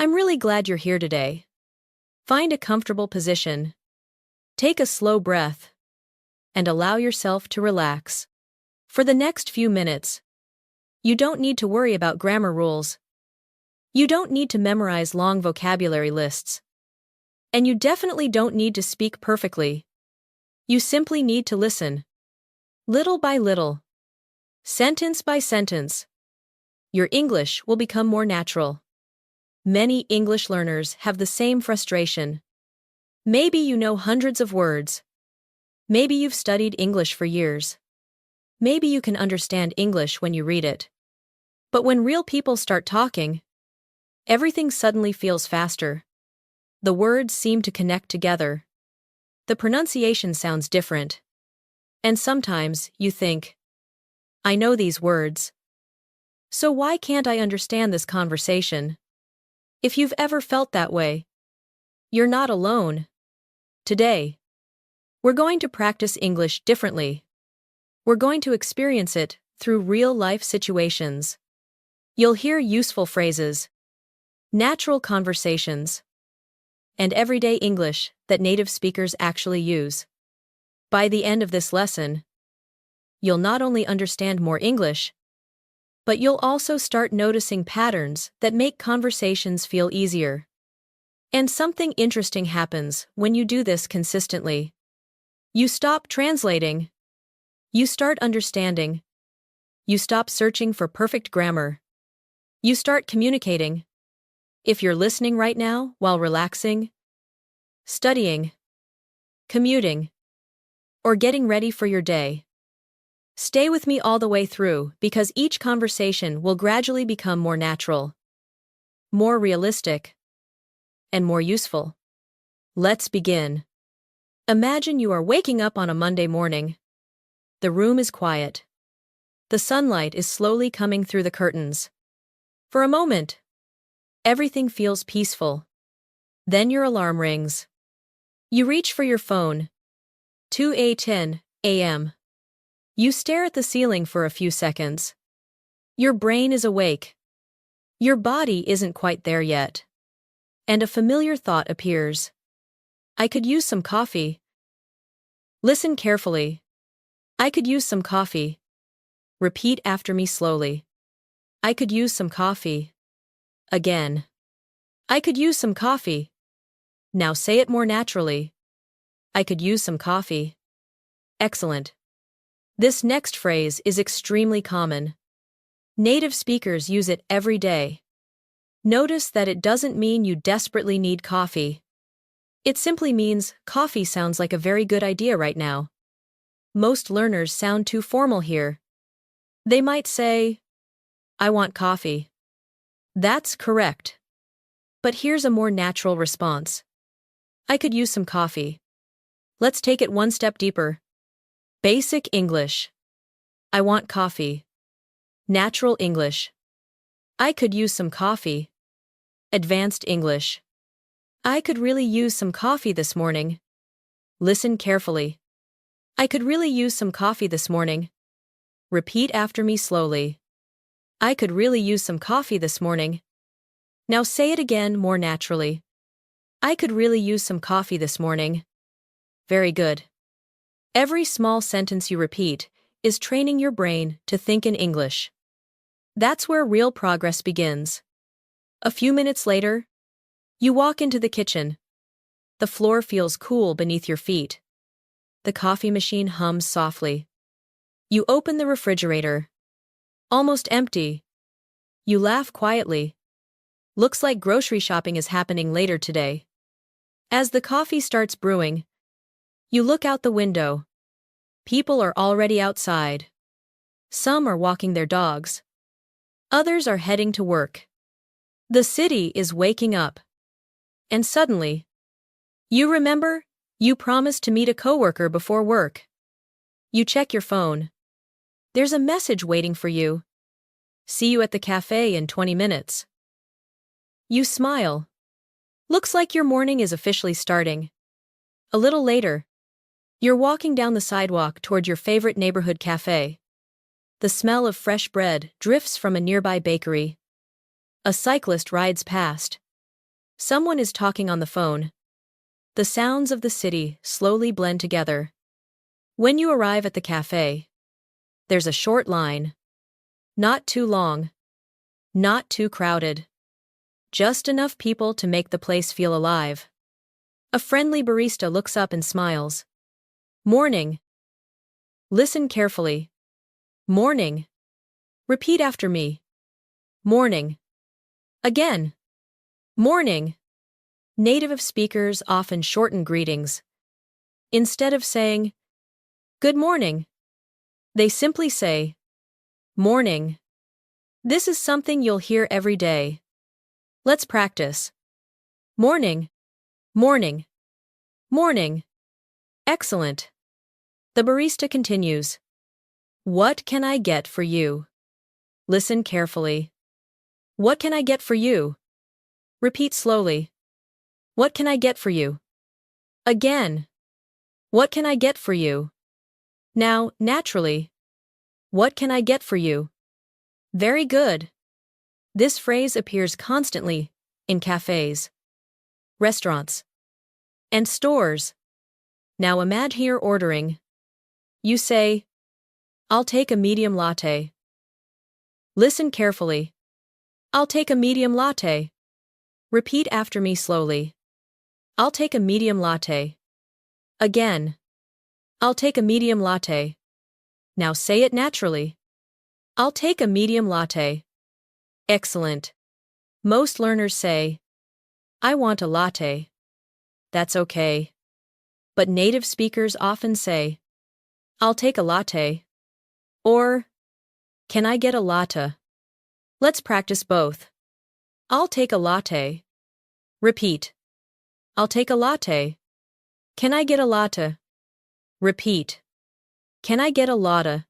I'm really glad you're here today. Find a comfortable position. Take a slow breath. And allow yourself to relax. For the next few minutes, you don't need to worry about grammar rules. You don't need to memorize long vocabulary lists. And you definitely don't need to speak perfectly. You simply need to listen. Little by little. Sentence by sentence. Your English will become more natural. Many English learners have the same frustration. Maybe you know hundreds of words. Maybe you've studied English for years. Maybe you can understand English when you read it. But when real people start talking, everything suddenly feels faster. The words seem to connect together. The pronunciation sounds different. And sometimes you think, I know these words. So why can't I understand this conversation? If you've ever felt that way, you're not alone. Today, we're going to practice English differently. We're going to experience it through real-life situations. You'll hear useful phrases, natural conversations, and everyday English that native speakers actually use. By the end of this lesson, you'll not only understand more English, but you'll also start noticing patterns that make conversations feel easier. And something interesting happens when you do this consistently. You stop translating. You start understanding. You stop searching for perfect grammar. You start communicating. If you're listening right now while relaxing, studying, commuting, or getting ready for your day, stay with me all the way through because each conversation will gradually become more natural, more realistic, and more useful. Let's begin. Imagine you are waking up on a Monday morning. The room is quiet. The sunlight is slowly coming through the curtains. For a moment, everything feels peaceful. Then your alarm rings. You reach for your phone. 2:10 a.m. You stare at the ceiling for a few seconds. Your brain is awake. Your body isn't quite there yet. And a familiar thought appears. I could use some coffee. Listen carefully. I could use some coffee. Repeat after me slowly. I could use some coffee. Again. I could use some coffee. Now say it more naturally. I could use some coffee. Excellent. This next phrase is extremely common. Native speakers use it every day. Notice that it doesn't mean you desperately need coffee. It simply means coffee sounds like a very good idea right now. Most learners sound too formal here. They might say, I want coffee. That's correct. But here's a more natural response. I could use some coffee. Let's take it one step deeper. Basic English. I want coffee. Natural English. I could use some coffee. Advanced English. I could really use some coffee this morning. Listen carefully. I could really use some coffee this morning. Repeat after me slowly. I could really use some coffee this morning. Now say it again more naturally. I could really use some coffee this morning. Very good. Every small sentence you repeat is training your brain to think in English. That's where real progress begins. A few minutes later, you walk into the kitchen. The floor feels cool beneath your feet. The coffee machine hums softly. You open the refrigerator. Almost empty. You laugh quietly. Looks like grocery shopping is happening later today. As the coffee starts brewing, you look out the window. People are already outside. Some are walking their dogs. Others are heading to work. The city is waking up. And suddenly, you remember, you promised to meet a coworker before work. You check your phone. There's a message waiting for you. See you at the cafe in 20 minutes. You smile. Looks like your morning is officially starting. A little later, you're walking down the sidewalk toward your favorite neighborhood cafe. The smell of fresh bread drifts from a nearby bakery. A cyclist rides past. Someone is talking on the phone. The sounds of the city slowly blend together. When you arrive at the cafe, there's a short line. Not too long. Not too crowded. Just enough people to make the place feel alive. A friendly barista looks up and smiles. Morning. Listen carefully. Morning. Repeat after me. Morning. Again. Morning. Native speakers often shorten greetings. Instead of saying, "Good morning," they simply say, "Morning." This is something you'll hear every day. Let's practice. Morning. Morning. Morning. Excellent. The barista continues. What can I get for you? Listen carefully. What can I get for you? Repeat slowly. What can I get for you? Again. What can I get for you? Now, naturally. What can I get for you? Very good. This phrase appears constantly in cafes, restaurants, and stores. Now imagine you're ordering. You say, "I'll take a medium latte." Listen carefully. I'll take a medium latte. Repeat after me slowly. I'll take a medium latte. Again. I'll take a medium latte. Now say it naturally. I'll take a medium latte. Excellent. Most learners say, "I want a latte." That's okay. But native speakers often say, "I'll take a latte." Or, "Can I get a latte?" Let's practice both. I'll take a latte. Repeat. I'll take a latte. Can I get a latte? Repeat. Can I get a latte?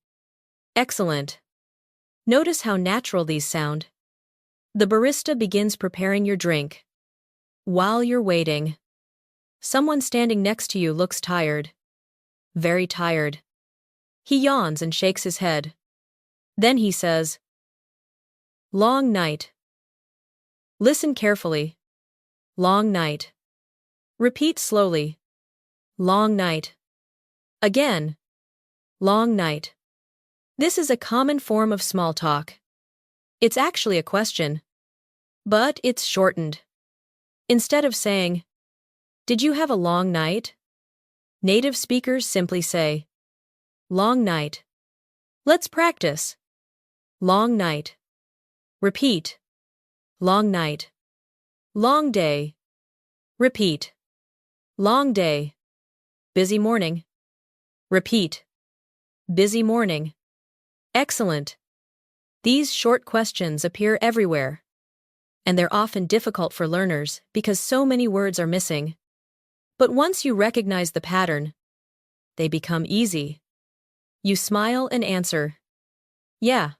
Excellent. Notice how natural these sound. The barista begins preparing your drink. While you're waiting, someone standing next to you looks tired. Very tired. He yawns and shakes his head. Then he says, "Long night." Listen carefully. Long night. Repeat slowly. Long night. Again. Long night. This is a common form of small talk. It's actually a question, but it's shortened. Instead of saying, "Did you have a long night?" native speakers simply say, "Long night." Let's practice. Long night. Repeat. Long night. Long day. Repeat. Long day. Busy morning. Repeat. Busy morning. Excellent. These short questions appear everywhere, and they're often difficult for learners because so many words are missing. But once you recognize the pattern, they become easy. You smile and answer, "Yeah.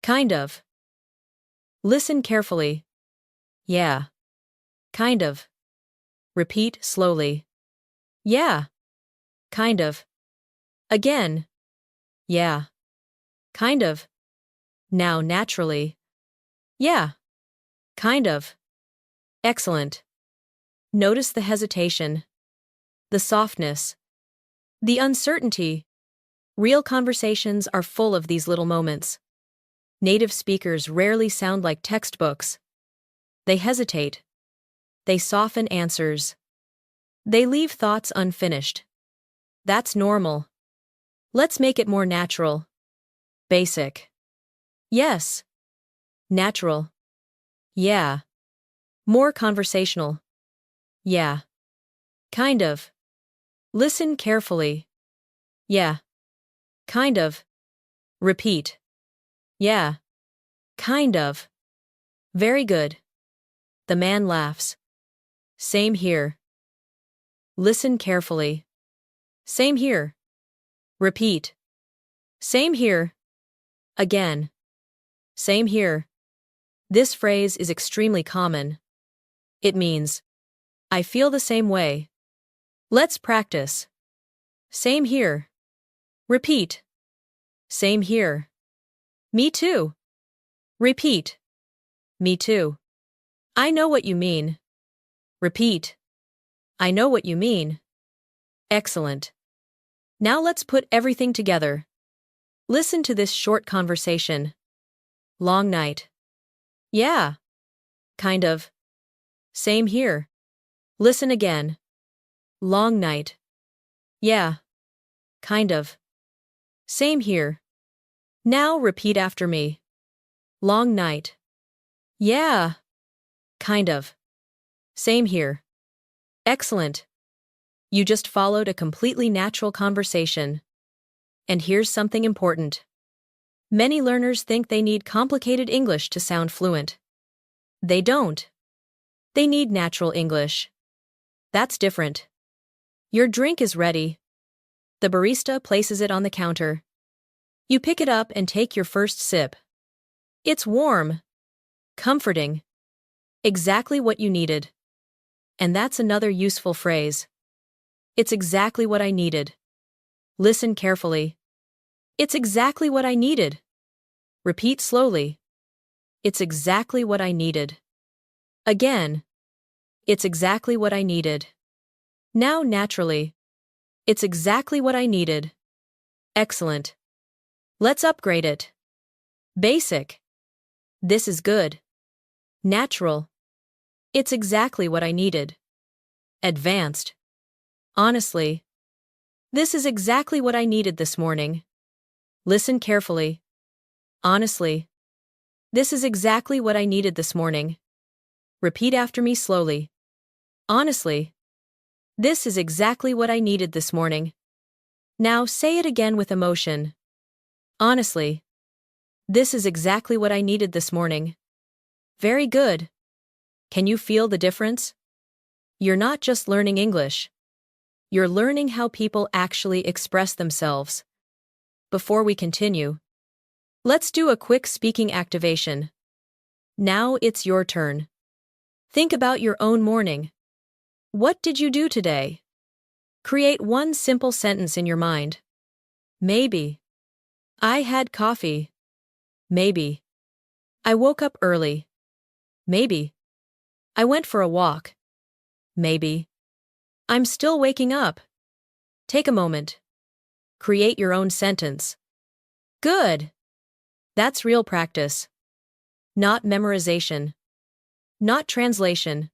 Kind of." Listen carefully. Yeah. Kind of. Repeat slowly. Yeah. Kind of. Again. Yeah. Kind of. Now naturally. Yeah. Kind of. Excellent. Notice the hesitation, the softness, the uncertainty. Real conversations are full of these little moments. Native speakers rarely sound like textbooks. They hesitate. They soften answers. They leave thoughts unfinished. That's normal. Let's make it more natural. Basic. Yes. Natural. Yeah. More conversational. Yeah. Kind of. Listen carefully. Yeah. Kind of. Repeat. Yeah. Kind of. Very good. The man laughs. Same here. Listen carefully. Same here. Repeat. Same here. Again. Same here. This phrase is extremely common. It means, "I feel the same way." Let's practice. Same here. Repeat. Same here. Me too. Repeat. Me too. I know what you mean. Repeat. I know what you mean. Excellent. Now let's put everything together. Listen to this short conversation. Long night. Yeah. Kind of. Same here. Listen again. Long night. Yeah. Kind of. Same here. Now repeat after me. Long night. Yeah. Kind of. Same here. Excellent. You just followed a completely natural conversation. And here's something important. Many learners think they need complicated English to sound fluent. They don't. They need natural English. That's different. Your drink is ready. The barista places it on the counter. You pick it up and take your first sip. It's warm. Comforting. Exactly what you needed. And that's another useful phrase. It's exactly what I needed. Listen carefully. It's exactly what I needed. Repeat slowly. It's exactly what I needed. Again. It's exactly what I needed. Now naturally. It's exactly what I needed. Excellent. Let's upgrade it. Basic. This is good. Natural. It's exactly what I needed. Advanced. Honestly. This is exactly what I needed this morning. Listen carefully. Honestly. This is exactly what I needed this morning. Repeat after me slowly. Honestly. This is exactly what I needed this morning. Now say it again with emotion. Honestly. This is exactly what I needed this morning. Very good. Can you feel the difference? You're not just learning English. You're learning how people actually express themselves. Before we continue, let's do a quick speaking activation. Now it's your turn. Think about your own morning. What did you do today? Create one simple sentence in your mind. Maybe. I had coffee. Maybe. I woke up early. Maybe. I went for a walk. Maybe. I'm still waking up. Take a moment. Create your own sentence. Good. That's real practice. Not memorization. Not translation.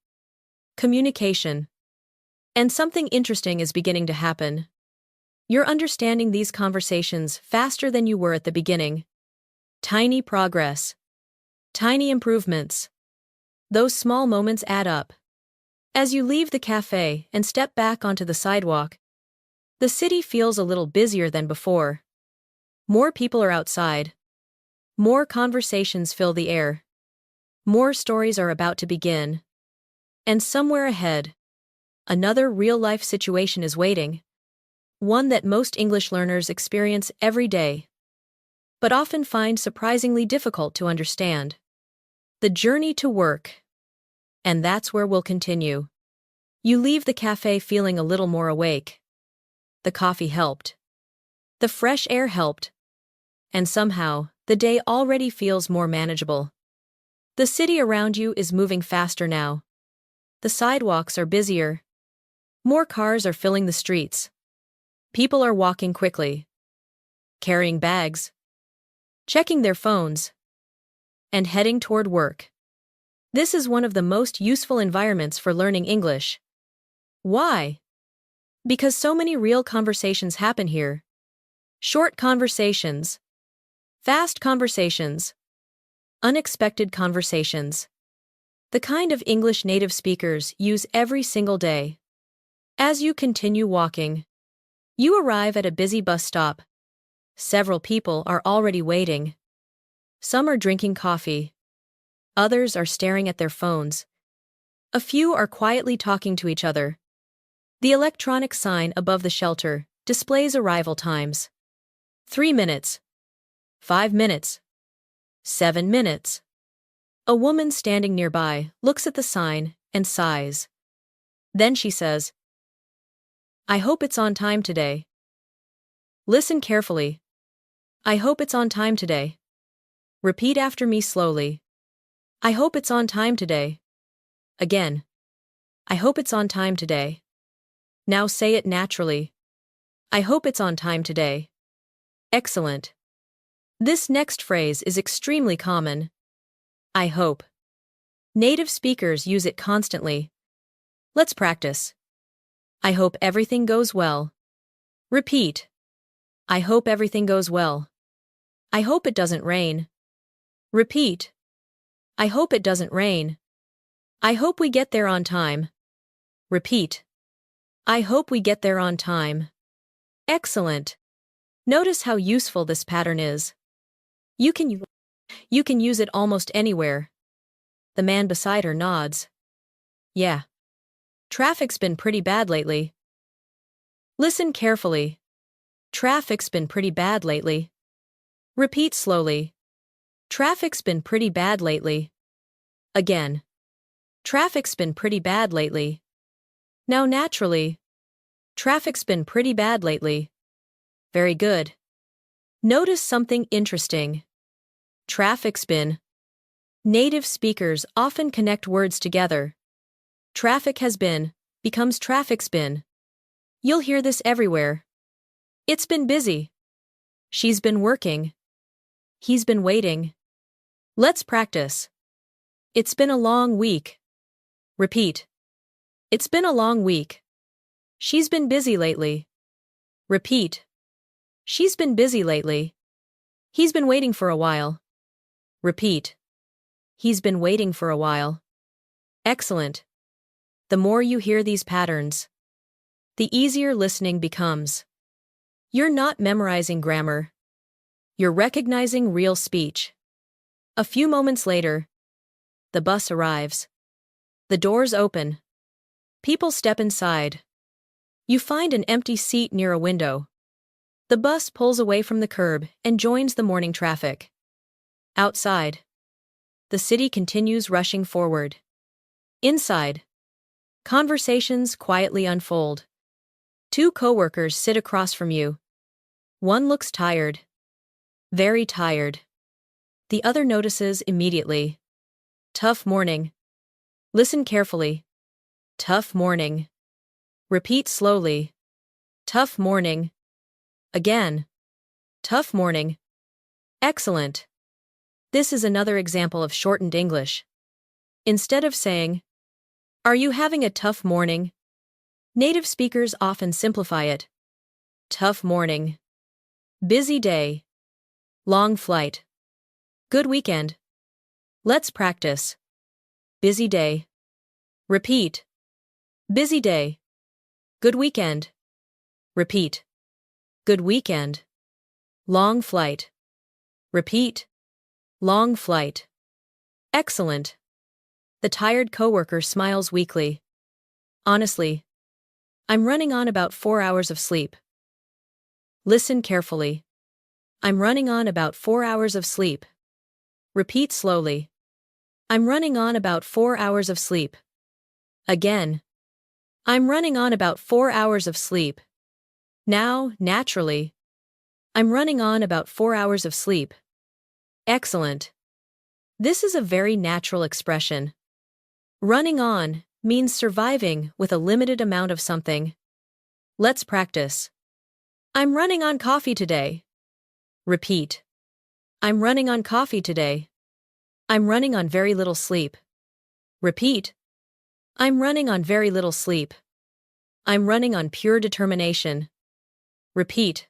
Communication. And something interesting is beginning to happen. You're understanding these conversations faster than you were at the beginning. Tiny progress. Tiny improvements. Those small moments add up. As you leave the cafe and step back onto the sidewalk, the city feels a little busier than before. More people are outside. More conversations fill the air. More stories are about to begin. And somewhere ahead, another real-life situation is waiting. One that most English learners experience every day, but often find surprisingly difficult to understand. The journey to work. And that's where we'll continue. You leave the cafe feeling a little more awake. The coffee helped. The fresh air helped. And somehow, the day already feels more manageable. The city around you is moving faster now. The sidewalks are busier. More cars are filling the streets. People are walking quickly. Carrying bags. Checking their phones. And heading toward work. This is one of the most useful environments for learning English. Why? Because so many real conversations happen here. Short conversations. Fast conversations. Unexpected conversations. The kind of English native speakers use every single day. As you continue walking, you arrive at a busy bus stop. Several people are already waiting. Some are drinking coffee. Others are staring at their phones. A few are quietly talking to each other. The electronic sign above the shelter displays arrival times. 3 minutes. 5 minutes. 7 minutes. A woman standing nearby looks at the sign and sighs. Then she says, I hope it's on time today. Listen carefully. I hope it's on time today. Repeat after me slowly. I hope it's on time today. Again. I hope it's on time today. Now say it naturally. I hope it's on time today. Excellent. This next phrase is extremely common. I hope. Native speakers use it constantly. Let's practice. I hope everything goes well. Repeat. I hope everything goes well. I hope it doesn't rain. Repeat. I hope it doesn't rain. I hope we get there on time. Repeat. I hope we get there on time. Excellent. Notice how useful this pattern is. You can use it almost anywhere. The man beside her nods. Yeah. Traffic's been pretty bad lately. Listen carefully. Traffic's been pretty bad lately. Repeat slowly. Traffic's been pretty bad lately. Again. Traffic's been pretty bad lately. Now naturally. Traffic's been pretty bad lately. Very good. Notice something interesting. Traffic's been. Native speakers often connect words together. Traffic has been becomes traffic's been. You'll hear this everywhere. It's been busy. She's been working. He's been waiting. Let's practice. It's been a long week. Repeat. It's been a long week. She's been busy lately. Repeat. She's been busy lately. He's been waiting for a while. Repeat. He's been waiting for a while. Excellent. The more you hear these patterns, the easier listening becomes. You're not memorizing grammar. You're recognizing real speech. A few moments later, the bus arrives. The doors open. People step inside. You find an empty seat near a window. The bus pulls away from the curb and joins the morning traffic. Outside, the city continues rushing forward. Inside, conversations quietly unfold. Two coworkers sit across from you. One looks tired. Very tired. The other notices immediately. Tough morning. Listen carefully. Tough morning. Repeat slowly. Tough morning. Again. Tough morning. Excellent. This is another example of shortened English. Instead of saying, "Are you having a tough morning?" native speakers often simplify it. Tough morning. Busy day. Long flight. Good weekend. Let's practice. Busy day. Repeat. Busy day. Good weekend. Repeat. Good weekend. Long flight. Repeat. Long flight. Excellent. The tired coworker smiles weakly. Honestly, I'm running on about 4 hours of sleep. Listen carefully. I'm running on about 4 hours of sleep. Repeat slowly. I'm running on about 4 hours of sleep. Again. I'm running on about 4 hours of sleep. Now, naturally. I'm running on about 4 hours of sleep. Excellent. This is a very natural expression. Running on means surviving with a limited amount of something. Let's practice. I'm running on coffee today. Repeat. I'm running on coffee today. I'm running on very little sleep. Repeat. I'm running on very little sleep. I'm running on pure determination. Repeat.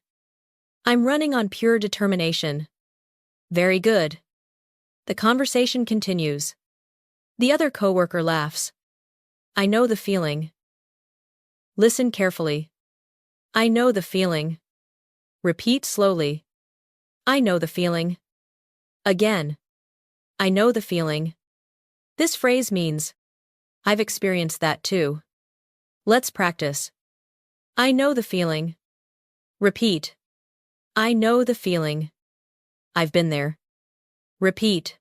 I'm running on pure determination. Very good. The conversation continues. The other coworker laughs. I know the feeling. Listen carefully. I know the feeling. Repeat slowly. I know the feeling. Again. I know the feeling. This phrase means, I've experienced that too. Let's practice. I know the feeling. Repeat. I know the feeling. I've been there. Repeat.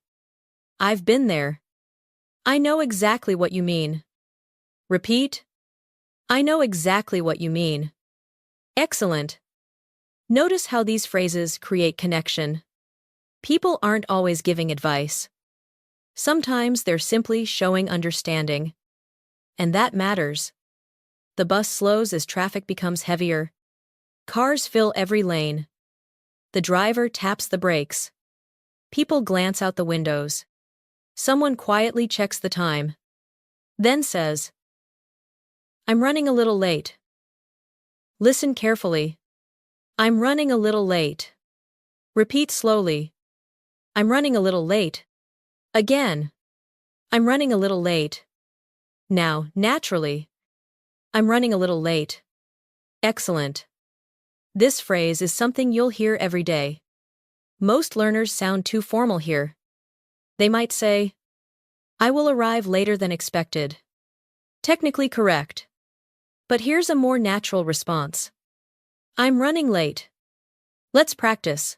I've been there. I know exactly what you mean. Repeat. I know exactly what you mean. Excellent. Notice how these phrases create connection. People aren't always giving advice. Sometimes they're simply showing understanding. And that matters. The bus slows as traffic becomes heavier. Cars fill every lane. The driver taps the brakes. People glance out the windows. Someone quietly checks the time. Then says, "I'm running a little late." Listen carefully. "I'm running a little late." Repeat slowly. "I'm running a little late." Again. "I'm running a little late." Now, naturally. "I'm running a little late." Excellent. This phrase is something you'll hear every day. Most learners sound too formal here. They might say, "I will arrive later than expected." Technically correct. But here's a more natural response. "I'm running late." Let's practice.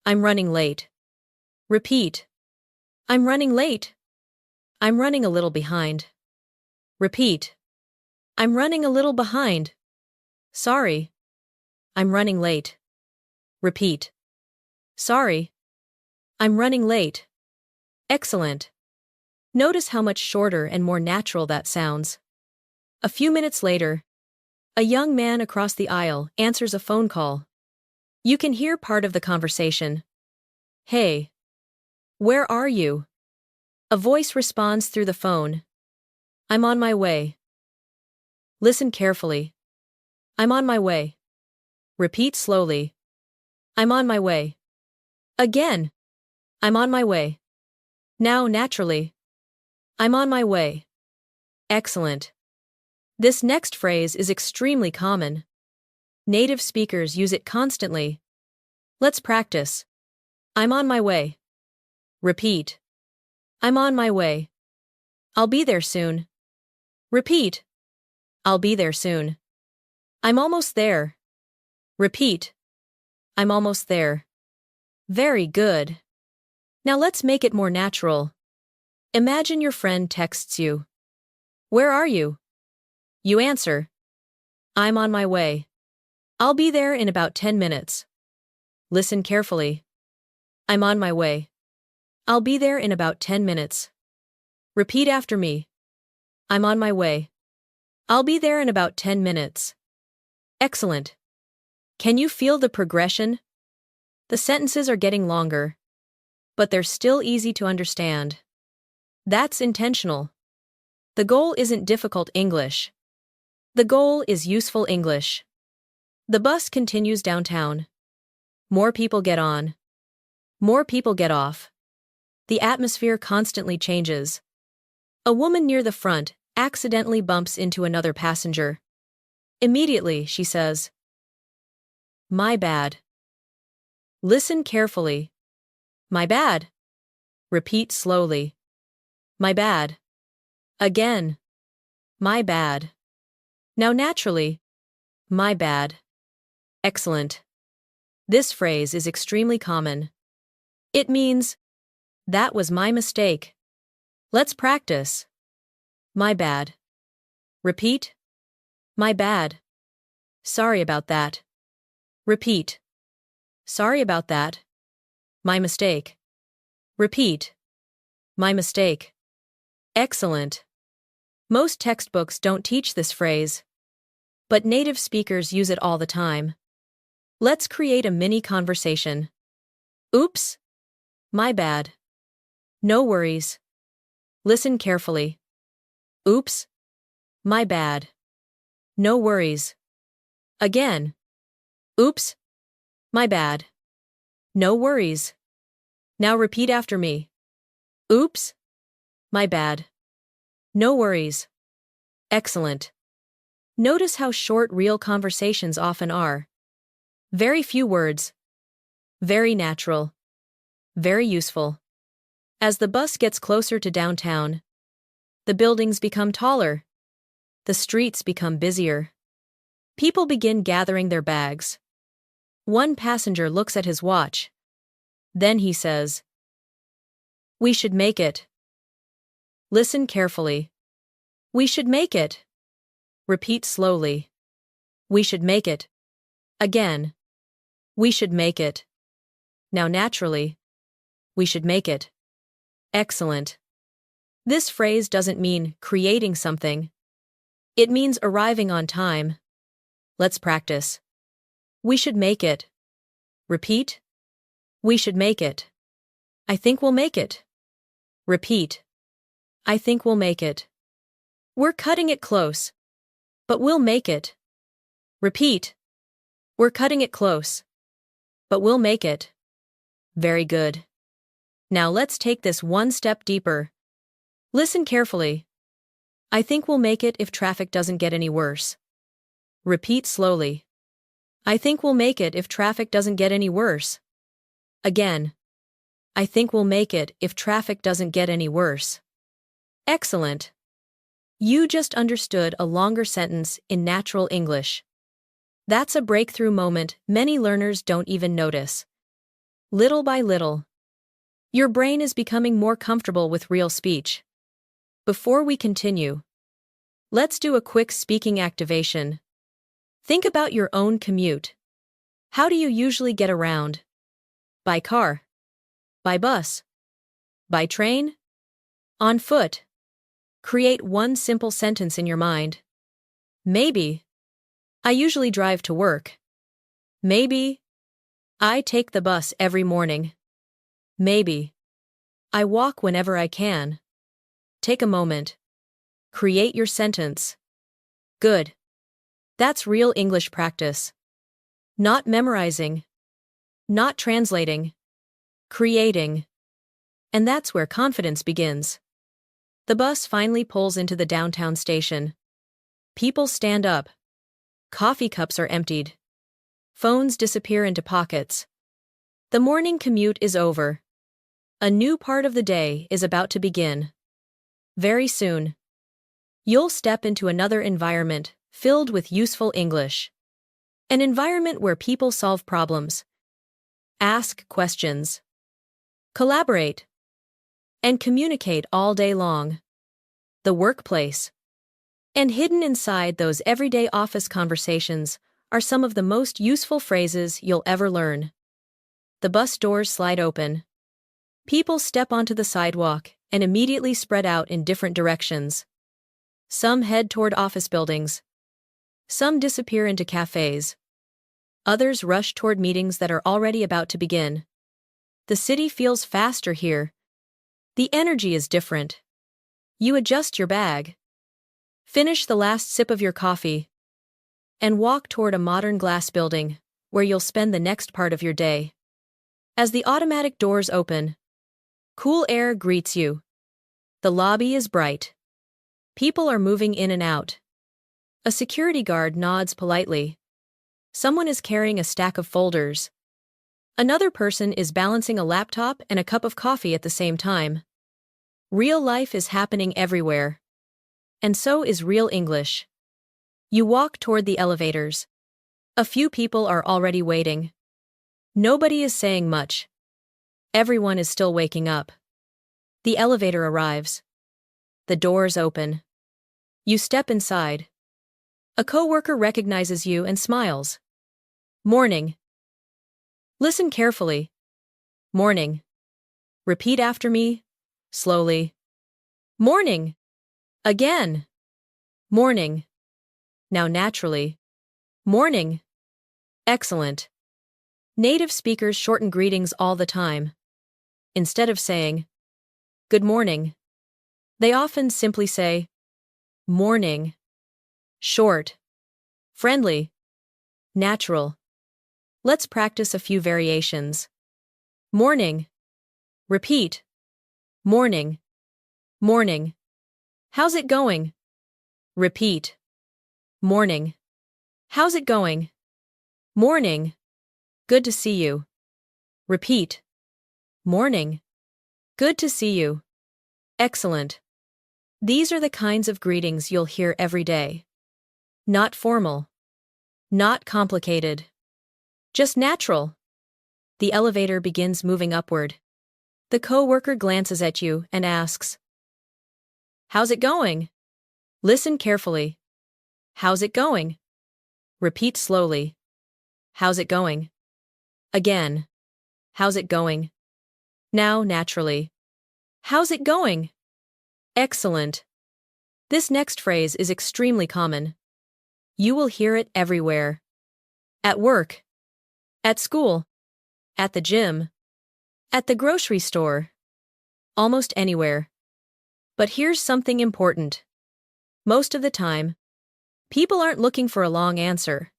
"I'm running late." Repeat. "I'm running late." "I'm running a little behind." Repeat. "I'm running a little behind." Sorry. "I'm running late." Repeat. Sorry. "I'm running late." Excellent. Notice how much shorter and more natural that sounds. A few minutes later, a young man across the aisle answers a phone call. You can hear part of the conversation. "Hey. Where are you?" A voice responds through the phone. "I'm on my way." Listen carefully. "I'm on my way." Repeat slowly. "I'm on my way." Again. "I'm on my way." Now naturally. "I'm on my way." Excellent. This next phrase is extremely common. Native speakers use it constantly. Let's practice. "I'm on my way." Repeat. "I'm on my way." "I'll be there soon." Repeat. "I'll be there soon." "I'm almost there." Repeat. "I'm almost there." Very good. Now let's make it more natural. Imagine your friend texts you. "Where are you?" You answer, "I'm on my way. I'll be there in about 10 minutes." Listen carefully. "I'm on my way. I'll be there in about 10 minutes." Repeat after me. "I'm on my way. I'll be there in about 10 minutes." Excellent. Can you feel the progression? The sentences are getting longer, but they're still easy to understand. That's intentional. The goal isn't difficult English. The goal is useful English. The bus continues downtown. More people get on. More people get off. The atmosphere constantly changes. A woman near the front accidentally bumps into another passenger. Immediately, she says, "My bad." Listen carefully. "My bad." Repeat slowly. "My bad." Again. "My bad." Now naturally. "My bad." Excellent. This phrase is extremely common. It means, "That was my mistake." Let's practice. "My bad." Repeat. "My bad." "Sorry about that." Repeat. "Sorry about that." "My mistake." Repeat. "My mistake." Excellent. Most textbooks don't teach this phrase, but native speakers use it all the time. Let's create a mini conversation. "Oops. My bad." "No worries." Listen carefully. "Oops. My bad." "No worries." Again. "Oops. My bad." "No worries." Now repeat after me. "Oops. My bad." "No worries." Excellent. Notice how short real conversations often are. Very few words. Very natural. Very useful. As the bus gets closer to downtown, the buildings become taller. The streets become busier. People begin gathering their bags. One passenger looks at his watch. Then he says, "We should make it." Listen carefully. "We should make it." Repeat slowly. "We should make it." Again. "We should make it." Now naturally. "We should make it." Excellent. This phrase doesn't mean creating something. It means arriving on time. Let's practice. We should make it. Repeat. We should make it. I think we'll make it. Repeat. I think we'll make it. We're cutting it close. But we'll make it. Repeat. We're cutting it close. But we'll make it. Very good. Now let's take this one step deeper. Listen carefully. I think we'll make it if traffic doesn't get any worse. Repeat slowly. I think we'll make it if traffic doesn't get any worse. Again. I think we'll make it if traffic doesn't get any worse. Excellent. You just understood a longer sentence in natural English. That's a breakthrough moment many learners don't even notice. Little by little, your brain is becoming more comfortable with real speech. Before we continue, let's do a quick speaking activation. Think about your own commute. How do you usually get around? By car? By bus? By train? On foot? Create one simple sentence in your mind. Maybe. I usually drive to work. Maybe. I take the bus every morning. Maybe. I walk whenever I can. Take a moment. Create your sentence. Good. That's real English practice. Not memorizing. Not translating. Creating. And that's where confidence begins. The bus finally pulls into the downtown station. People stand up. Coffee cups are emptied. Phones disappear into pockets. The morning commute is over. A new part of the day is about to begin. Very soon, you'll step into another environment filled with useful English. An environment where people solve problems, ask questions, collaborate, and communicate all day long. The workplace. And hidden inside those everyday office conversations are some of the most useful phrases you'll ever learn. The bus doors slide open. People step onto the sidewalk and immediately spread out in different directions. Some head toward office buildings. Some disappear into cafes. Others rush toward meetings that are already about to begin. The city feels faster here. The energy is different. You adjust your bag. Finish the last sip of your coffee. And walk toward a modern glass building, where you'll spend the next part of your day. As the automatic doors open, cool air greets you. The lobby is bright. People are moving in and out. A security guard nods politely. Someone is carrying a stack of folders. Another person is balancing a laptop and a cup of coffee at the same time. Real life is happening everywhere. And so is real English. You walk toward the elevators. A few people are already waiting. Nobody is saying much. Everyone is still waking up. The elevator arrives. The doors open. You step inside. A coworker recognizes you and smiles. Morning. Listen carefully. Morning. Repeat after me, slowly. Morning. Again. Morning. Now naturally. Morning. Excellent. Native speakers shorten greetings all the time. Instead of saying, good morning, they often simply say, morning. Short. Friendly. Natural. Let's practice a few variations. Morning. Repeat. Morning. Morning. How's it going? Repeat. Morning. How's it going? Morning. Good to see you. Repeat. Morning. Good to see you. Excellent. These are the kinds of greetings you'll hear every day. Not formal. Not complicated. Just natural. The elevator begins moving upward. The coworker glances at you and asks, how's it going? Listen carefully. How's it going? Repeat slowly. How's it going? Again. How's it going? Now naturally. How's it going? Excellent. This next phrase is extremely common. You will hear it everywhere. At work. At school. At the gym. At the grocery store. Almost anywhere. But here's something important. Most of the time, people aren't looking for a long answer.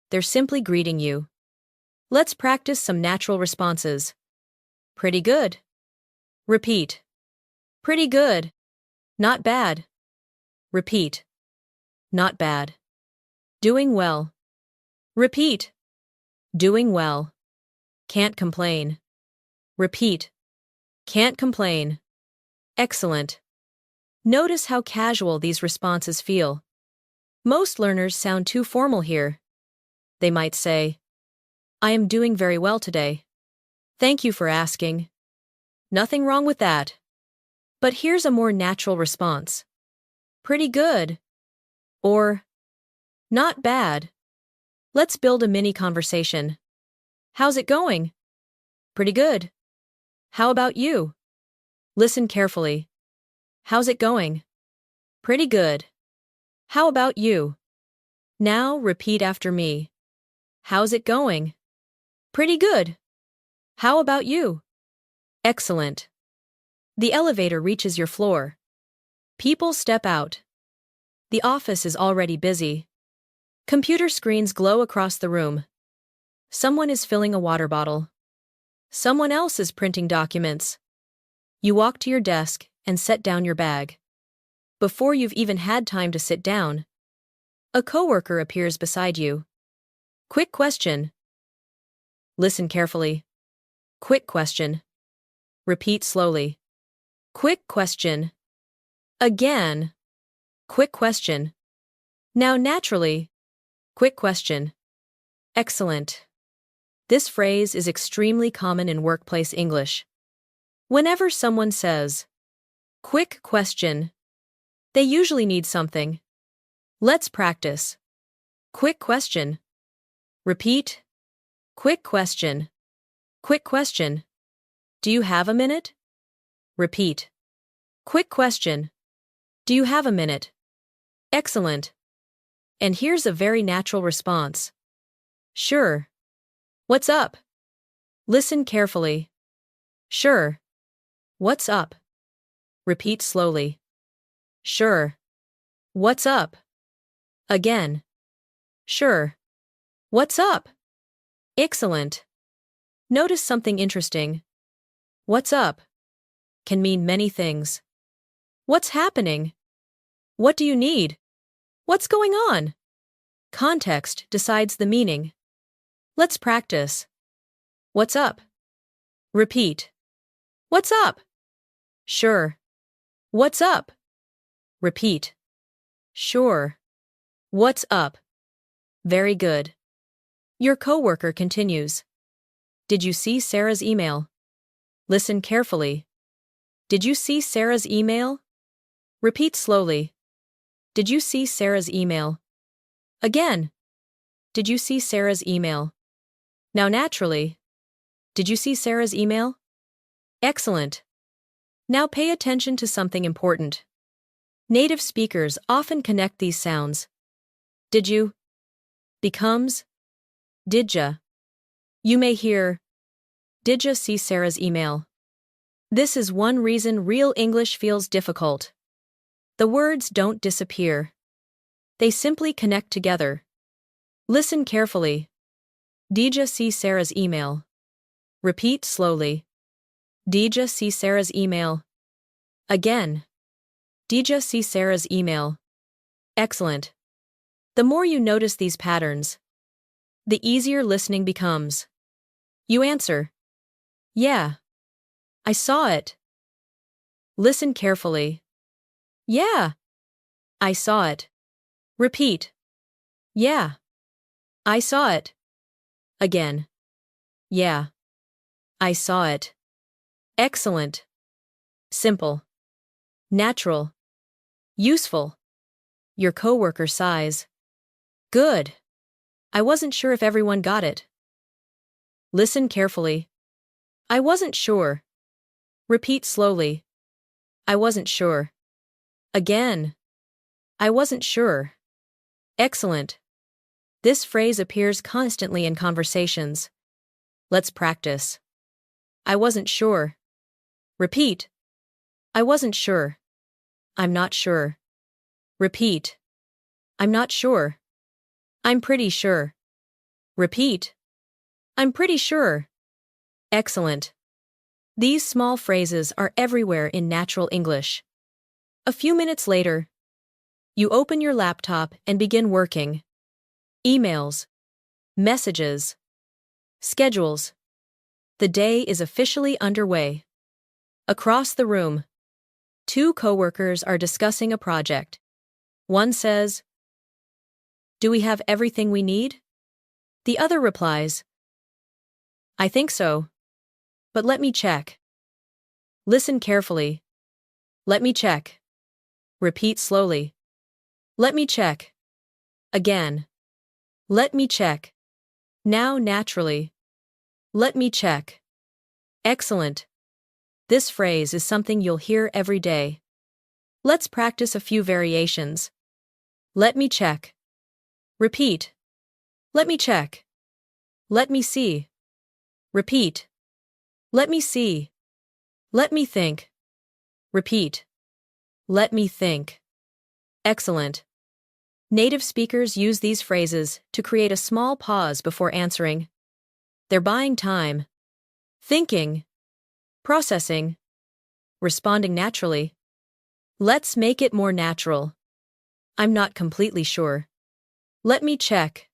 They're simply greeting you. Let's practice some natural responses. Pretty good. Repeat. Pretty good. Not bad. Repeat. Not bad. Doing well. Repeat. Doing well. Can't complain. Repeat. Can't complain. Excellent. Notice how casual these responses feel. Most learners sound too formal here. They might say, I am doing very well today. Thank you for asking. Nothing wrong with that. But here's a more natural response. Pretty good. Or, not bad. Let's build a mini conversation. How's it going? Pretty good. How about you? Listen carefully. How's it going? Pretty good. How about you? Now repeat after me. How's it going? Pretty good. How about you? Excellent. The elevator reaches your floor. People step out. The office is already busy. Computer screens glow across the room. Someone is filling a water bottle. Someone else is printing documents. You walk to your desk and set down your bag. Before you've even had time to sit down, a coworker appears beside you. Quick question. Listen carefully. Quick question. Repeat slowly. Quick question. Again. Quick question. Now naturally. Quick question. Excellent. This phrase is extremely common in workplace English. Whenever someone says, quick question, they usually need something. Let's practice. Quick question. Repeat. Quick question. Quick question. Do you have a minute? Repeat. Quick question. Do you have a minute? Excellent. And here's a very natural response. Sure. What's up? Listen carefully. Sure. What's up? Repeat slowly. Sure. What's up? Again. Sure. What's up? Excellent. Notice something interesting. What's up can mean many things. What's happening? What do you need? What's going on? Context decides the meaning. Let's practice. What's up? Repeat. What's up? Sure. What's up? Repeat. Sure. What's up? Very good. Your coworker continues. Did you see Sarah's email? Listen carefully. Did you see Sarah's email? Repeat slowly. Did you see Sarah's email? Again. Did you see Sarah's email? Now naturally. Did you see Sarah's email? Excellent. Now pay attention to something important. Native speakers often connect these sounds. Did you? Becomes didja. You may hear, didja see Sarah's email? This is one reason real English feels difficult. The words don't disappear. They simply connect together. Listen carefully. Didja see Sarah's email? Repeat slowly. Didja see Sarah's email? Again. Didja see Sarah's email? Excellent. The more you notice these patterns, the easier listening becomes. You answer. Yeah. I saw it. Listen carefully. Yeah. I saw it. Repeat. Yeah. I saw it. Again. Yeah. I saw it. Excellent. Simple. Natural. Useful. Your coworker sighs. Good. I wasn't sure if everyone got it. Listen carefully. I wasn't sure. Repeat slowly. I wasn't sure. Again. I wasn't sure. Excellent. This phrase appears constantly in conversations. Let's practice. I wasn't sure. Repeat. I wasn't sure. I'm not sure. Repeat. I'm not sure. I'm pretty sure. Repeat. I'm pretty sure. Excellent. These small phrases are everywhere in natural English. A few minutes later, you open your laptop and begin working. Emails, messages, schedules. The day is officially underway. Across the room, two coworkers are discussing a project. One says, "Do we have everything we need?" The other replies, "I think so. But let me check." Listen carefully. Let me check. Repeat slowly. Let me check. Again. Let me check. Now naturally. Let me check. Excellent. This phrase is something you'll hear every day. Let's practice a few variations. Let me check. Repeat. Let me check. Let me see. Repeat. Let me see. Let me think. Repeat. Let me think. Excellent. Native speakers use these phrases to create a small pause before answering. They're buying time. Thinking. Processing. Responding naturally. Let's make it more natural. I'm not completely sure. Let me check.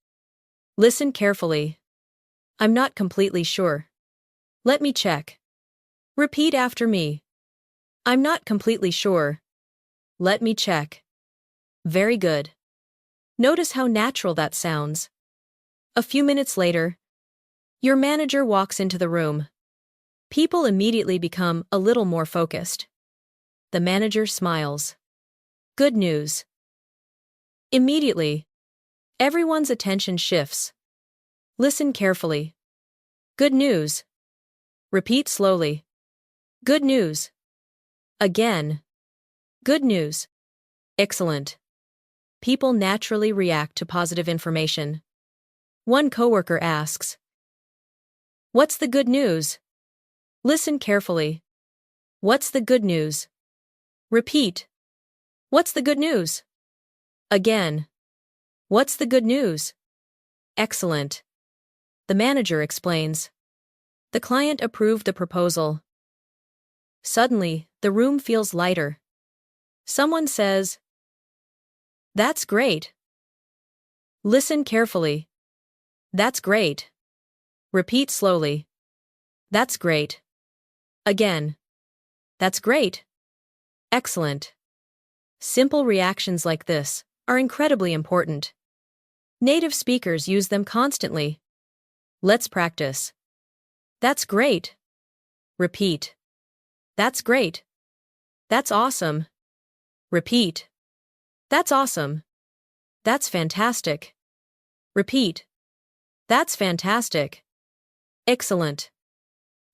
Listen carefully. I'm not completely sure. Let me check. Repeat after me. I'm not completely sure. Let me check. Very good. Notice how natural that sounds. A few minutes later, your manager walks into the room. People immediately become a little more focused. The manager smiles. Good news. Immediately, everyone's attention shifts. Listen carefully. Good news. Repeat slowly. Good news. Again. Good news. Excellent. People naturally react to positive information. One coworker asks, "What's the good news?" Listen carefully. What's the good news? Repeat. What's the good news? Again. What's the good news? Excellent. The manager explains. The client approved the proposal. Suddenly, the room feels lighter. Someone says, "That's great." Listen carefully. That's great. Repeat slowly. That's great. Again. That's great. Excellent. Simple reactions like this are incredibly important. Native speakers use them constantly. Let's practice. That's great. Repeat. That's great. That's awesome. Repeat. That's awesome. That's fantastic. Repeat. That's fantastic. Excellent.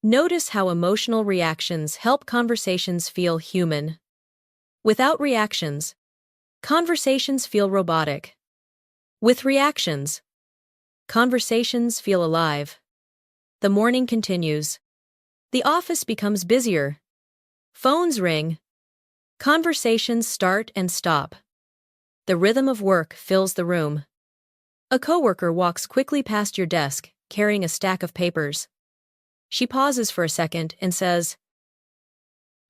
Notice how emotional reactions help conversations feel human. Without reactions, conversations feel robotic. With reactions, conversations feel alive. The morning continues. The office becomes busier. Phones ring. Conversations start and stop. The rhythm of work fills the room. A coworker walks quickly past your desk, carrying a stack of papers. She pauses for a second and says,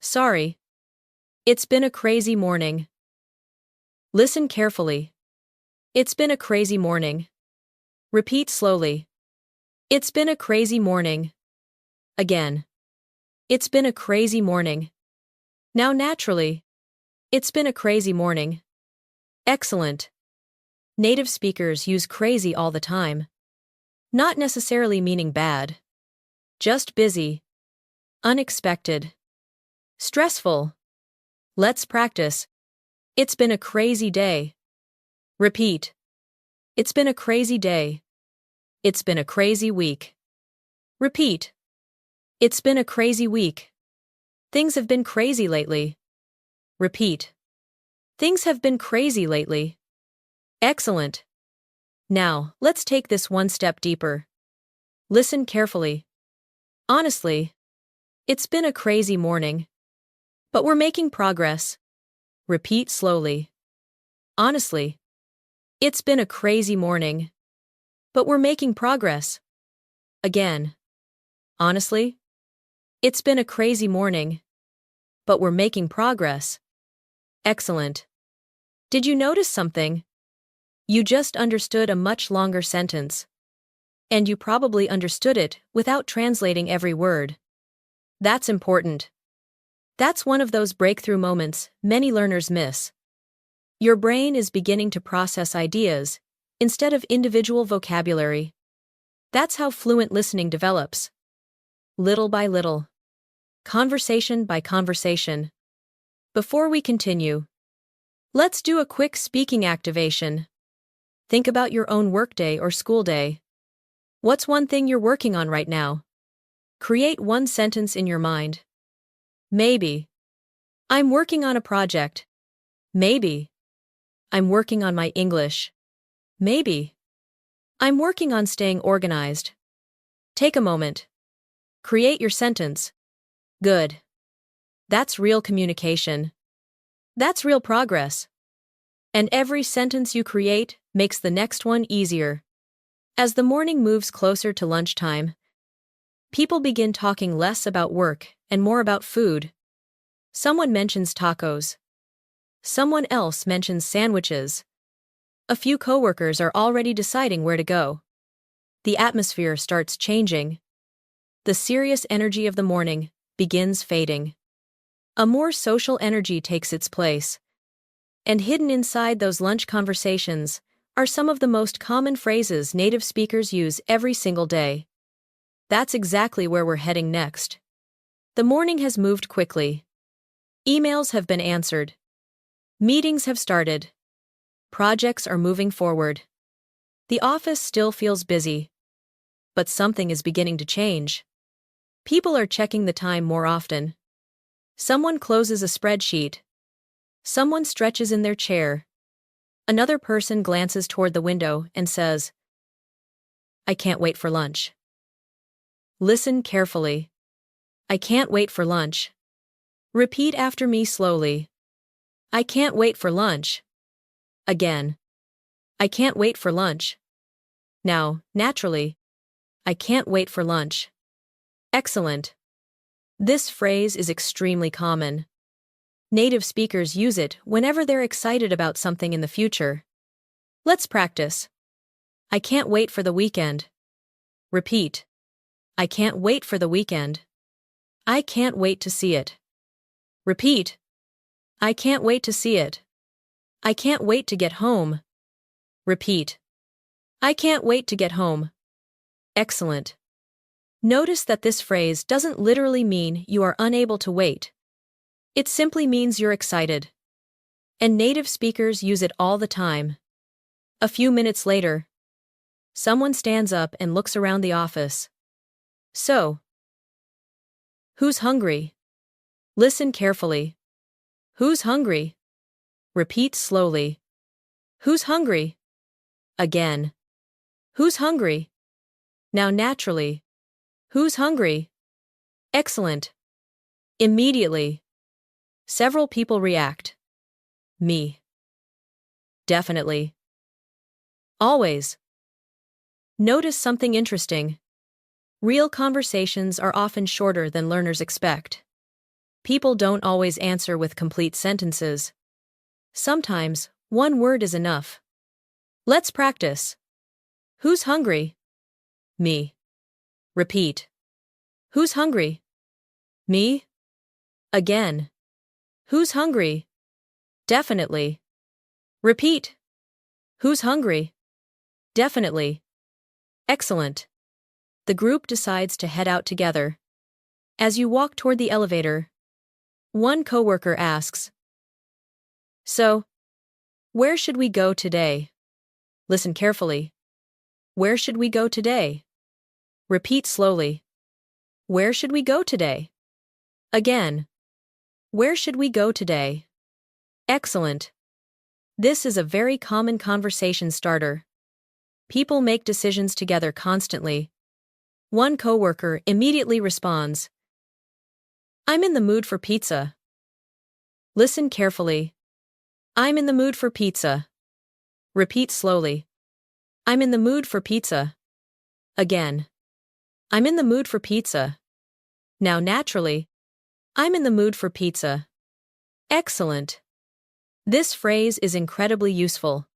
"Sorry. It's been a crazy morning." Listen carefully. It's been a crazy morning. Repeat slowly. It's been a crazy morning. Again. It's been a crazy morning. Now naturally. It's been a crazy morning. Excellent. Native speakers use crazy all the time. Not necessarily meaning bad. Just busy. Unexpected. Stressful. Let's practice. It's been a crazy day. Repeat. It's been a crazy day. It's been a crazy week. Repeat. It's been a crazy week. Things have been crazy lately. Repeat. Things have been crazy lately. Excellent. Now, let's take this one step deeper. Listen carefully. Honestly, it's been a crazy morning. But we're making progress. Repeat slowly. Honestly, it's been a crazy morning. But we're making progress. Again. Honestly, it's been a crazy morning. But we're making progress. Excellent. Did you notice something? You just understood a much longer sentence. And you probably understood it without translating every word. That's important. That's one of those breakthrough moments many learners miss. Your brain is beginning to process ideas instead of individual vocabulary. That's how fluent listening develops. Little by little. Conversation by conversation. Before we continue, let's do a quick speaking activation. Think about your own workday or school day. What's one thing you're working on right now? Create one sentence in your mind. Maybe. I'm working on a project. Maybe. I'm working on my English. Maybe. I'm working on staying organized. Take a moment. Create your sentence. Good. That's real communication. That's real progress. And every sentence you create makes the next one easier. As the morning moves closer to lunchtime, people begin talking less about work and more about food. Someone mentions tacos. Someone else mentions sandwiches. A few coworkers are already deciding where to go. The atmosphere starts changing. The serious energy of the morning begins fading. A more social energy takes its place. And hidden inside those lunch conversations are some of the most common phrases native speakers use every single day. That's exactly where we're heading next. The morning has moved quickly. Emails have been answered. Meetings have started. Projects are moving forward. The office still feels busy. But something is beginning to change. People are checking the time more often. Someone closes a spreadsheet. Someone stretches in their chair. Another person glances toward the window and says, I can't wait for lunch. Listen carefully. I can't wait for lunch. Repeat after me slowly. I can't wait for lunch. Again. I can't wait for lunch. Now, naturally. I can't wait for lunch. Excellent. This phrase is extremely common. Native speakers use it whenever they're excited about something in the future. Let's practice. I can't wait for the weekend. Repeat. I can't wait for the weekend. I can't wait to see it. Repeat. I can't wait to see it. I can't wait to get home. Repeat. I can't wait to get home. Excellent. Notice that this phrase doesn't literally mean you are unable to wait. It simply means you're excited. And native speakers use it all the time. A few minutes later, someone stands up and looks around the office. So, who's hungry? Listen carefully. Who's hungry? Repeat slowly. Who's hungry? Again. Who's hungry? Now naturally. Who's hungry? Excellent. Immediately. Several people react. Me. Definitely. Always. Notice something interesting. Real conversations are often shorter than learners expect. People don't always answer with complete sentences. Sometimes, one word is enough. Let's practice. Who's hungry? Me. Repeat. Who's hungry? Me. Again. Who's hungry? Definitely. Repeat. Who's hungry? Definitely. Excellent. The group decides to head out together. As you walk toward the elevator, one coworker asks, So, where should we go today? Listen carefully. Where should we go today? Repeat slowly. Where should we go today? Again. Where should we go today? Excellent. This is a very common conversation starter. People make decisions together constantly. One coworker immediately responds, "I'm in the mood for pizza." Listen carefully. I'm in the mood for pizza. Repeat slowly. I'm in the mood for pizza. Again. I'm in the mood for pizza. Now naturally. I'm in the mood for pizza. Excellent. This phrase is incredibly useful.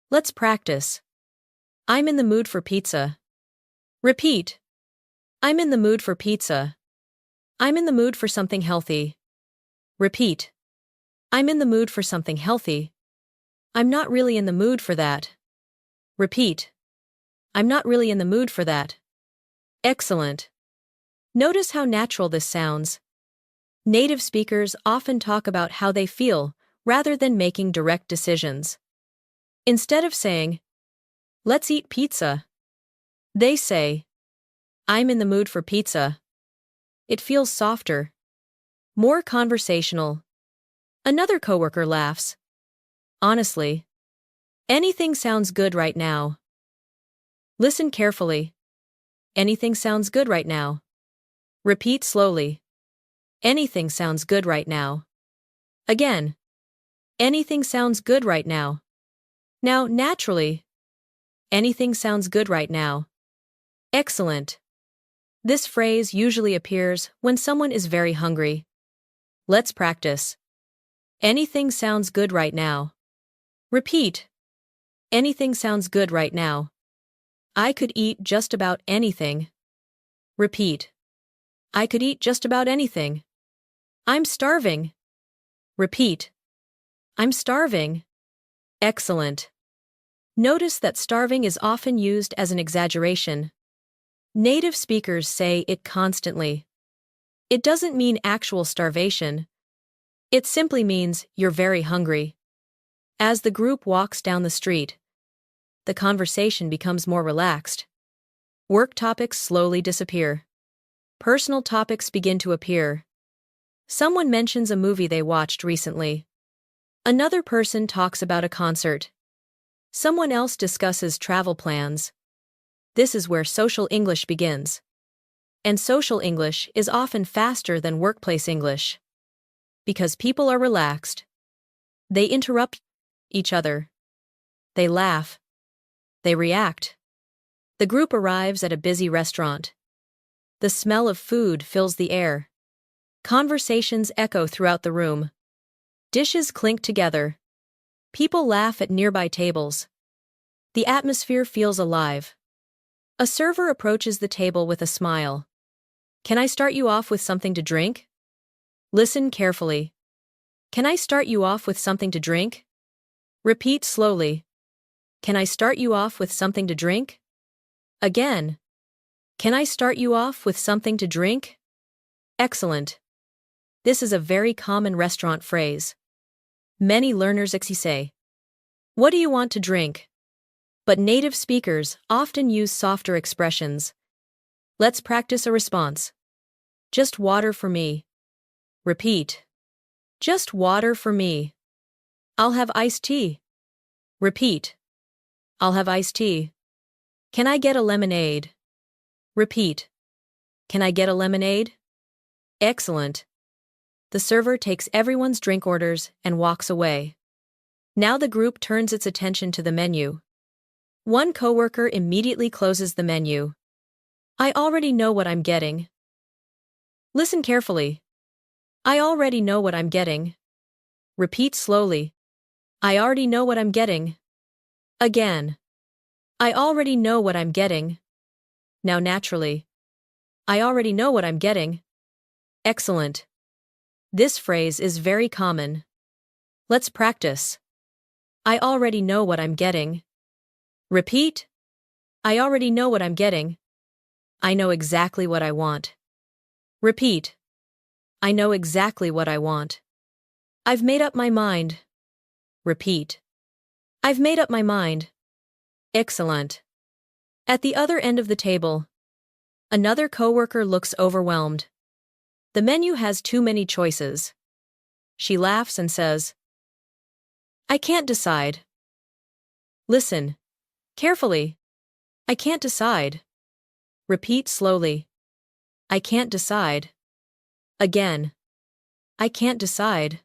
Let's practice. I'm in the mood for pizza. Repeat. I'm in the mood for pizza. I'm in the mood for something healthy. Repeat. I'm in the mood for something healthy. I'm not really in the mood for that. Repeat. I'm not really in the mood for that. Excellent. Notice how natural this sounds. Native speakers often talk about how they feel rather than making direct decisions. Instead of saying, "Let's eat pizza," they say, "I'm in the mood for pizza." It feels softer, more conversational. Another coworker laughs. Honestly, anything sounds good right now. Listen carefully. Anything sounds good right now. Repeat slowly. Anything sounds good right now. Again. Anything sounds good right now. Now, naturally. Anything sounds good right now. Excellent. This phrase usually appears when someone is very hungry. Let's practice. Anything sounds good right now. Repeat. Anything sounds good right now. I could eat just about anything. Repeat. I could eat just about anything. I'm starving. Repeat. I'm starving. Excellent. Notice that starving is often used as an exaggeration. Native speakers say it constantly. It doesn't mean actual starvation. It simply means you're very hungry. As the group walks down the street, the conversation becomes more relaxed. Work topics slowly disappear. Personal topics begin to appear. Someone mentions a movie they watched recently. Another person talks about a concert. Someone else discusses travel plans. This is where social English begins. And social English is often faster than workplace English. Because people are relaxed. They interrupt each other. They laugh. They react. The group arrives at a busy restaurant. The smell of food fills the air. Conversations echo throughout the room. Dishes clink together. People laugh at nearby tables. The atmosphere feels alive. A server approaches the table with a smile. "Can I start you off with something to drink?" Listen carefully. Can I start you off with something to drink? Repeat slowly. Can I start you off with something to drink? Again. Can I start you off with something to drink? Excellent. This is a very common restaurant phrase. Many learners say, "What do you want to drink?" But native speakers often use softer expressions. Let's practice a response. "Just water for me." Repeat. "Just water for me." "I'll have iced tea." Repeat. "I'll have iced tea." "Can I get a lemonade?" Repeat. "Can I get a lemonade?" Excellent. The server takes everyone's drink orders and walks away. Now the group turns its attention to the menu. One coworker immediately closes the menu. "I already know what I'm getting." Listen carefully. I already know what I'm getting. Repeat slowly. I already know what I'm getting. Again. I already know what I'm getting. Now naturally. I already know what I'm getting. Excellent. This phrase is very common. Let's practice. I already know what I'm getting. Repeat. I already know what I'm getting. I know exactly what I want. Repeat. I know exactly what I want. I've made up my mind. Repeat. I've made up my mind. Excellent. At the other end of the table, another coworker looks overwhelmed. The menu has too many choices. She laughs and says, I can't decide. Listen carefully. I can't decide. Repeat slowly. I can't decide. Again. I can't decide.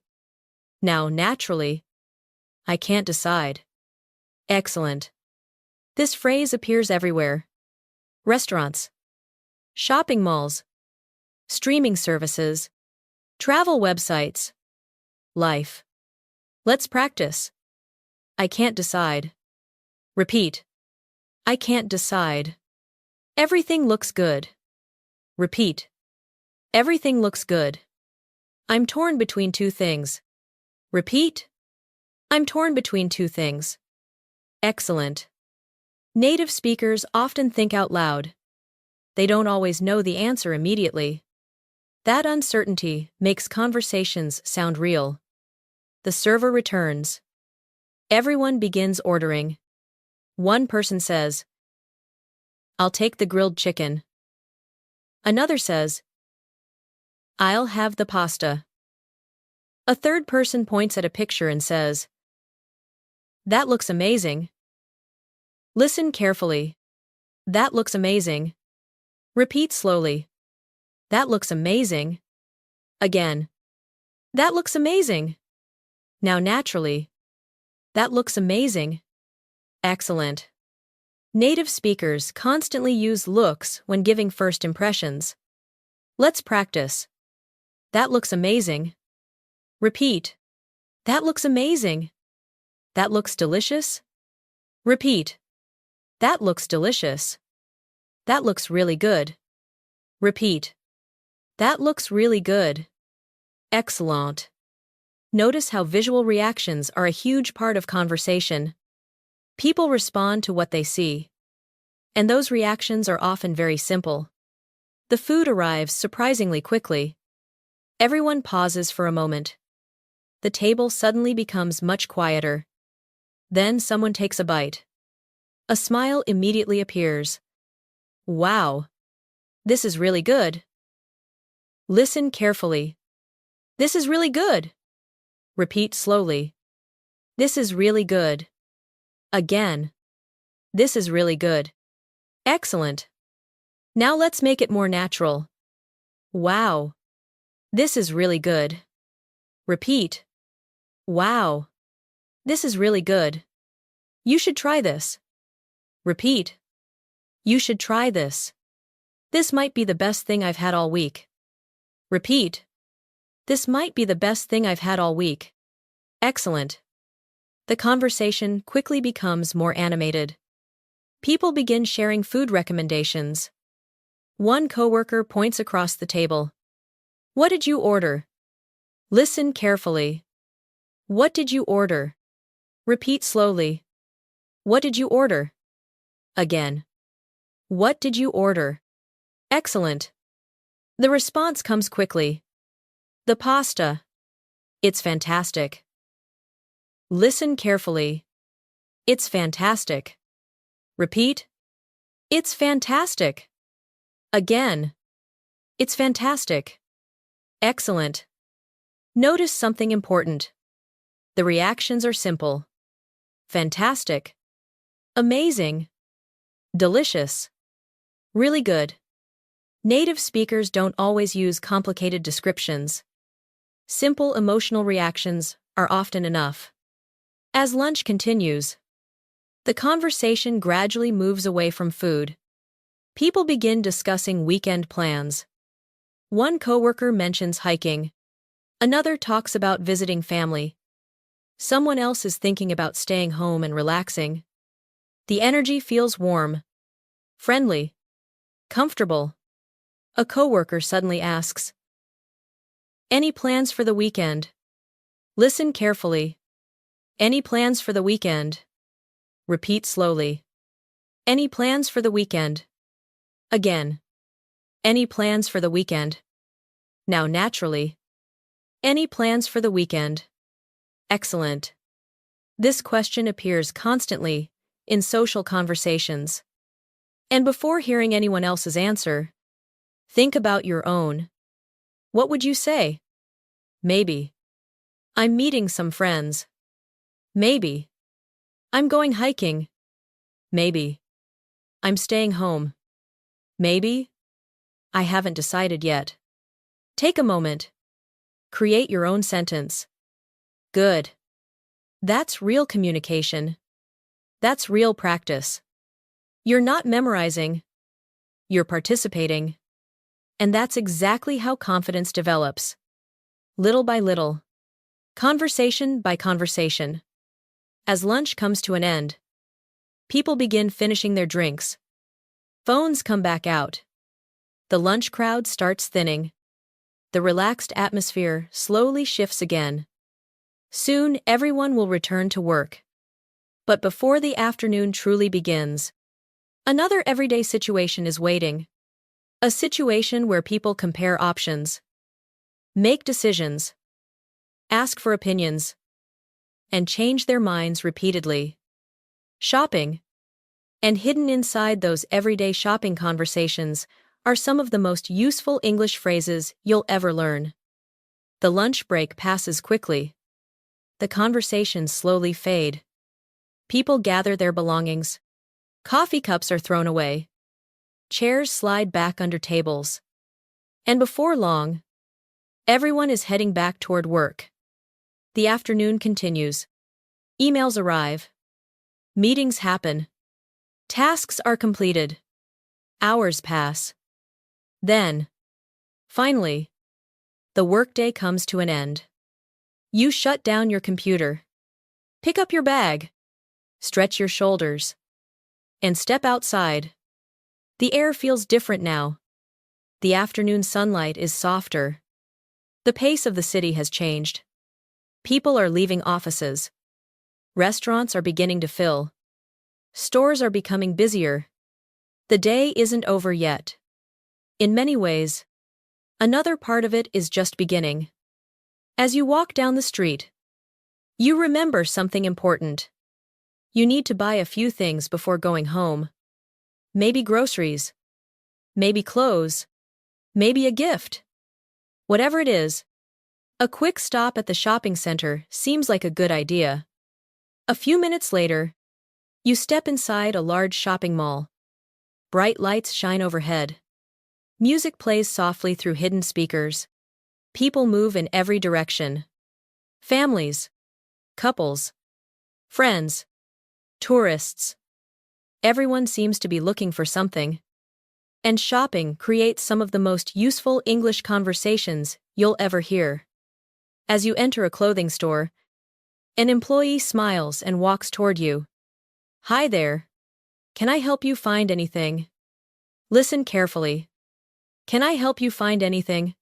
Now naturally. I can't decide. Excellent. This phrase appears everywhere. Restaurants, shopping malls, streaming services, travel websites, life. Let's practice. I can't decide. Repeat. I can't decide. Everything looks good. Repeat. Everything looks good. I'm torn between two things. Repeat. I'm torn between two things. Excellent. Native speakers often think out loud. They don't always know the answer immediately. That uncertainty makes conversations sound real. The server returns. Everyone begins ordering. One person says, "I'll take the grilled chicken." Another says, "I'll have the pasta." A third person points at a picture and says, "That looks amazing." Listen carefully. That looks amazing. Repeat slowly. That looks amazing. Again. That looks amazing. Now naturally. That looks amazing. Excellent. Native speakers constantly use looks when giving first impressions. Let's practice. That looks amazing. Repeat. That looks amazing. That looks delicious. Repeat. That looks delicious. That looks really good. Repeat. That looks really good. Excellent. Notice how visual reactions are a huge part of conversation. People respond to what they see. And those reactions are often very simple. The food arrives surprisingly quickly. Everyone pauses for a moment. The table suddenly becomes much quieter. Then someone takes a bite. A smile immediately appears. Wow. This is really good. Listen carefully. This is really good. Repeat slowly. This is really good. Again. This is really good. Excellent. Now let's make it more natural. Wow. This is really good. Repeat. Wow. This is really good. You should try this. Repeat. You should try this. This might be the best thing I've had all week. Repeat. This might be the best thing I've had all week. Excellent. The conversation quickly becomes more animated. People begin sharing food recommendations. One coworker points across the table. What did you order? Listen carefully. What did you order? Repeat slowly. What did you order? Again. What did you order? Excellent. The response comes quickly. The pasta. It's fantastic. Listen carefully. It's fantastic. Repeat. It's fantastic. Again. It's fantastic. Excellent. Notice something important. The reactions are simple. Fantastic. Amazing. Delicious. Really good. Native speakers don't always use complicated descriptions. Simple emotional reactions are often enough. As lunch continues, the conversation gradually moves away from food. People begin discussing weekend plans. One coworker mentions hiking. Another talks about visiting family. Someone else is thinking about staying home and relaxing. The energy feels warm, friendly, comfortable. A coworker suddenly asks, "Any plans for the weekend?" Listen carefully. Any plans for the weekend? Repeat slowly. Any plans for the weekend? Again. Any plans for the weekend? Now naturally. Any plans for the weekend? Excellent. This question appears constantly in social conversations. And before hearing anyone else's answer, think about your own. What would you say? Maybe. I'm meeting some friends. Maybe. I'm going hiking. Maybe. I'm staying home. Maybe. I haven't decided yet. Take a moment. Create your own sentence. Good. That's real communication. That's real practice. You're not memorizing. You're participating. And that's exactly how confidence develops. Little by little. Conversation by conversation. As lunch comes to an end, people begin finishing their drinks. Phones come back out. The lunch crowd starts thinning. The relaxed atmosphere slowly shifts again. Soon, everyone will return to work. But before the afternoon truly begins, another everyday situation is waiting. A situation where people compare options, make decisions, ask for opinions, and change their minds repeatedly. Shopping. And hidden inside those everyday shopping conversations are some of the most useful English phrases you'll ever learn. The lunch break passes quickly. The conversations slowly fade. People gather their belongings. Coffee cups are thrown away. Chairs slide back under tables. And before long, everyone is heading back toward work. The afternoon continues. Emails arrive. Meetings happen. Tasks are completed. Hours pass. Then, finally, the workday comes to an end. You shut down your computer. Pick up your bag. Stretch your shoulders. And step outside. The air feels different now. The afternoon sunlight is softer. The pace of the city has changed. People are leaving offices. Restaurants are beginning to fill. Stores are becoming busier. The day isn't over yet. In many ways, another part of it is just beginning. As you walk down the street, you remember something important. You need to buy a few things before going home. Maybe groceries. Maybe clothes. Maybe a gift. Whatever it is, a quick stop at the shopping center seems like a good idea. A few minutes later, you step inside a large shopping mall. Bright lights shine overhead. Music plays softly through hidden speakers. People move in every direction. Families, couples, friends, tourists. Everyone seems to be looking for something. And shopping creates some of the most useful English conversations you'll ever hear. As you enter a clothing store, an employee smiles and walks toward you. Hi there. Can I help you find anything? Listen carefully. Can I help you find anything?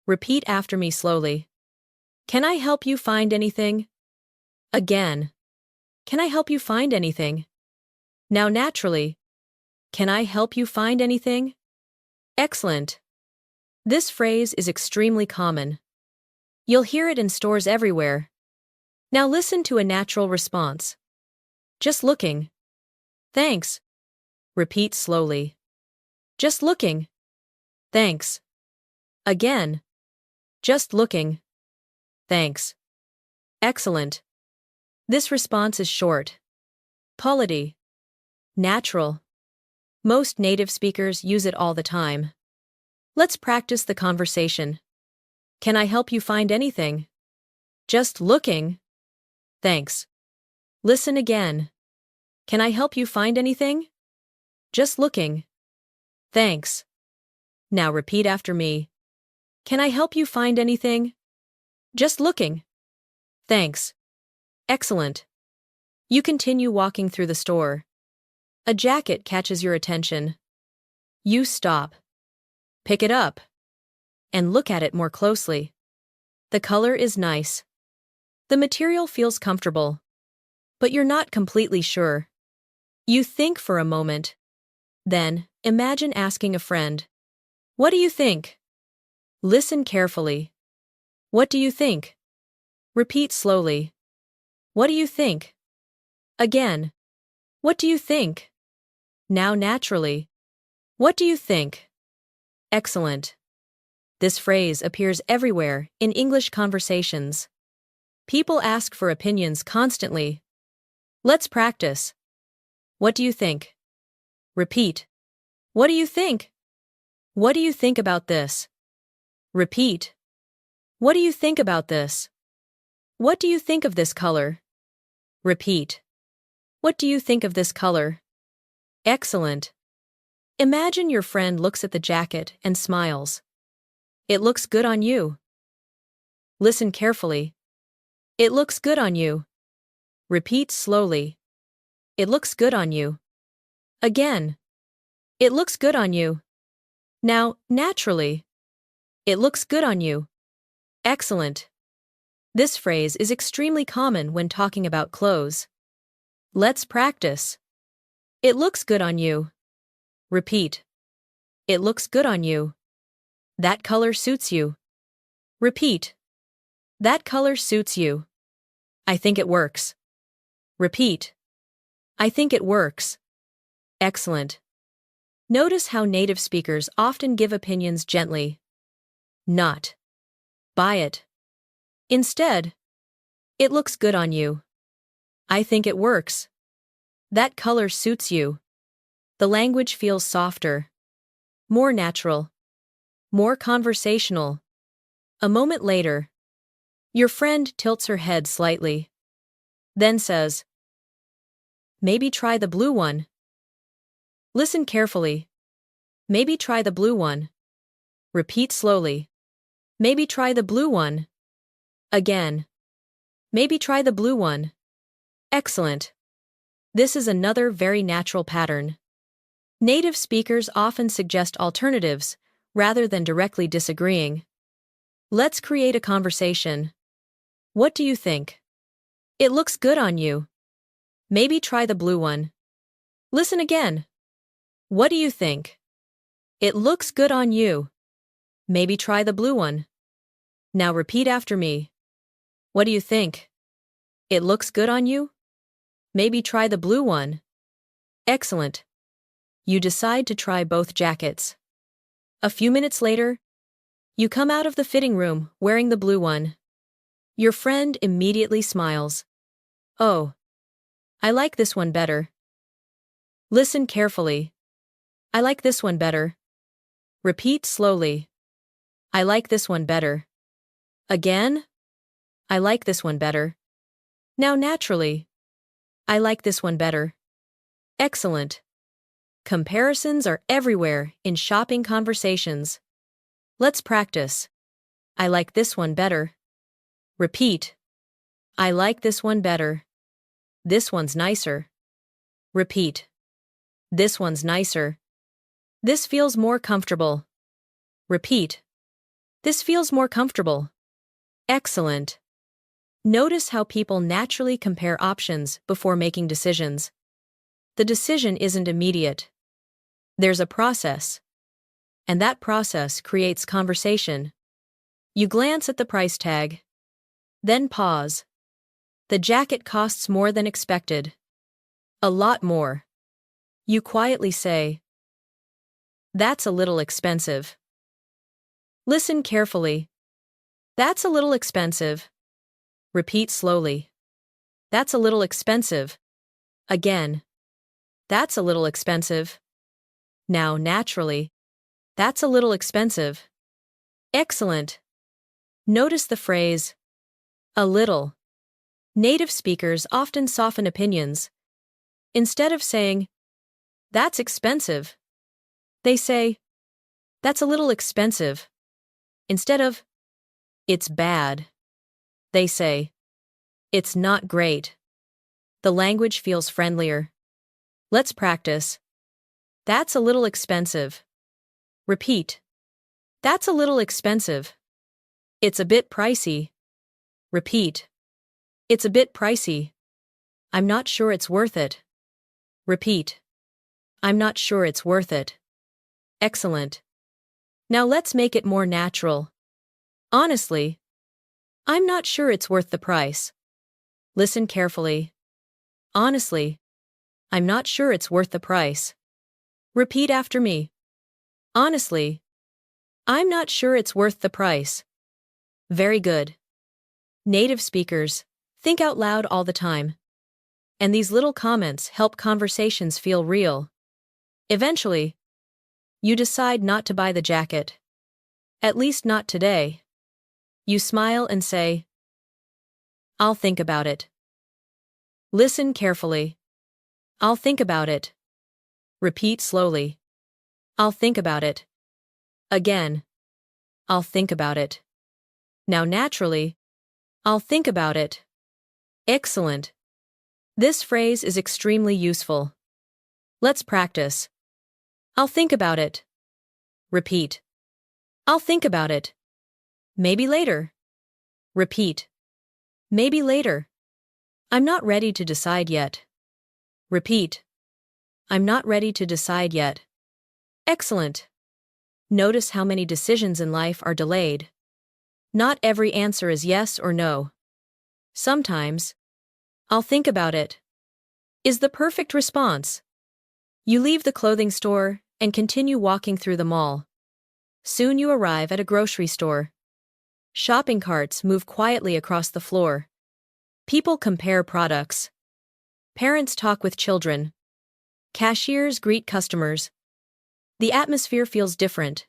Repeat after me slowly. Can I help you find anything? Again. Can I help you find anything? Now naturally. Can I help you find anything? Excellent. This phrase is extremely common. You'll hear it in stores everywhere. Now listen to a natural response. Just looking. Thanks. Repeat slowly. Just looking. Thanks. Again. Just looking. Thanks. Excellent. This response is short, polite, natural. Most native speakers use it all the time. Let's practice the conversation. Can I help you find anything? Just looking. Thanks. Listen again. Can I help you find anything? Just looking. Thanks. Now repeat after me. Can I help you find anything? Just looking. Thanks. Excellent. You continue walking through the store. A jacket catches your attention. You stop. Pick it up. And look at it more closely. The color is nice. The material feels comfortable. But you're not completely sure. You think for a moment. Then, imagine asking a friend, "What do you think?" Listen carefully. What do you think? Repeat slowly. What do you think? Again. What do you think? Now naturally. What do you think? Excellent. This phrase appears everywhere in English conversations. People ask for opinions constantly. Let's practice. What do you think? Repeat. What do you think? What do you think about this? Repeat. What do you think about this? What do you think of this color? Repeat. What do you think of this color? Excellent. Imagine your friend looks at the jacket and smiles. It looks good on you. Listen carefully. It looks good on you. Repeat slowly. It looks good on you. Again. It looks good on you. Now, naturally. It looks good on you. Excellent. This phrase is extremely common when talking about clothes. Let's practice. It looks good on you. Repeat. It looks good on you. That color suits you. Repeat. That color suits you. I think it works. Repeat. I think it works. Excellent. Notice how native speakers often give opinions gently. Not. Buy it. Instead. It looks good on you. I think it works. That color suits you. The language feels softer. More natural. More conversational. A moment later. Your friend tilts her head slightly. Then says, maybe try the blue one. Listen carefully. Maybe try the blue one. Repeat slowly. Maybe try the blue one. Again. Maybe try the blue one. Excellent. This is another very natural pattern. Native speakers often suggest alternatives, rather than directly disagreeing. Let's create a conversation. What do you think? It looks good on you. Maybe try the blue one. Listen again. What do you think? It looks good on you. Maybe try the blue one. Now repeat after me. What do you think? It looks good on you? Maybe try the blue one. Excellent. You decide to try both jackets. A few minutes later, you come out of the fitting room wearing the blue one. Your friend immediately smiles. Oh, I like this one better. Listen carefully. I like this one better. Repeat slowly. I like this one better. Again. I like this one better. Now naturally. I like this one better. Excellent. Comparisons are everywhere in shopping conversations. Let's practice. I like this one better. Repeat. I like this one better. This one's nicer. Repeat. This one's nicer. This feels more comfortable. Repeat. This feels more comfortable. Excellent. Notice how people naturally compare options before making decisions. The decision isn't immediate. There's a process. And that process creates conversation. You glance at the price tag. Then pause. The jacket costs more than expected. A lot more. You quietly say, that's a little expensive. Listen carefully. That's a little expensive. Repeat slowly. That's a little expensive. Again. That's a little expensive. Now naturally. That's a little expensive. Excellent. Notice the phrase, a little. Native speakers often soften opinions. Instead of saying, that's expensive, they say, that's a little expensive. Instead of, it's bad, they say, it's not great. The language feels friendlier. Let's practice. That's a little expensive. Repeat. That's a little expensive. It's a bit pricey. Repeat. It's a bit pricey. I'm not sure it's worth it. Repeat. I'm not sure it's worth it. Excellent. Now let's make it more natural. Honestly. I'm not sure it's worth the price. Listen carefully. Honestly. I'm not sure it's worth the price. Repeat after me. Honestly. I'm not sure it's worth the price. Very good. Native speakers think out loud all the time, and these little comments help conversations feel real. Eventually, you decide not to buy the jacket. At least not today. You smile and say, "I'll think about it." Listen carefully. "I'll think about it." Repeat slowly. "I'll think about it." Again. "I'll think about it." Now naturally, "I'll think about it." Excellent. This phrase is extremely useful. Let's practice. "I'll think about it." Repeat. "I'll think about it." Maybe later. Repeat. Maybe later. "I'm not ready to decide yet." Repeat. "I'm not ready to decide yet." Excellent. Notice how many decisions in life are delayed. Not every answer is yes or no. Sometimes, "I'll think about it," is the perfect response. You leave the clothing store and continue walking through the mall. Soon you arrive at a grocery store. Shopping carts move quietly across the floor. People compare products. Parents talk with children. Cashiers greet customers. The atmosphere feels different.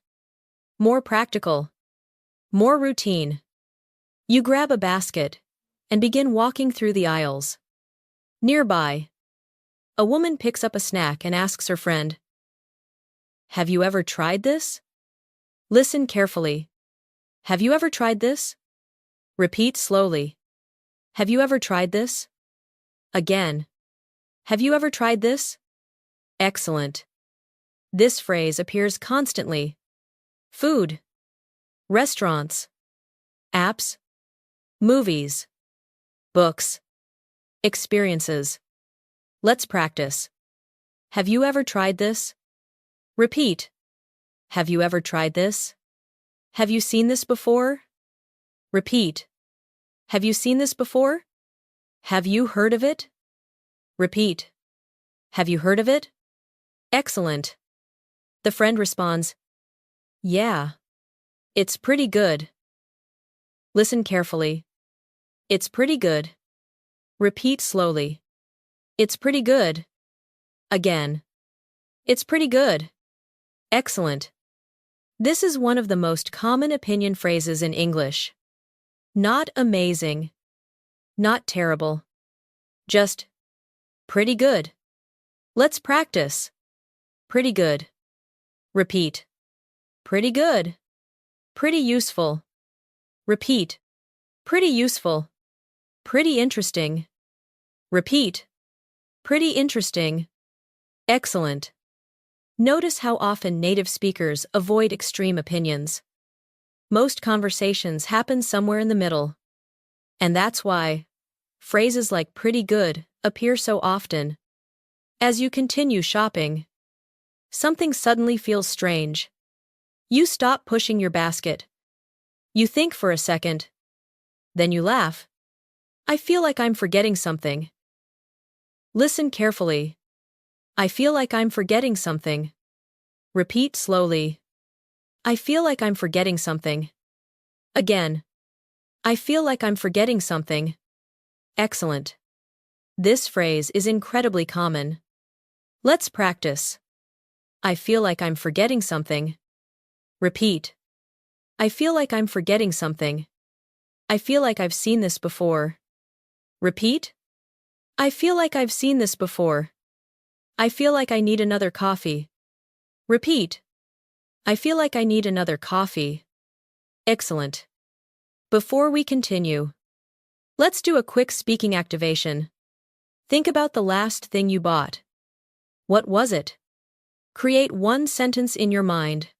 More practical. More routine. You grab a basket and begin walking through the aisles. Nearby, a woman picks up a snack and asks her friend, "Have you ever tried this?" Listen carefully. "Have you ever tried this?" Repeat slowly. "Have you ever tried this?" Again. "Have you ever tried this?" Excellent. This phrase appears constantly. Food. Restaurants. Apps. Movies. Books. Experiences. Let's practice. "Have you ever tried this?" Repeat. "Have you ever tried this?" "Have you seen this before?" Repeat. "Have you seen this before?" "Have you heard of it?" Repeat. "Have you heard of it?" Excellent. The friend responds, "Yeah. It's pretty good." Listen carefully. "It's pretty good." Repeat slowly. "It's pretty good." Again. "It's pretty good." Excellent. This is one of the most common opinion phrases in English. Not amazing. Not terrible. Just pretty good. Let's practice. Pretty good. Repeat. Pretty good. Pretty useful. Repeat. Pretty useful. Pretty interesting. Repeat. Pretty interesting. Excellent. Notice how often native speakers avoid extreme opinions. Most conversations happen somewhere in the middle. And that's why phrases like pretty good appear so often. As you continue shopping, something suddenly feels strange. You stop pushing your basket. You think for a second. Then you laugh. "I feel like I'm forgetting something." Listen carefully. "I feel like I'm forgetting something." Repeat slowly. "I feel like I'm forgetting something." Again. "I feel like I'm forgetting something." Excellent. This phrase is incredibly common. Let's practice. "I feel like I'm forgetting something." Repeat. "I feel like I'm forgetting something." "I feel like I've seen this before." Repeat. "I feel like I've seen this before." "I feel like I need another coffee." Repeat. "I feel like I need another coffee." Excellent. Before we continue, let's do a quick speaking activation. Think about the last thing you bought. What was it? Create one sentence in your mind.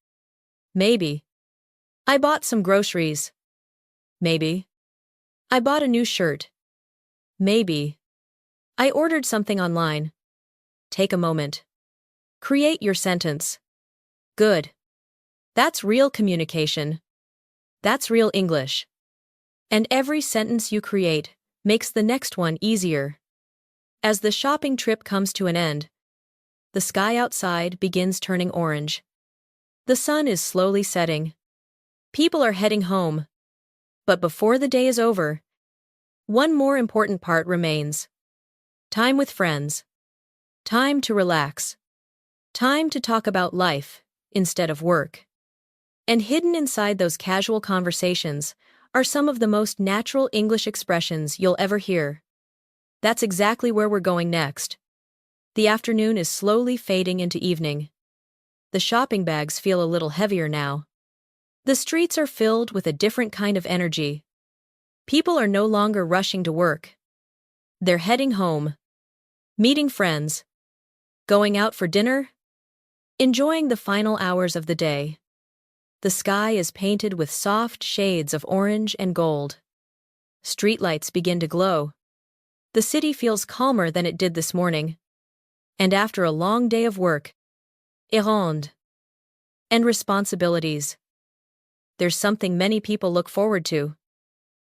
Maybe, "I bought some groceries." Maybe, "I bought a new shirt." Maybe, "I ordered something online." Take a moment. Create your sentence. Good. That's real communication. That's real English. And every sentence you create makes the next one easier. As the shopping trip comes to an end, the sky outside begins turning orange. The sun is slowly setting. People are heading home. But before the day is over, One more important part remains. Time with friends. Time to relax. Time to talk about life, instead of work. And hidden inside those casual conversations are some of the most natural English expressions you'll ever hear. That's exactly where we're going next. The afternoon is slowly fading into evening. The shopping bags feel a little heavier now. The streets are filled with a different kind of energy. People are no longer rushing to work. They're heading home, meeting friends, going out for dinner, enjoying the final hours of the day. The sky is painted with soft shades of orange and gold. Streetlights begin to glow. The city feels calmer than it did this morning. And after a long day of work, errand, and responsibilities, there's something many people look forward to.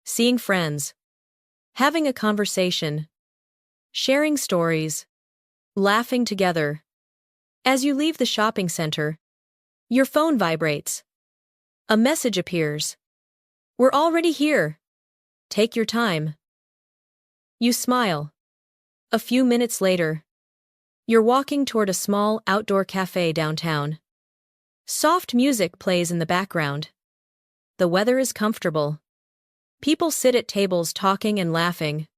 Seeing friends, having a conversation, sharing stories, laughing together. As you leave the shopping center, your phone vibrates. A message appears. We're already here. Take your time. You smile. A few minutes later, you're walking toward a small outdoor cafe downtown. Soft music plays in the background. The weather is comfortable. People sit at tables talking and laughing.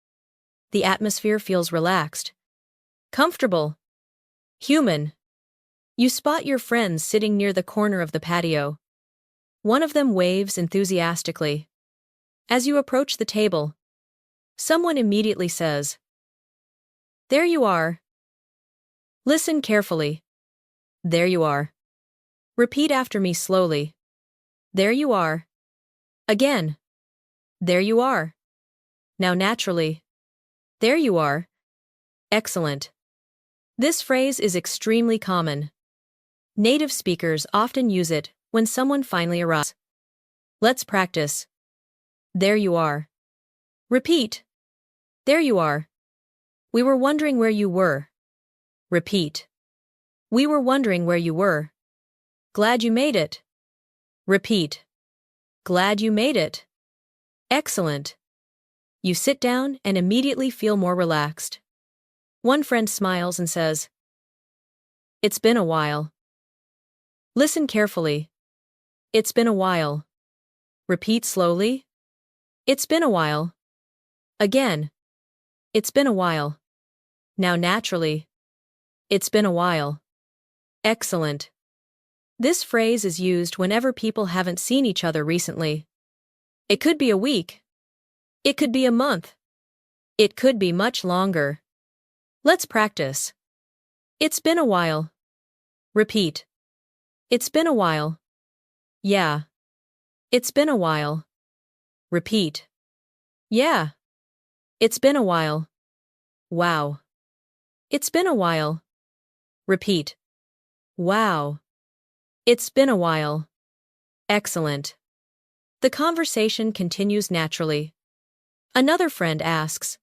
The atmosphere feels relaxed, comfortable, human. You spot your friends sitting near the corner of the patio. One of them waves enthusiastically. As you approach the table, someone immediately says, "There you are." Listen carefully. There you are. Repeat after me slowly. There you are. Again. There you are. Now naturally. There you are. Excellent. This phrase is extremely common. Native speakers often use it when someone finally arrives. Let's practice. There you are. Repeat. There you are. We were wondering where you were. Repeat. We were wondering where you were. Glad you made it. Repeat. Glad you made it. Excellent. You sit down and immediately feel more relaxed. One friend smiles and says, "It's been a while." Listen carefully. It's been a while. Repeat slowly. It's been a while. Again. It's been a while. Now naturally. It's been a while. Excellent. This phrase is used whenever people haven't seen each other recently. It could be a week. It could be a month. It could be much longer. Let's practice. It's been a while. Repeat. It's been a while. Yeah. It's been a while. Repeat. Yeah. It's been a while. Wow. It's been a while. Repeat. Wow. It's been a while. Excellent. The conversation continues naturally. Another friend asks,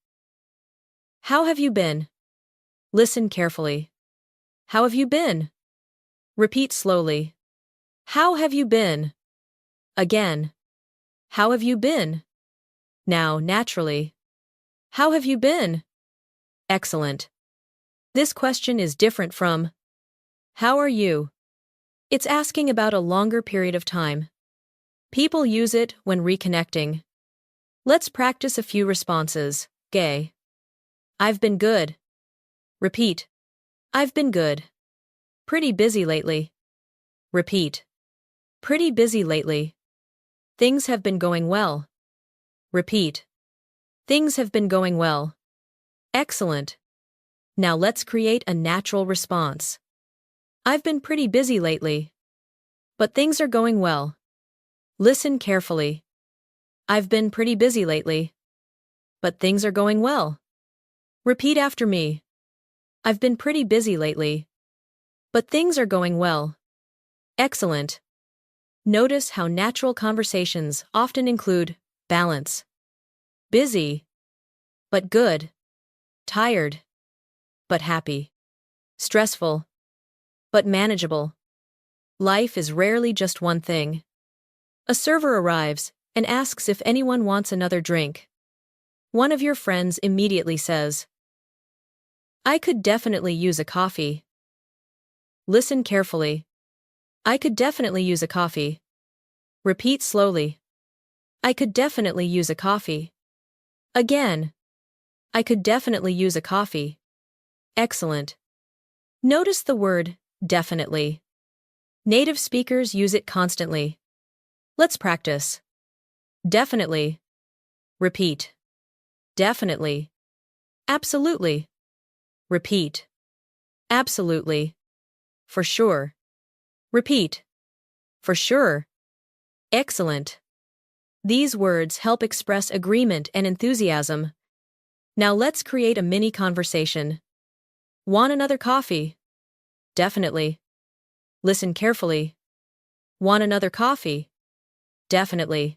"How have you been?" Listen carefully. How have you been? Repeat slowly. How have you been? Again. How have you been? Now, naturally. How have you been? Excellent. This question is different from, "How are you?" It's asking about a longer period of time. People use it when reconnecting. Let's practice a few responses. Gay. I've been good. Repeat. I've been good. Pretty busy lately. Repeat. Pretty busy lately. Things have been going well. Repeat. Things have been going well. Excellent. Now let's create a natural response. I've been pretty busy lately. But things are going well. Listen carefully. I've been pretty busy lately. But things are going well. Repeat after me. I've been pretty busy lately. But things are going well. Excellent. Notice how natural conversations often include balance. Busy, but good. Tired, but happy. Stressful, but manageable. Life is rarely just one thing. A server arrives and asks if anyone wants another drink. One of your friends immediately says, I could definitely use a coffee. Listen carefully. I could definitely use a coffee. Repeat slowly. I could definitely use a coffee. Again. I could definitely use a coffee. Excellent. Notice the word definitely. Native speakers use it constantly. Let's practice. Definitely. Repeat. Definitely. Absolutely. Repeat. Absolutely. For sure. Repeat. For sure. Excellent. These words help express agreement and enthusiasm. Now let's create a mini conversation. Want another coffee? Definitely. Listen carefully. Want another coffee? Definitely.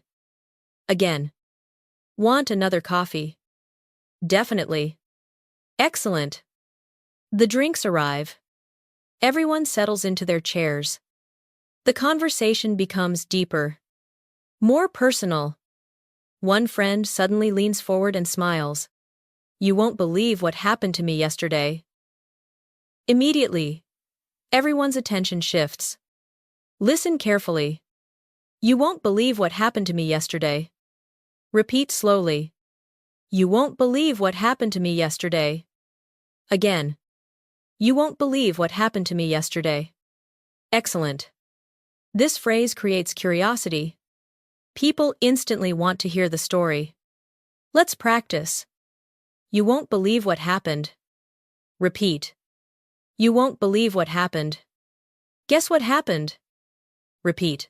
Again. Want another coffee? Definitely. Excellent. The drinks arrive. Everyone settles into their chairs. The conversation becomes deeper, more personal. One friend suddenly leans forward and smiles. You won't believe what happened to me yesterday. Immediately, everyone's attention shifts. Listen carefully. You won't believe what happened to me yesterday. Repeat slowly. You won't believe what happened to me yesterday. Again. You won't believe what happened to me yesterday. Excellent. This phrase creates curiosity. People instantly want to hear the story. Let's practice. You won't believe what happened. Repeat. You won't believe what happened. Guess what happened? Repeat.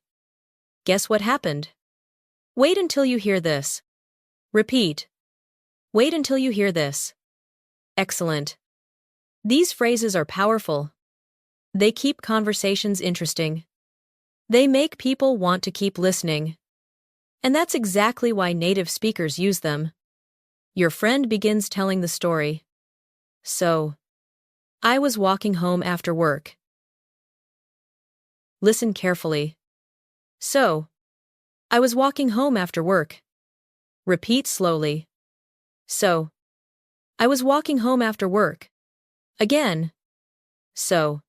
Guess what happened? Wait until you hear this. Repeat. Wait until you hear this. Excellent. These phrases are powerful. They keep conversations interesting. They make people want to keep listening. And that's exactly why native speakers use them. Your friend begins telling the story. So, I was walking home after work. Listen carefully. So, I was walking home after work. Repeat slowly. So, I was walking home after work. Again. So,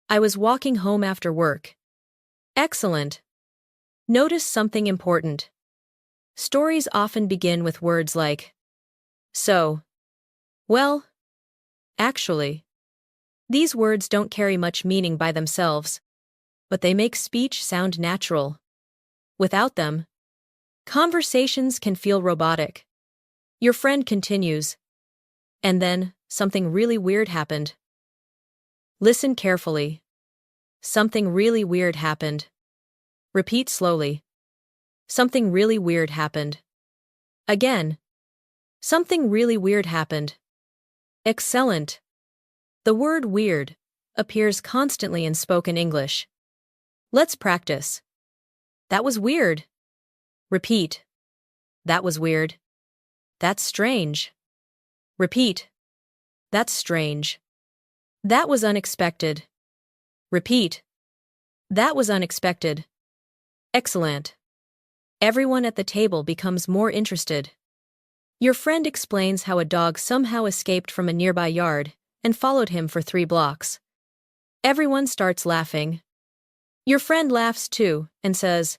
I was walking home after work. Excellent. Notice something important. Stories often begin with words like, so, well, actually. These words don't carry much meaning by themselves, but they make speech sound natural. Without them, conversations can feel robotic. Your friend continues. And then, something really weird happened. Listen carefully. Something really weird happened. Repeat slowly. Something really weird happened. Again. Something really weird happened. Excellent. The word weird appears constantly in spoken English. Let's practice. That was weird. Repeat. That was weird. That's strange. Repeat. That's strange. That was unexpected. Repeat. That was unexpected. Excellent. Everyone at the table becomes more interested. Your friend explains how a dog somehow escaped from a nearby yard and followed him for 3 blocks. Everyone starts laughing. Your friend laughs too and says,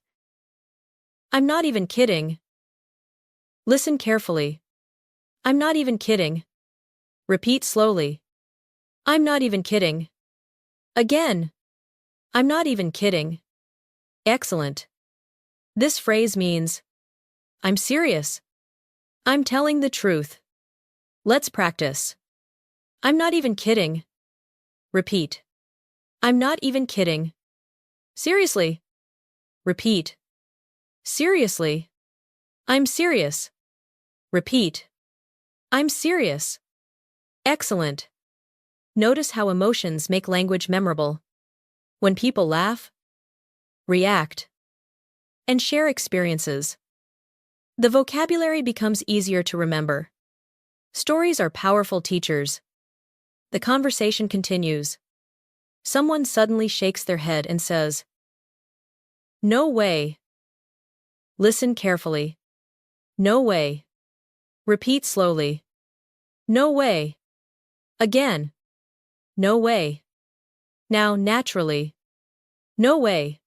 I'm not even kidding. Listen carefully. I'm not even kidding. Repeat slowly. I'm not even kidding. Again. I'm not even kidding. Excellent. This phrase means, I'm serious. I'm telling the truth. Let's practice. I'm not even kidding. Repeat. I'm not even kidding. Seriously. Repeat. Seriously. I'm serious. Repeat. I'm serious. Excellent. Notice how emotions make language memorable. When people laugh, react, and share experiences, the vocabulary becomes easier to remember. Stories are powerful teachers. The conversation continues. Someone suddenly shakes their head and says, No way. Listen carefully. No way. Repeat slowly. No way. Again. No way. Now naturally. No way.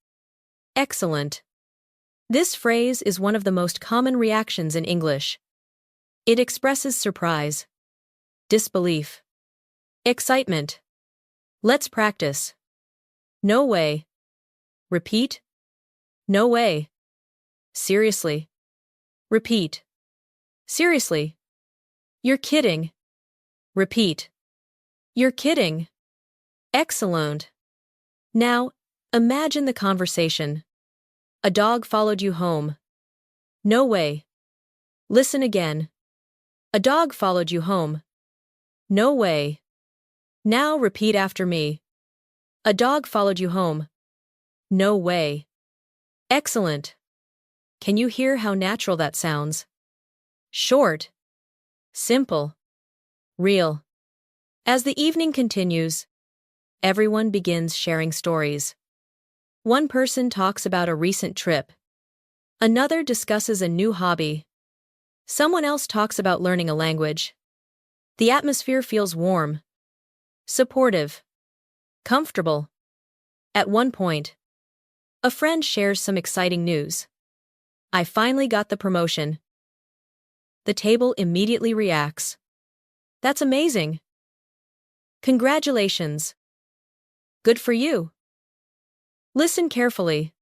Excellent. This phrase is one of the most common reactions in English. It expresses surprise, disbelief, excitement. Let's practice. No way. Repeat. No way. Seriously. Repeat. Seriously. You're kidding. Repeat. You're kidding. Excellent. Now, imagine the conversation. A dog followed you home. No way. Listen again. A dog followed you home. No way. Now repeat after me. A dog followed you home. No way. Excellent. Can you hear how natural that sounds? Short. Simple. Real. As the evening continues, everyone begins sharing stories. One person talks about a recent trip. Another discusses a new hobby. Someone else talks about learning a language. The atmosphere feels warm, supportive, comfortable. At one point, a friend shares some exciting news. I finally got the promotion. The table immediately reacts. That's amazing. Congratulations. Good for you. Listen carefully.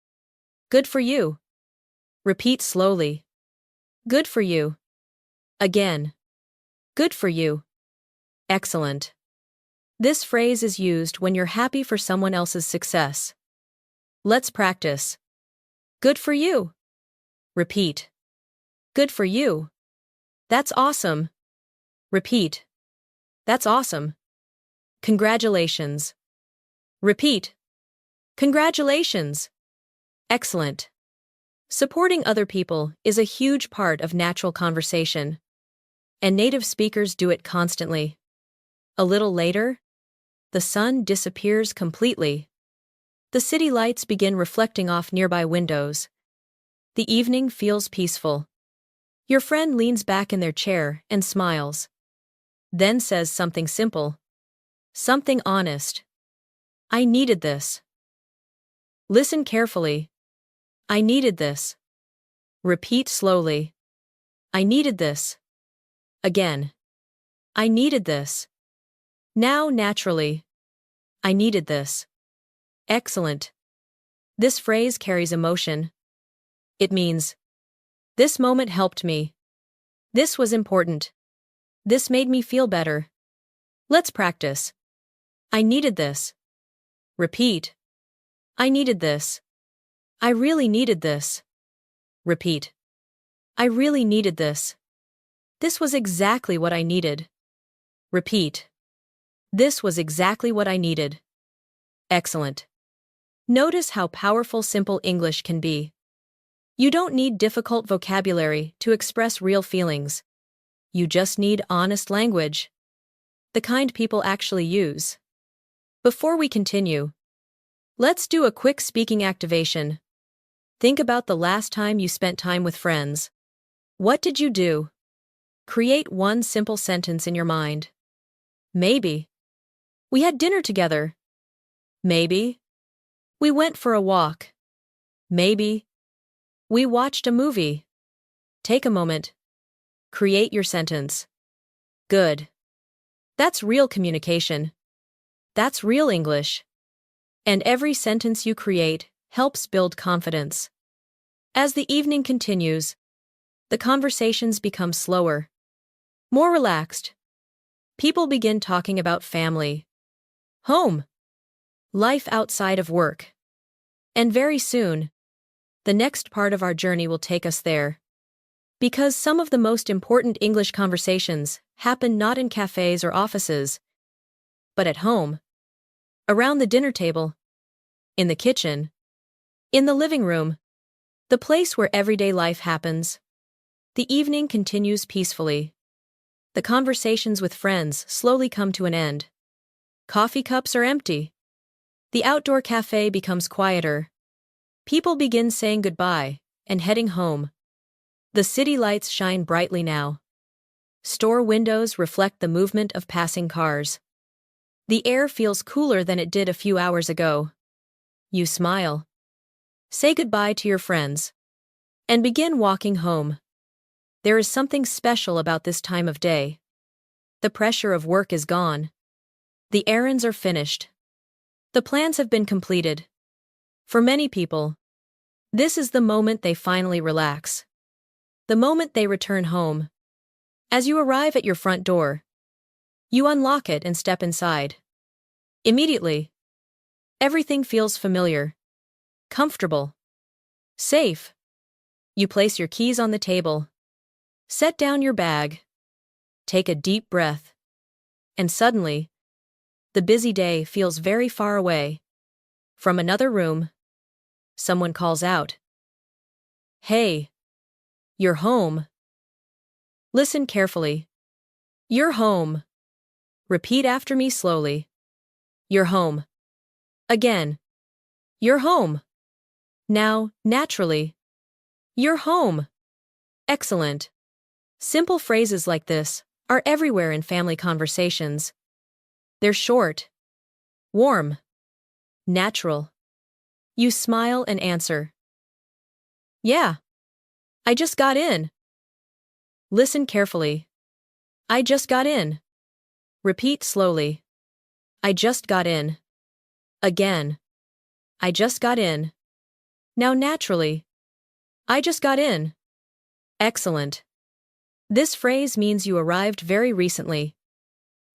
Good for you. Repeat slowly. Good for you. Again. Good for you. Excellent. This phrase is used when you're happy for someone else's success. Let's practice. Good for you. Repeat. Good for you. That's awesome. Repeat. That's awesome. Congratulations. Repeat. Congratulations. Excellent. Supporting other people is a huge part of natural conversation, and native speakers do it constantly. A little later, the sun disappears completely. The city lights begin reflecting off nearby windows. The evening feels peaceful. Your friend leans back in their chair and smiles. Then says something simple. Something honest. I needed this. Listen carefully. I needed this. Repeat slowly. I needed this. Again. I needed this. Now naturally. I needed this. Excellent. This phrase carries emotion. It means, this moment helped me. This was important. This made me feel better. Let's practice. I needed this. Repeat. I needed this. I really needed this. Repeat. I really needed this. This was exactly what I needed. Repeat. This was exactly what I needed. Excellent. Notice how powerful simple English can be. You don't need difficult vocabulary to express real feelings. You just need honest language. The kind people actually use. Before we continue, let's do a quick speaking activation. Think about the last time you spent time with friends. What did you do? Create one simple sentence in your mind. Maybe. We had dinner together. Maybe. We went for a walk. Maybe. We watched a movie. Take a moment. Create your sentence. Good. That's real communication. That's real English. And every sentence you create helps build confidence. As the evening continues, the conversations become slower, more relaxed. People begin talking about family, home, life outside of work. And very soon, the next part of our journey will take us there. Because some of the most important English conversations happen not in cafes or offices, but at home, around the dinner table, in the kitchen, in the living room, the place where everyday life happens. The evening continues peacefully. The conversations with friends slowly come to an end. Coffee cups are empty. The outdoor cafe becomes quieter. People begin saying goodbye and heading home. The city lights shine brightly now. Store windows reflect the movement of passing cars. The air feels cooler than it did a few hours ago. You smile. Say goodbye to your friends. And begin walking home. There is something special about this time of day. The pressure of work is gone. The errands are finished. The plans have been completed. For many people, this is the moment they finally relax. The moment they return home. As you arrive at your front door, you unlock it and step inside. Immediately, everything feels familiar, comfortable, safe. You place your keys on the table, set down your bag, take a deep breath, and suddenly, the busy day feels very far away. From another room, someone calls out, "Hey, you're home." Listen carefully. You're home. Repeat after me slowly. You're home. Again. You're home. Now, naturally. You're home. Excellent. Simple phrases like this are everywhere in family conversations. They're short, warm, natural. You smile and answer. Yeah. I just got in. Listen carefully. I just got in. Repeat slowly. I just got in. Again. I just got in. Now naturally. I just got in. Excellent. This phrase means you arrived very recently.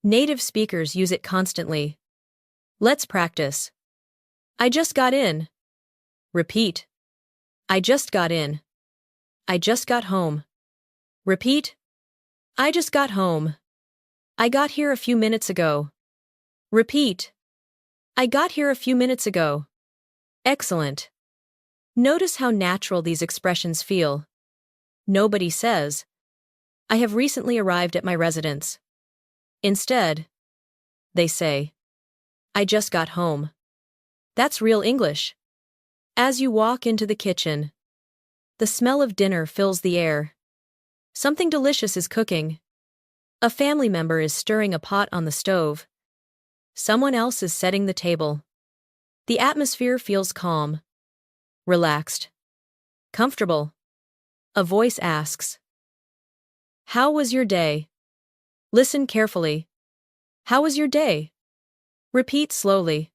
Native speakers use it constantly. Let's practice. I just got in. Repeat. I just got in. I just got home. Repeat. I just got home. I got here a few minutes ago. Repeat. I got here a few minutes ago. Excellent. Notice how natural these expressions feel. Nobody says, "I have recently arrived at my residence." Instead, they say, "I just got home." That's real English. As you walk into the kitchen, the smell of dinner fills the air. Something delicious is cooking. A family member is stirring a pot on the stove. Someone else is setting the table. The atmosphere feels calm, relaxed, comfortable. A voice asks, "How was your day?" Listen carefully. How was your day? Repeat slowly.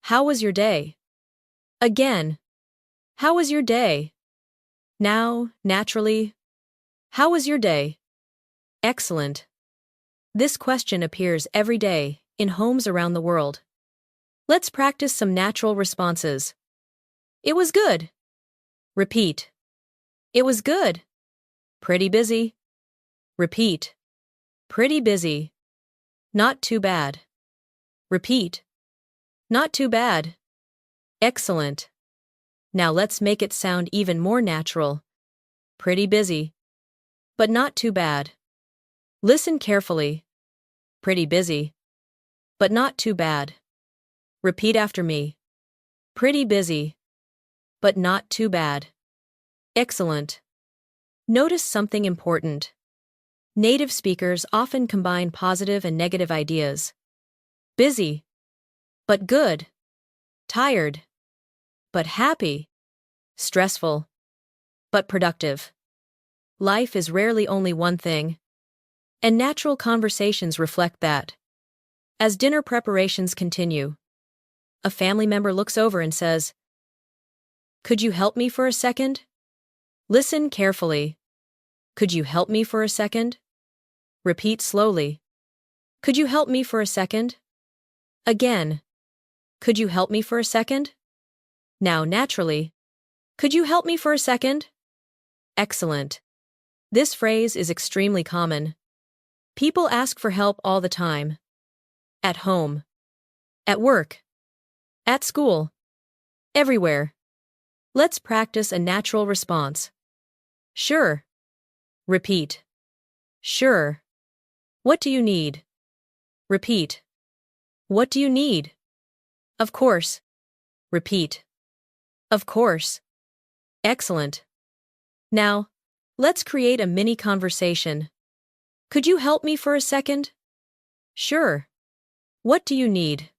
How was your day? Again. How was your day? Now, naturally. How was your day? Excellent. This question appears every day in homes around the world. Let's practice some natural responses. It was good. Repeat. It was good. Pretty busy. Repeat. Pretty busy. Not too bad. Repeat. Not too bad. Excellent. Now let's make it sound even more natural. Pretty busy. But not too bad. Listen carefully. Pretty busy. But not too bad. Repeat after me. Pretty busy. But not too bad. Excellent. Notice something important. Native speakers often combine positive and negative ideas. Busy. But good. Tired. But happy. Stressful. But productive. Life is rarely only one thing. And natural conversations reflect that. As dinner preparations continue, a family member looks over and says, "Could you help me for a second?" Listen carefully. Could you help me for a second? Repeat slowly. Could you help me for a second? Again. Could you help me for a second? Now naturally. Could you help me for a second? Excellent. This phrase is extremely common. People ask for help all the time. At home. At work. At school. Everywhere. Let's practice a natural response. Sure. Repeat. Sure. What do you need? Repeat. What do you need? Of course. Repeat. Of course. Excellent. Now, let's create a mini conversation. Could you help me for a second? Sure. What do you need?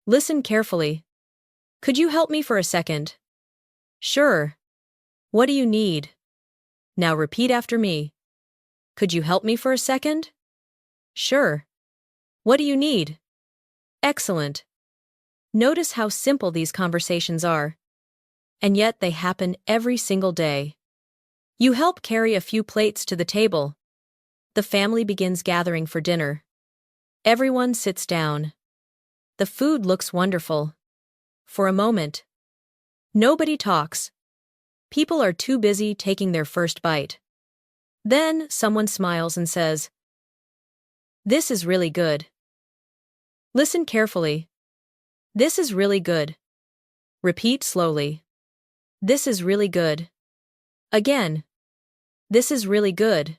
Listen carefully. Could you help me for a second? Sure. What do you need? Now repeat after me. Could you help me for a second? Sure. What do you need? Excellent. Notice how simple these conversations are. And yet they happen every single day. You help carry a few plates to the table. The family begins gathering for dinner. Everyone sits down. The food looks wonderful. For a moment, nobody talks. People are too busy taking their first bite. Then someone smiles and says, "This is really good." Listen carefully. This is really good. Repeat slowly. This is really good. Again. This is really good.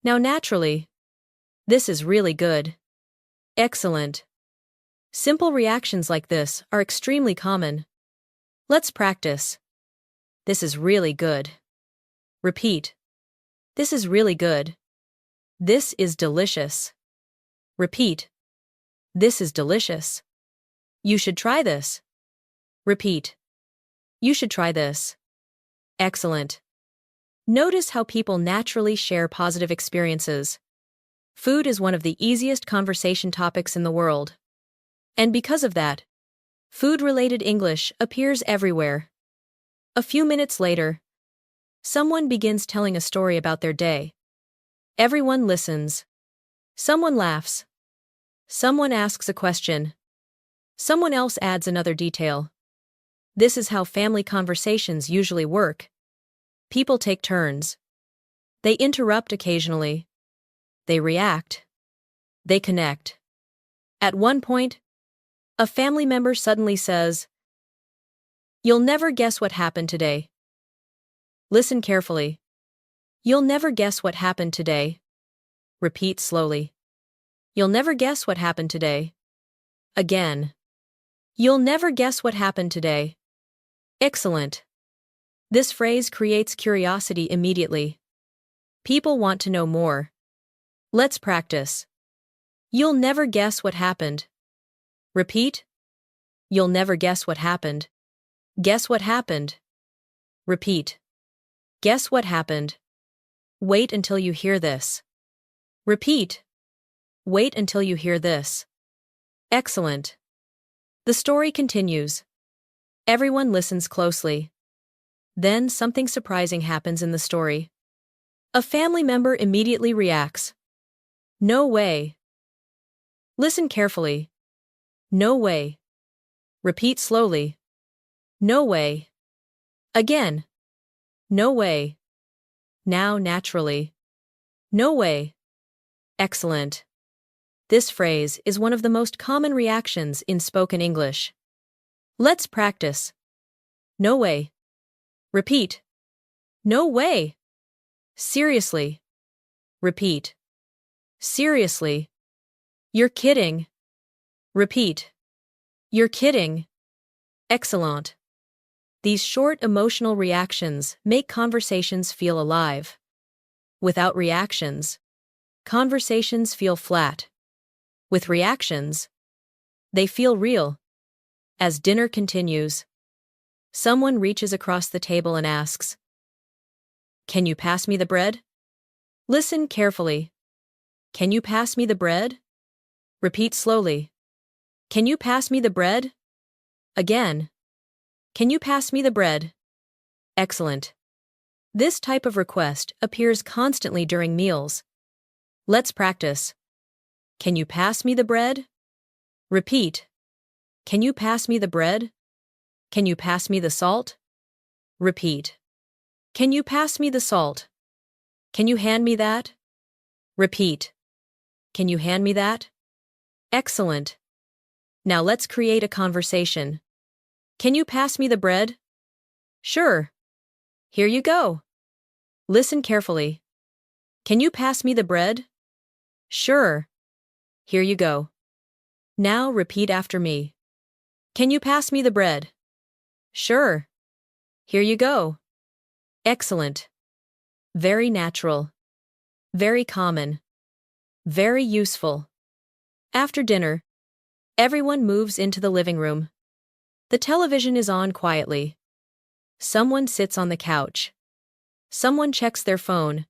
Now naturally. This is really good. Excellent. Simple reactions like this are extremely common. Let's practice. This is really good. Repeat. This is really good. This is delicious. Repeat. This is delicious. You should try this. Repeat. You should try this. Excellent. Notice how people naturally share positive experiences. Food is one of the easiest conversation topics in the world. And because of that, food-related English appears everywhere. A few minutes later, someone begins telling a story about their day. Everyone listens. Someone laughs. Someone asks a question. Someone else adds another detail. This is how family conversations usually work. People take turns. They interrupt occasionally. They react. They connect. At one point, a family member suddenly says, "You'll never guess what happened today." Listen carefully. You'll never guess what happened today. Repeat slowly. You'll never guess what happened today. Again. You'll never guess what happened today. Excellent. This phrase creates curiosity immediately. People want to know more. Let's practice. You'll never guess what happened. Repeat. You'll never guess what happened. Guess what happened. Repeat. Guess what happened. Wait until you hear this. Repeat. Wait until you hear this. Excellent. The story continues. Everyone listens closely. Then something surprising happens in the story. A family member immediately reacts. No way. Listen carefully. No way. Repeat slowly. No way. Again. No way. Now naturally. No way. Excellent. This phrase is one of the most common reactions in spoken English. Let's practice. No way. Repeat. No way. Seriously. Repeat. Seriously. You're kidding. Repeat. You're kidding. Excellent. These short emotional reactions make conversations feel alive. Without reactions, conversations feel flat. With reactions, they feel real. As dinner continues, someone reaches across the table and asks, "Can you pass me the bread?" Listen carefully. Can you pass me the bread? Repeat slowly. Can you pass me the bread? Again. Can you pass me the bread? Excellent. This type of request appears constantly during meals. Let's practice. Can you pass me the bread? Repeat. Can you pass me the bread? Can you pass me the salt? Repeat. Can you pass me the salt? Can you hand me that? Repeat. Can you hand me that? Excellent. Now let's create a conversation. Can you pass me the bread? Sure. Here you go. Listen carefully. Can you pass me the bread? Sure. Here you go. Now repeat after me. Can you pass me the bread? Sure. Here you go. Excellent. Very natural. Very common. Very useful. After dinner, everyone moves into the living room. The television is on quietly. Someone sits on the couch. Someone checks their phone.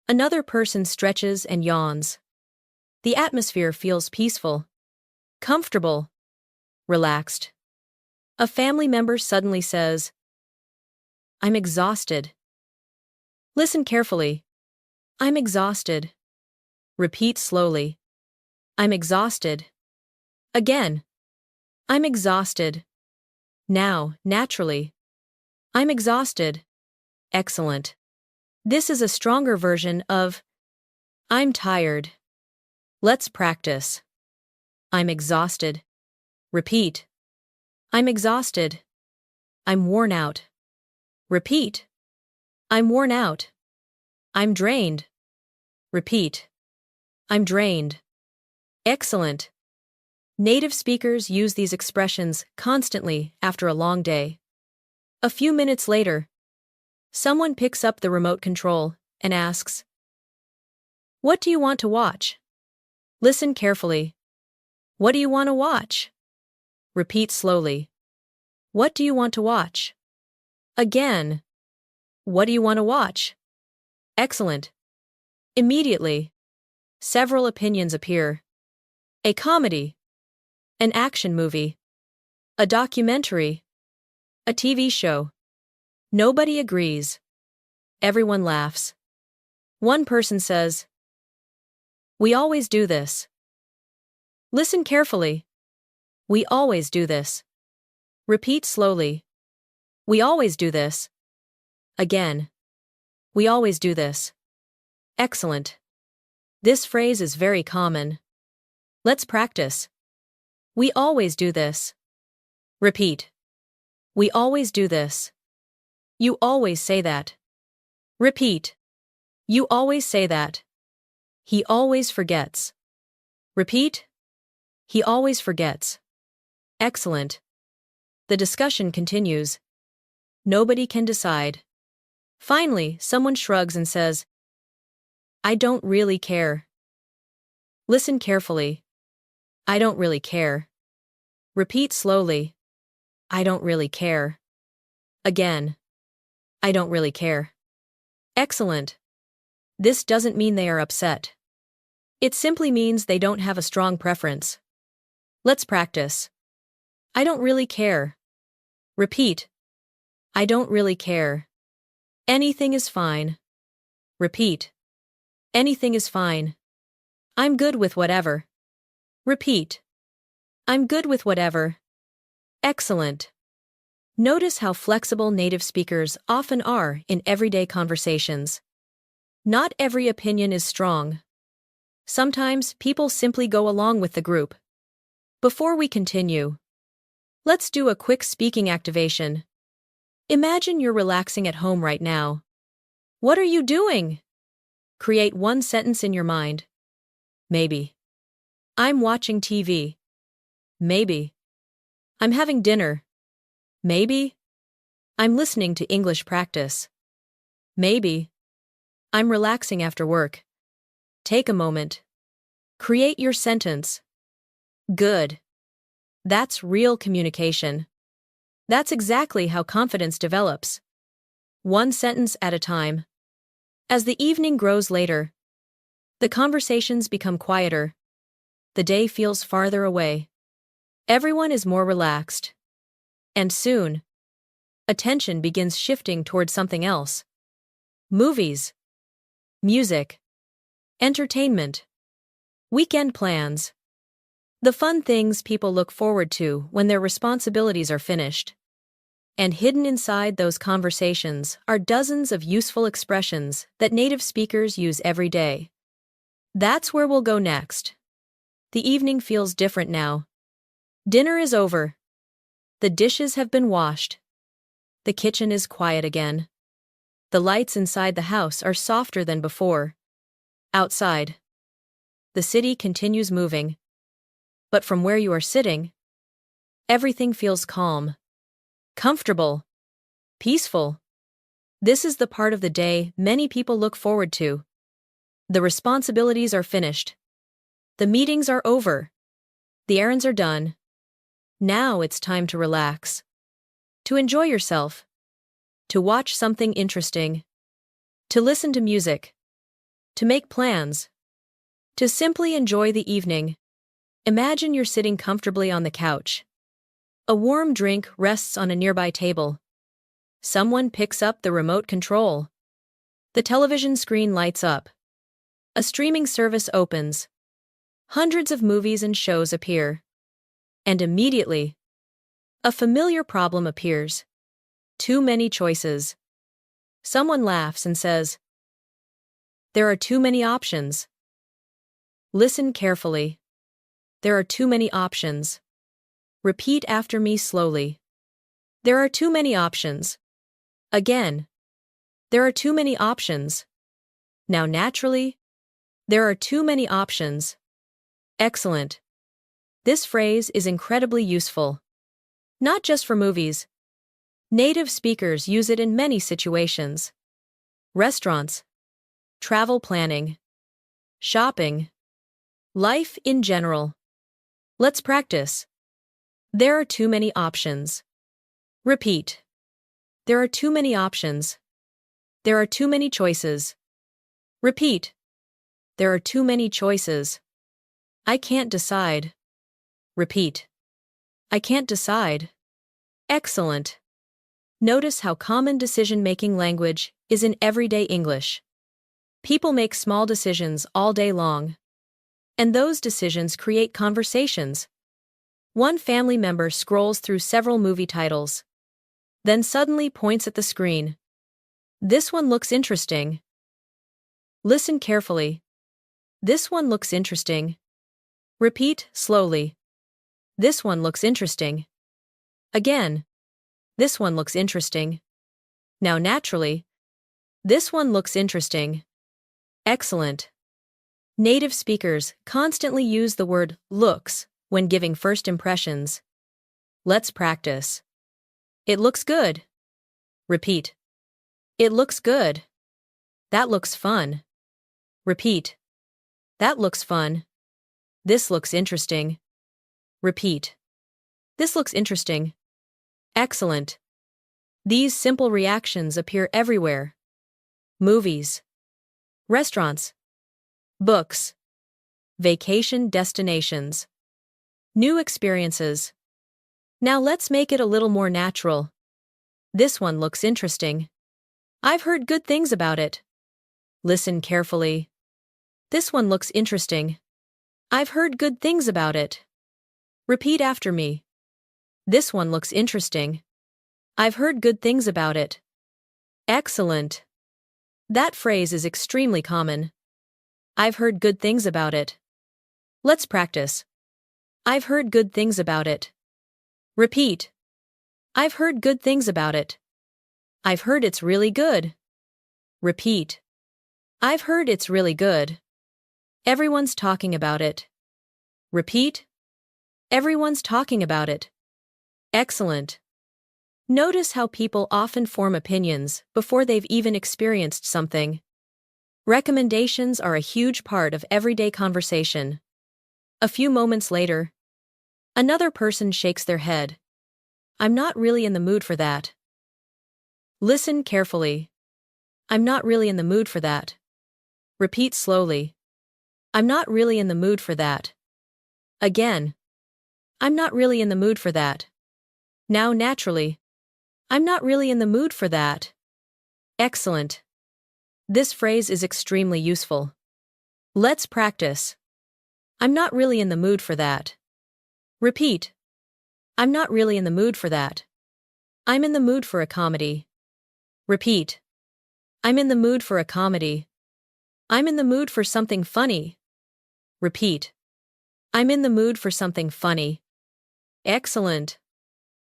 Another person stretches and yawns. The atmosphere feels peaceful, comfortable, relaxed. A family member suddenly says, "I'm exhausted." Listen carefully. I'm exhausted. Repeat slowly. I'm exhausted. Again. I'm exhausted. Now, naturally. I'm exhausted. Excellent. This is a stronger version of I'm tired. Let's practice. I'm exhausted. Repeat. I'm exhausted. I'm worn out. Repeat. I'm worn out. I'm drained. Repeat. I'm drained. Excellent. Native speakers use these expressions constantly after a long day. A few minutes later, someone picks up the remote control and asks, "What do you want to watch?" Listen carefully. What do you want to watch? Repeat slowly. What do you want to watch? Again. What do you want to watch? Excellent. Immediately, several opinions appear. A comedy, an action movie, a documentary, a TV show. Nobody agrees. Everyone laughs. One person says, "We always do this." Listen carefully. We always do this. Repeat slowly. We always do this. Again. We always do this. Excellent. This phrase is very common. Let's practice. We always do this. Repeat. We always do this. You always say that. Repeat. You always say that. He always forgets. Repeat. He always forgets. Excellent. The discussion continues. Nobody can decide. Finally, someone shrugs and says, "I don't really care." Listen carefully. I don't really care. Repeat slowly. I don't really care. Again. I don't really care. Excellent. This doesn't mean they are upset. It simply means they don't have a strong preference. Let's practice. I don't really care. Repeat. I don't really care. Anything is fine. Repeat. Anything is fine. I'm good with whatever. Repeat. I'm good with whatever. Excellent. Notice how flexible native speakers often are in everyday conversations. Not every opinion is strong. Sometimes people simply go along with the group. Before we continue, let's do a quick speaking activation. Imagine you're relaxing at home right now. What are you doing? Create one sentence in your mind. Maybe. I'm watching TV. Maybe. I'm having dinner. Maybe. I'm listening to English practice. Maybe. I'm relaxing after work. Take a moment. Create your sentence. Good. That's real communication. That's exactly how confidence develops. One sentence at a time. As the evening grows later, the conversations become quieter. The day feels farther away. Everyone is more relaxed. And soon, attention begins shifting toward something else. Movies, music, entertainment, weekend plans. The fun things people look forward to when their responsibilities are finished. And hidden inside those conversations are dozens of useful expressions that native speakers use every day. That's where we'll go next. The evening feels different now. Dinner is over. The dishes have been washed. The kitchen is quiet again. The lights inside the house are softer than before. Outside, the city continues moving. But from where you are sitting, everything feels calm, comfortable, peaceful. This is the part of the day many people look forward to. The responsibilities are finished. The meetings are over. The errands are done. Now it's time to relax. To enjoy yourself. To watch something interesting. To listen to music. To make plans. To simply enjoy the evening. Imagine you're sitting comfortably on the couch. A warm drink rests on a nearby table. Someone picks up the remote control. The television screen lights up. A streaming service opens. Hundreds of movies and shows appear. And immediately, a familiar problem appears. Too many choices. Someone laughs and says, "There are too many options." Listen carefully. There are too many options. Repeat after me slowly. There are too many options. Again. There are too many options. Now naturally. There are too many options. Excellent. This phrase is incredibly useful. Not just for movies. Native speakers use it in many situations. Restaurants. Travel planning. Shopping. Life in general. Let's practice. There are too many options. Repeat. There are too many options. There are too many choices. Repeat. There are too many choices. I can't decide. Repeat. I can't decide. Excellent. Notice how common decision-making language is in everyday English. People make small decisions all day long. And those decisions create conversations. One family member scrolls through several movie titles. Then suddenly points at the screen. This one looks interesting. Listen carefully. This one looks interesting. Repeat slowly. This one looks interesting. Again. This one looks interesting. Now naturally. This one looks interesting. Excellent. Native speakers constantly use the word looks when giving first impressions. Let's practice. It looks good. Repeat. It looks good. That looks fun. Repeat. That looks fun. This looks interesting. Repeat. This looks interesting. Excellent. These simple reactions appear everywhere. Movies. Restaurants. Books. Vacation destinations. New experiences. Now let's make it a little more natural. This one looks interesting. I've heard good things about it. Listen carefully. This one looks interesting. I've heard good things about it. Repeat after me. This one looks interesting. I've heard good things about it. Excellent. That phrase is extremely common. I've heard good things about it. Let's practice. I've heard good things about it. Repeat. I've heard good things about it. I've heard it's really good. Repeat. I've heard it's really good. Everyone's talking about it. Repeat. Everyone's talking about it. Excellent. Notice how people often form opinions before they've even experienced something. Recommendations are a huge part of everyday conversation. A few moments later, another person shakes their head. I'm not really in the mood for that. Listen carefully. I'm not really in the mood for that. Repeat slowly. I'm not really in the mood for that. Again. I'm not really in the mood for that. Now naturally. I'm not really in the mood for that. Excellent. This phrase is extremely useful. Let's practice. I'm not really in the mood for that. Repeat. I'm not really in the mood for that. I'm in the mood for a comedy. Repeat. I'm in the mood for a comedy. I'm in the mood for something funny. Repeat. I'm in the mood for something funny. Excellent.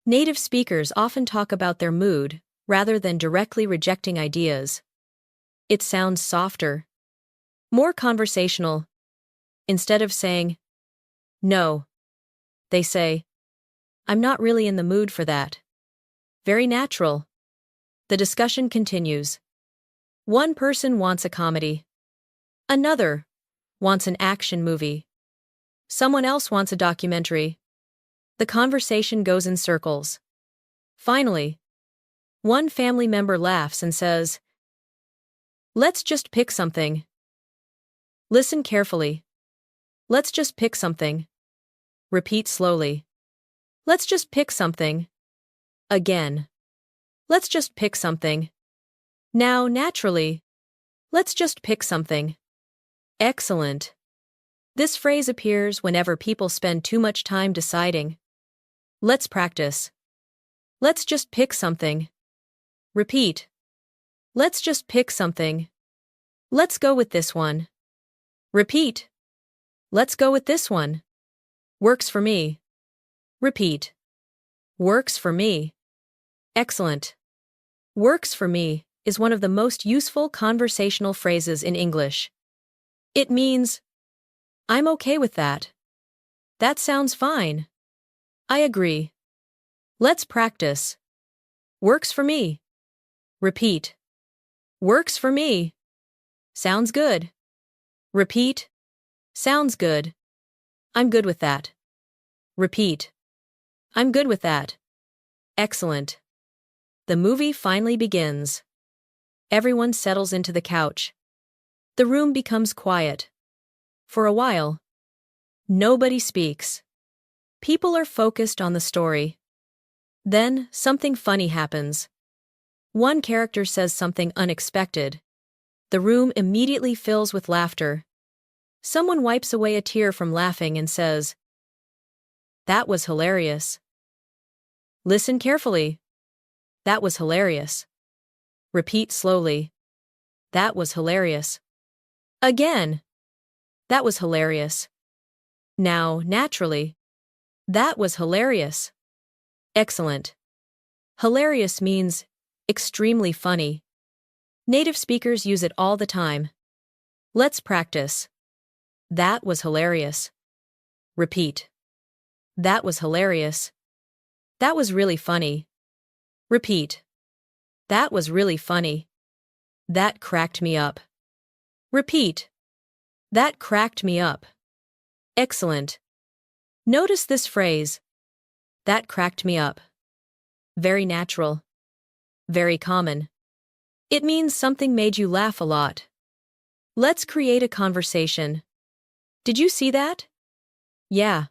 Native speakers often talk about their mood rather than directly rejecting ideas. It sounds softer, more conversational. Instead of saying, "No," they say, "I'm not really in the mood for that." Very natural. The discussion continues. One person wants a comedy. Another wants an action movie. Someone else wants a documentary. The conversation goes in circles. Finally, one family member laughs and says, "Let's just pick something." Listen carefully. Let's just pick something. Repeat slowly. Let's just pick something. Again. Let's just pick something. Now, naturally. Let's just pick something. Excellent. This phrase appears whenever people spend too much time deciding. Let's practice. Let's just pick something. Repeat. Let's just pick something. Let's go with this one. Repeat. Let's go with this one. Works for me. Repeat. Works for me. Excellent. Works for me is one of the most useful conversational phrases in English. It means, I'm okay with that. That sounds fine. I agree. Let's practice. Works for me. Repeat. Works for me. Sounds good. Repeat. Sounds good. I'm good with that. Repeat. I'm good with that. Excellent. The movie finally begins. Everyone settles into the couch. The room becomes quiet. For a while, nobody speaks. People are focused on the story. Then, something funny happens. One character says something unexpected. The room immediately fills with laughter. Someone wipes away a tear from laughing and says, "That was hilarious." Listen carefully. That was hilarious. Repeat slowly. That was hilarious. Again. That was hilarious. Now, naturally. That was hilarious. Excellent. Hilarious means extremely funny. Native speakers use it all the time. Let's practice. That was hilarious. Repeat. That was hilarious. That was really funny. Repeat. That was really funny. That cracked me up. Repeat. That cracked me up. Excellent. Notice this phrase. That cracked me up. Very natural. Very common. It means something made you laugh a lot. Let's create a conversation. Did you see that? Yeah.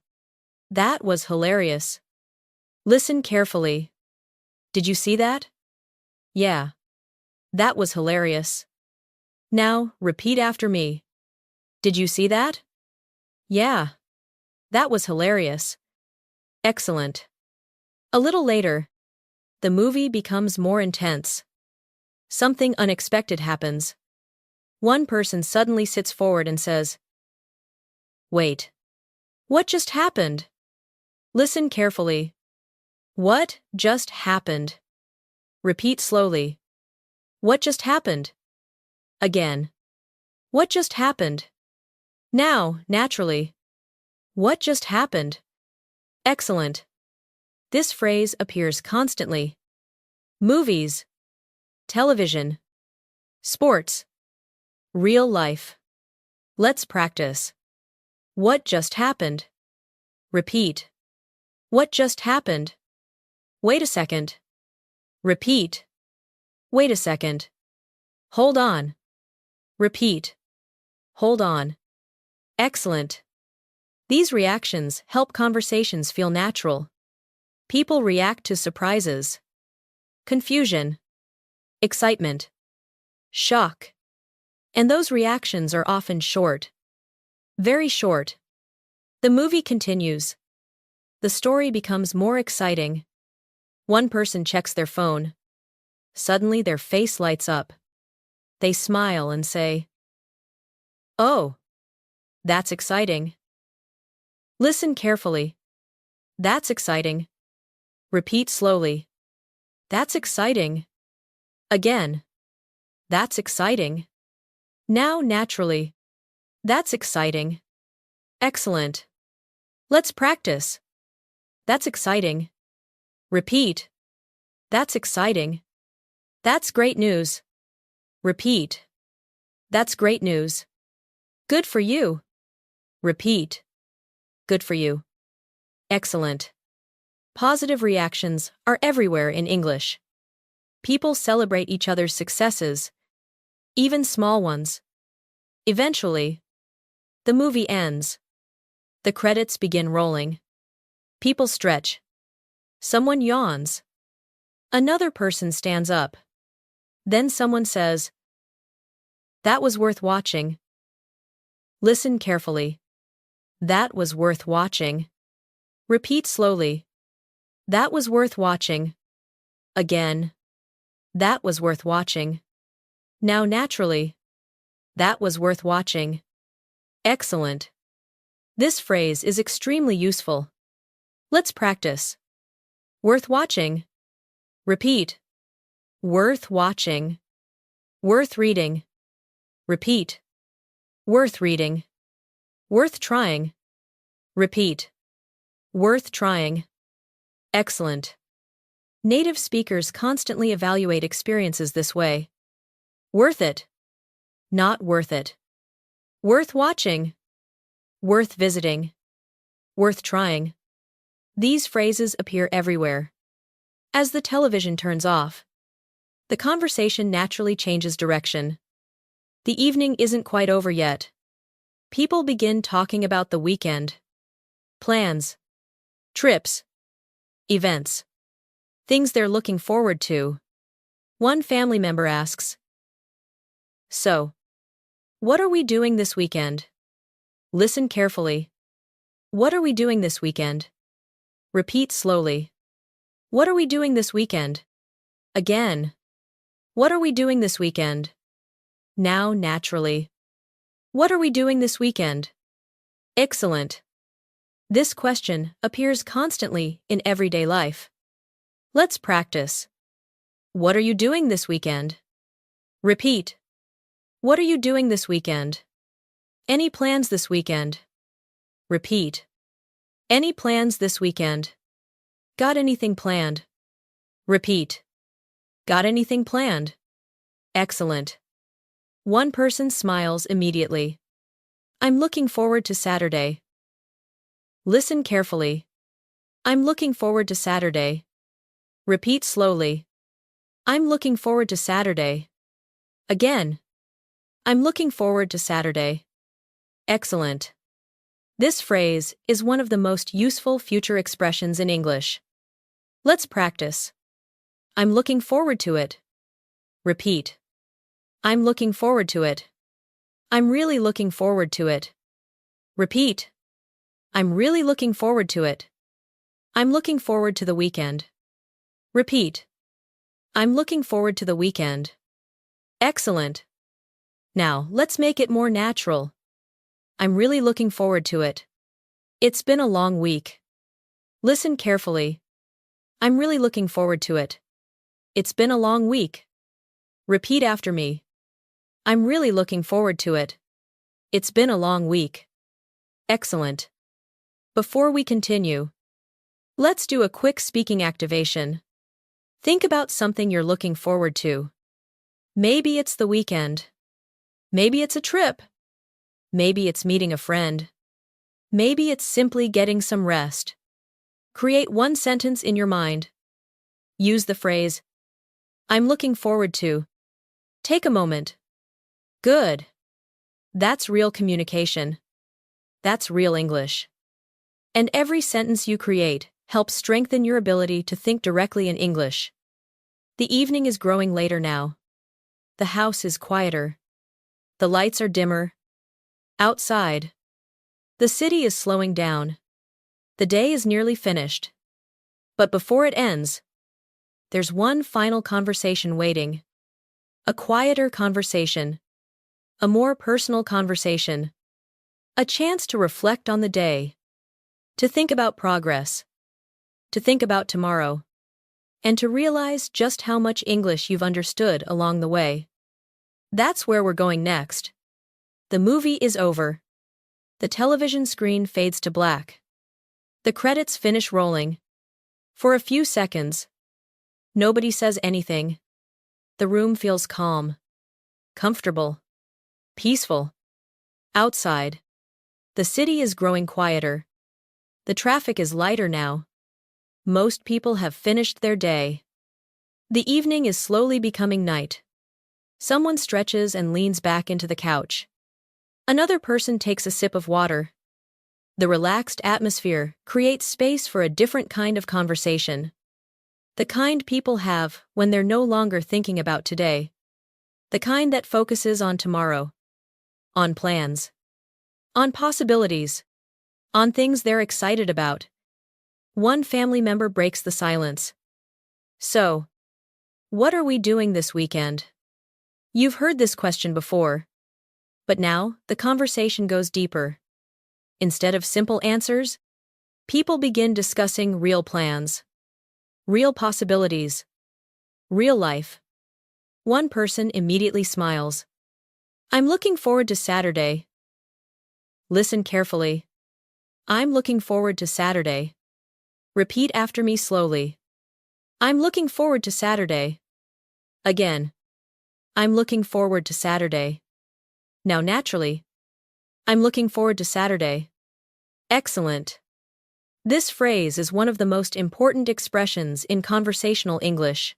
That was hilarious. Listen carefully. Did you see that? Yeah. That was hilarious. Now, repeat after me. Did you see that? Yeah. That was hilarious. Excellent. A little later, the movie becomes more intense. Something unexpected happens. One person suddenly sits forward and says, "Wait. What just happened?" Listen carefully. What just happened? Repeat slowly. What just happened? Again. What just happened? Now, naturally. What just happened? Excellent. This phrase appears constantly. Movies, television, sports, real life. Let's practice. What just happened? Repeat. What just happened? Wait a second. Repeat. Wait a second. Hold on. Repeat. Hold on. Excellent. These reactions help conversations feel natural. People react to surprises, confusion, excitement, shock. And those reactions are often short. Very short. The movie continues. The story becomes more exciting. One person checks their phone. Suddenly their face lights up. They smile and say, "Oh, that's exciting." Listen carefully. That's exciting. Repeat slowly. That's exciting. Again. That's exciting. Now, naturally. That's exciting. Excellent. Let's practice. That's exciting. Repeat. That's exciting. That's great news. Repeat. That's great news. Good for you. Repeat. Good for you. Excellent. Positive reactions are everywhere in English. People celebrate each other's successes, even small ones. Eventually, the movie ends. The credits begin rolling. People stretch. Someone yawns. Another person stands up. Then someone says, "That was worth watching." Listen carefully. That was worth watching. Repeat slowly. That was worth watching. Again. That was worth watching. Now naturally. That was worth watching. Excellent. This phrase is extremely useful. Let's practice. Worth watching. Repeat. Worth watching. Worth reading. Repeat. Worth reading. Worth trying. Repeat. Worth trying. Excellent. Native speakers constantly evaluate experiences this way. Worth it. Not worth it. Worth watching. Worth visiting. Worth trying. These phrases appear everywhere. As the television turns off, the conversation naturally changes direction. The evening isn't quite over yet. People begin talking about the weekend. Plans. Trips. Events. Things they're looking forward to. One family member asks, "So, what are we doing this weekend?" Listen carefully. What are we doing this weekend? Repeat slowly. What are we doing this weekend? Again. What are we doing this weekend? Now naturally. What are we doing this weekend? Excellent. This question appears constantly in everyday life. Let's practice. What are you doing this weekend? Repeat. What are you doing this weekend? Any plans this weekend? Repeat. Any plans this weekend? Got anything planned? Repeat. Got anything planned? Excellent. One person smiles immediately. I'm looking forward to Saturday. Listen carefully. I'm looking forward to Saturday. Repeat slowly. I'm looking forward to Saturday. Again. I'm looking forward to Saturday. Excellent. This phrase is one of the most useful future expressions in English. Let's practice. I'm looking forward to it. Repeat. I'm looking forward to it. I'm really looking forward to it. Repeat. I'm really looking forward to it. I'm looking forward to the weekend. Repeat. I'm looking forward to the weekend. Excellent. Now, let's make it more natural. I'm really looking forward to it. It's been a long week. Listen carefully. I'm really looking forward to it. It's been a long week. Repeat after me. I'm really looking forward to it. It's been a long week. Excellent. Before we continue, let's do a quick speaking activation. Think about something you're looking forward to. Maybe it's the weekend. Maybe it's a trip. Maybe it's meeting a friend. Maybe it's simply getting some rest. Create one sentence in your mind. Use the phrase, I'm looking forward to. Take a moment. Good. That's real communication. That's real English. And every sentence you create helps strengthen your ability to think directly in English. The evening is growing later now. The house is quieter. The lights are dimmer. Outside, the city is slowing down. The day is nearly finished. But before it ends, there's one final conversation waiting. A quieter conversation. A more personal conversation. A chance to reflect on the day. To think about progress. To think about tomorrow. And to realize just how much English you've understood along the way. That's where we're going next. The movie is over. The television screen fades to black. The credits finish rolling. For a few seconds, nobody says anything. The room feels calm, comfortable, peaceful. Outside, the city is growing quieter. The traffic is lighter now. Most people have finished their day. The evening is slowly becoming night. Someone stretches and leans back into the couch. Another person takes a sip of water. The relaxed atmosphere creates space for a different kind of conversation. The kind people have when they're no longer thinking about today. The kind that focuses on tomorrow. On plans. On possibilities. On things they're excited about. One family member breaks the silence. So, what are we doing this weekend? You've heard this question before. But now, the conversation goes deeper. Instead of simple answers, people begin discussing real plans. Real possibilities. Real life. One person immediately smiles. I'm looking forward to Saturday. Listen carefully. I'm looking forward to Saturday. Repeat after me slowly. I'm looking forward to Saturday. Again. I'm looking forward to Saturday. Now naturally. I'm looking forward to Saturday. Excellent. This phrase is one of the most important expressions in conversational English.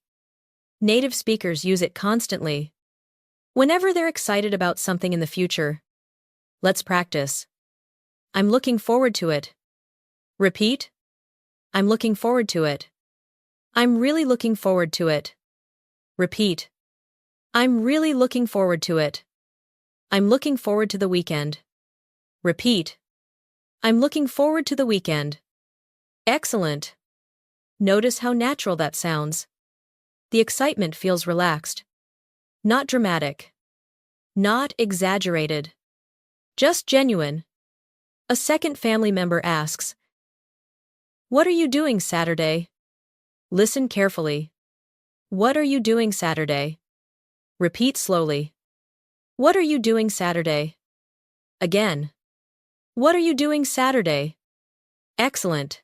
Native speakers use it constantly. Whenever they're excited about something in the future. Let's practice. I'm looking forward to it. Repeat. I'm looking forward to it. I'm really looking forward to it. Repeat. I'm really looking forward to it. I'm looking forward to the weekend. Repeat. I'm looking forward to the weekend. Excellent. Notice how natural that sounds. The excitement feels relaxed. Not dramatic. Not exaggerated. Just genuine. A second family member asks, "What are you doing Saturday?" Listen carefully. What are you doing Saturday? Repeat slowly. What are you doing Saturday? Again. What are you doing Saturday? Excellent.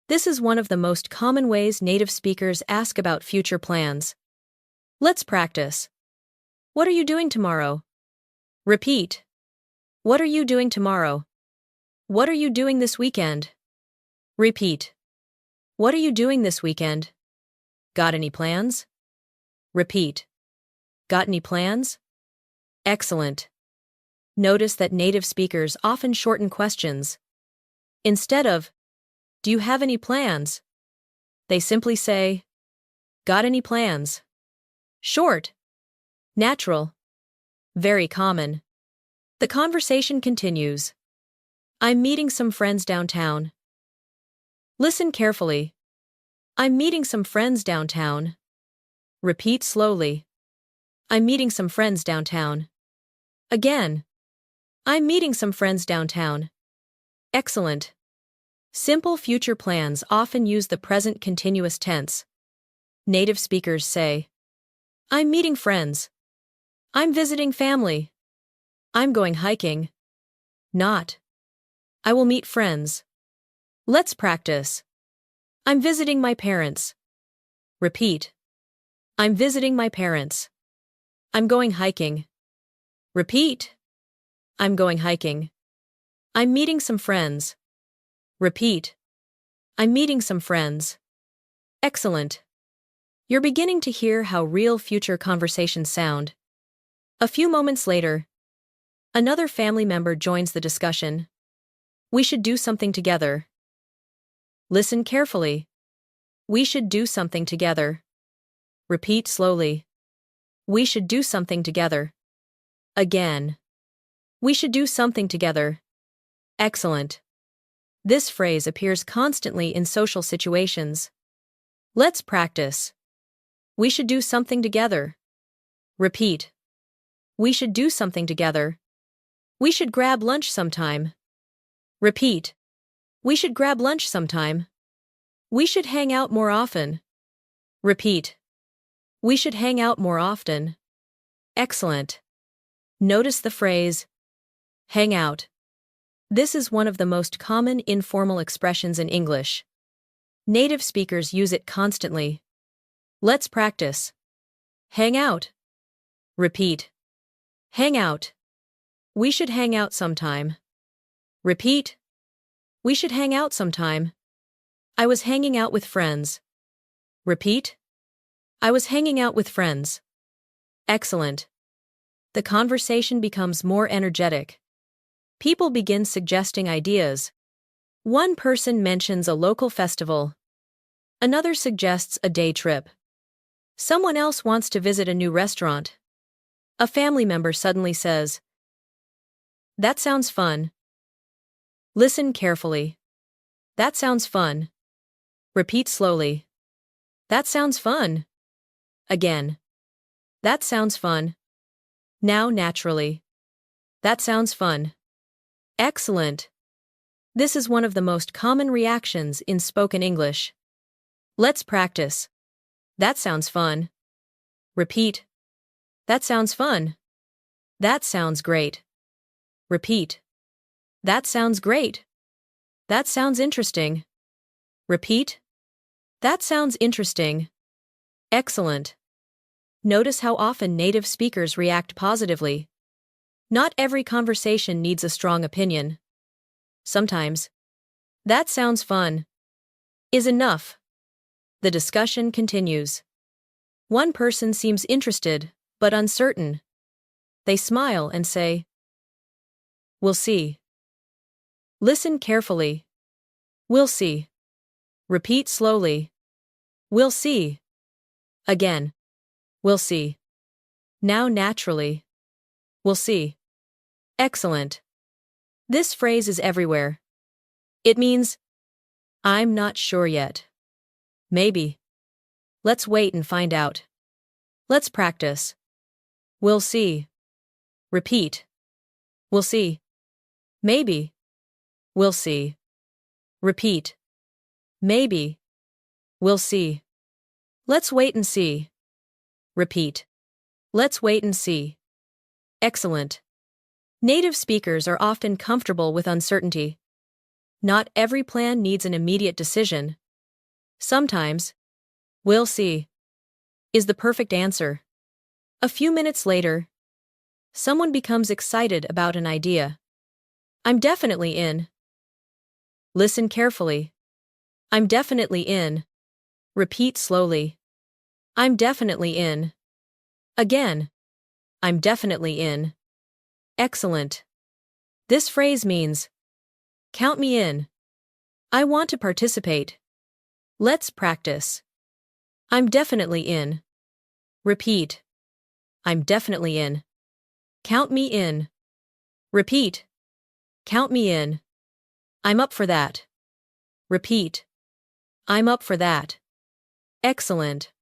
This is one of the most common ways native speakers ask about future plans. Let's practice. What are you doing tomorrow? Repeat. What are you doing tomorrow? What are you doing this weekend? Repeat. What are you doing this weekend? Got any plans? Repeat. Got any plans? Excellent. Notice that native speakers often shorten questions. Instead of, "Do you have any plans?" they simply say, "Got any plans?" Short. Natural. Very common. The conversation continues. I'm meeting some friends downtown. Listen carefully. I'm meeting some friends downtown. Repeat slowly. I'm meeting some friends downtown. Again. I'm meeting some friends downtown. Excellent. Simple future plans often use the present continuous tense. Native speakers say, I'm meeting friends. I'm visiting family. I'm going hiking. Not, I will meet friends. Let's practice. I'm visiting my parents. Repeat. I'm visiting my parents. I'm going hiking. Repeat. I'm going hiking. I'm meeting some friends. Repeat. I'm meeting some friends. Excellent. You're beginning to hear how real future conversations sound. A few moments later, another family member joins the discussion. We should do something together. Listen carefully. We should do something together. Repeat slowly. We should do something together. Again. We should do something together. Excellent. This phrase appears constantly in social situations. Let's practice. We should do something together. Repeat. We should do something together. We should grab lunch sometime. Repeat. We should grab lunch sometime. We should hang out more often. Repeat. We should hang out more often. Excellent. Notice the phrase, hang out. This is one of the most common informal expressions in English. Native speakers use it constantly. Let's practice. Hang out. Repeat. Hang out. We should hang out sometime. Repeat. We should hang out sometime. I was hanging out with friends. Repeat. I was hanging out with friends. Excellent. The conversation becomes more energetic. People begin suggesting ideas. One person mentions a local festival. Another suggests a day trip. Someone else wants to visit a new restaurant. A family member suddenly says, "That sounds fun." Listen carefully. That sounds fun. Repeat slowly. That sounds fun. Again. That sounds fun. Now naturally. That sounds fun. Excellent. This is one of the most common reactions in spoken English. Let's practice. That sounds fun. Repeat. That sounds fun. That sounds great. Repeat. That sounds great. That sounds interesting. Repeat. That sounds interesting. Excellent. Notice how often native speakers react positively. Not every conversation needs a strong opinion. Sometimes, "That sounds fun," is enough. The discussion continues. One person seems interested, but uncertain. They smile and say, "We'll see." Listen carefully. We'll see. Repeat slowly. We'll see. Again. We'll see. Now naturally. We'll see. Excellent. This phrase is everywhere. It means, "I'm not sure yet. Maybe. Let's wait and find out. Let's practice. We'll see." Repeat. We'll see. Maybe. We'll see. Repeat. Maybe. We'll see. Let's wait and see. Repeat. Let's wait and see. Excellent. Native speakers are often comfortable with uncertainty. Not every plan needs an immediate decision. Sometimes, "We'll see," is the perfect answer. A few minutes later, someone becomes excited about an idea. "I'm definitely in." Listen carefully. "I'm definitely in." Repeat slowly. "I'm definitely in." Again. "I'm definitely in." Excellent. This phrase means, "Count me in. I want to participate. Let's practice." I'm definitely in. Repeat. I'm definitely in. Count me in. Repeat. Count me in. I'm up for that. Repeat. I'm up for that. Excellent.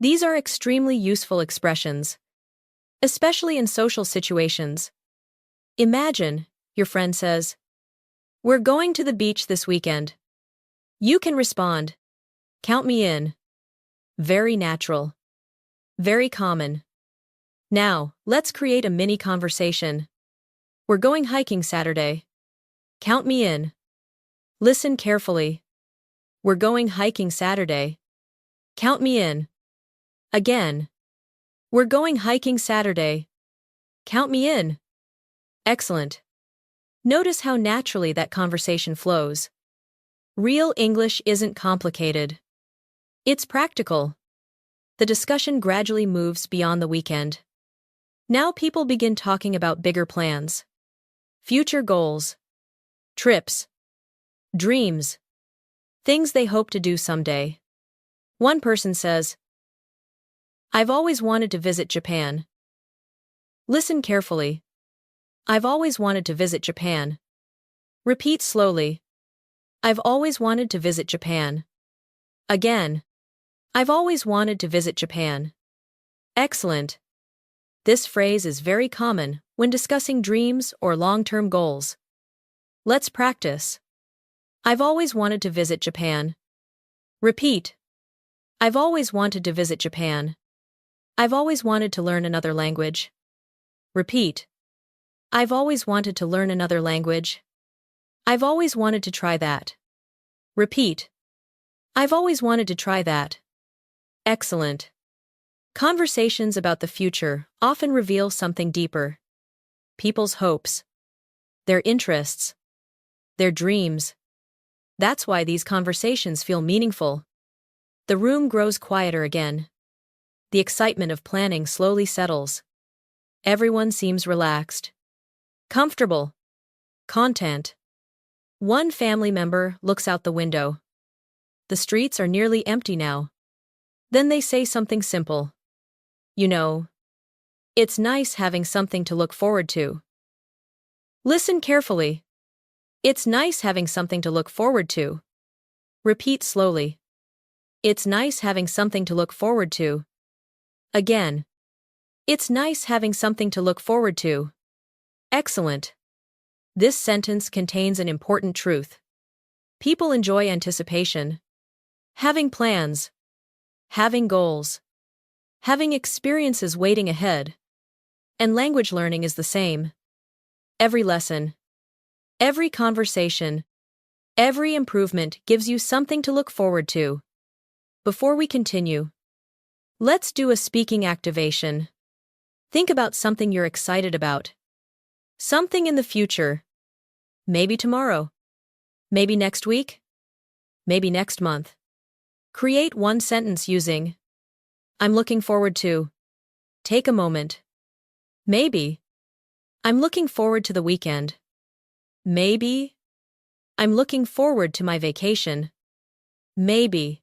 These are extremely useful expressions, especially in social situations. Imagine, your friend says, "We're going to the beach this weekend." You can respond, "Count me in." Very natural. Very common. Now, let's create a mini conversation. "We're going hiking Saturday. Count me in." Listen carefully. "We're going hiking Saturday. Count me in." Again. "We're going hiking Saturday. Count me in." Excellent. Notice how naturally that conversation flows. Real English isn't complicated. It's practical. The discussion gradually moves beyond the weekend. Now people begin talking about bigger plans. Future goals. Trips. Dreams. Things they hope to do someday. One person says, "I've always wanted to visit Japan." Listen carefully. I've always wanted to visit Japan. Repeat slowly. I've always wanted to visit Japan. Again. I've always wanted to visit Japan. Excellent. This phrase is very common when discussing dreams or long-term goals. Let's practice. I've always wanted to visit Japan. Repeat. I've always wanted to visit Japan. I've always wanted to learn another language. Repeat. I've always wanted to learn another language. I've always wanted to try that. Repeat. I've always wanted to try that. Excellent. Conversations about the future often reveal something deeper. people's hopes, their interests, their dreams. That's why these conversations feel meaningful. The room grows quieter again. The excitement of planning slowly settles. Everyone seems relaxed, comfortable, content. One family member looks out the window. The streets are nearly empty now. Then they say something simple. You know, it's nice having something to look forward to. Listen carefully. It's nice having something to look forward to. Repeat slowly. It's nice having something to look forward to. Again. It's nice having something to look forward to. Excellent. This sentence contains an important truth. People enjoy anticipation. Having plans. Having goals. Having experiences waiting ahead. And language learning is the same. Every lesson, every conversation, every improvement gives you something to look forward to. Before we continue, let's do a speaking activation. Think about something you're excited about. Something in the future. Maybe tomorrow. Maybe next week. Maybe next month. Create one sentence using I'm looking forward to. Take a moment. Maybe. I'm looking forward to the weekend. Maybe. I'm looking forward to my vacation. Maybe.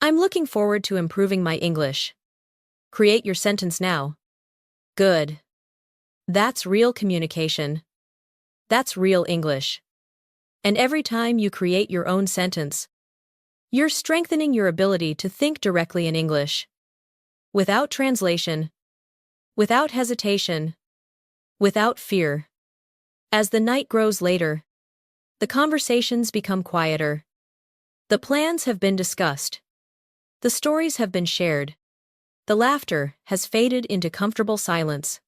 I'm looking forward to improving my English. Create your sentence now. Good. That's real communication. That's real English. And every time you create your own sentence, you're strengthening your ability to think directly in English. Without translation. Without hesitation. Without fear. As the night grows later, the conversations become quieter. The plans have been discussed. The stories have been shared. The laughter has faded into comfortable silence.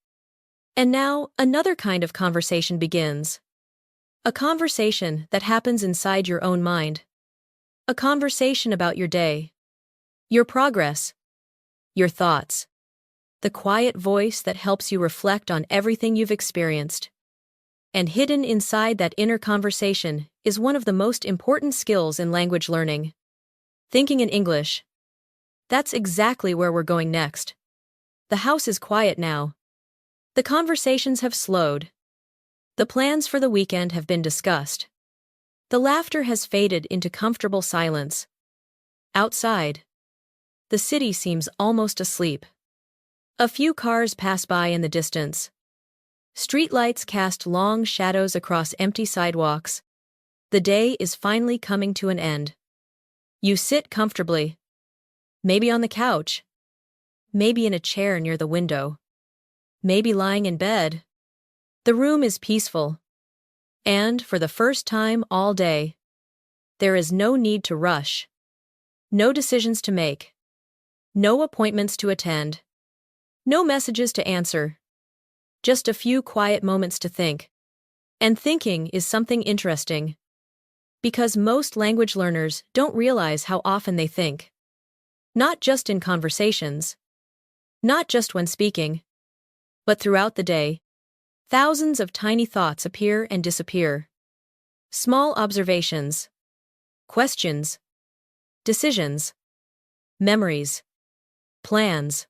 And now, another kind of conversation begins. A conversation that happens inside your own mind. A conversation about your day. Your progress. Your thoughts. The quiet voice that helps you reflect on everything you've experienced. And hidden inside that inner conversation is one of the most important skills in language learning. Thinking in English. That's exactly where we're going next. The house is quiet now. The conversations have slowed. The plans for the weekend have been discussed. The laughter has faded into comfortable silence. Outside, the city seems almost asleep. A few cars pass by in the distance. Streetlights cast long shadows across empty sidewalks. The day is finally coming to an end. You sit comfortably. Maybe on the couch. Maybe in a chair near the window. Maybe lying in bed. The room is peaceful. And, for the first time all day, there is no need to rush. No decisions to make. No appointments to attend. No messages to answer. Just a few quiet moments to think. And thinking is something interesting. Because most language learners don't realize how often they think. Not just in conversations. Not just when speaking. But throughout the day, thousands of tiny thoughts appear and disappear. Small observations. Questions. Decisions. Memories. Plans.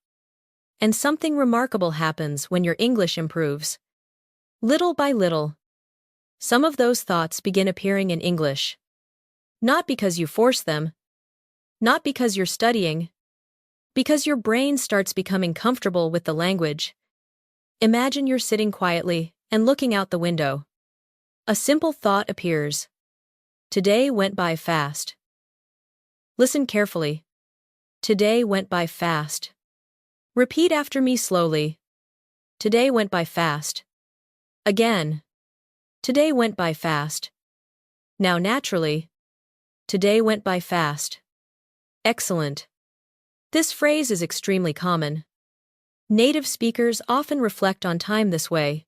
And something remarkable happens when your English improves. Little by little, some of those thoughts begin appearing in English. Not because you force them. Not because you're studying. Because your brain starts becoming comfortable with the language. Imagine you're sitting quietly and looking out the window. A simple thought appears. Today went by fast. Listen carefully. Today went by fast. Repeat after me slowly. Today went by fast. Again. Today went by fast. Now naturally. Today went by fast. Excellent. This phrase is extremely common. Native speakers often reflect on time this way.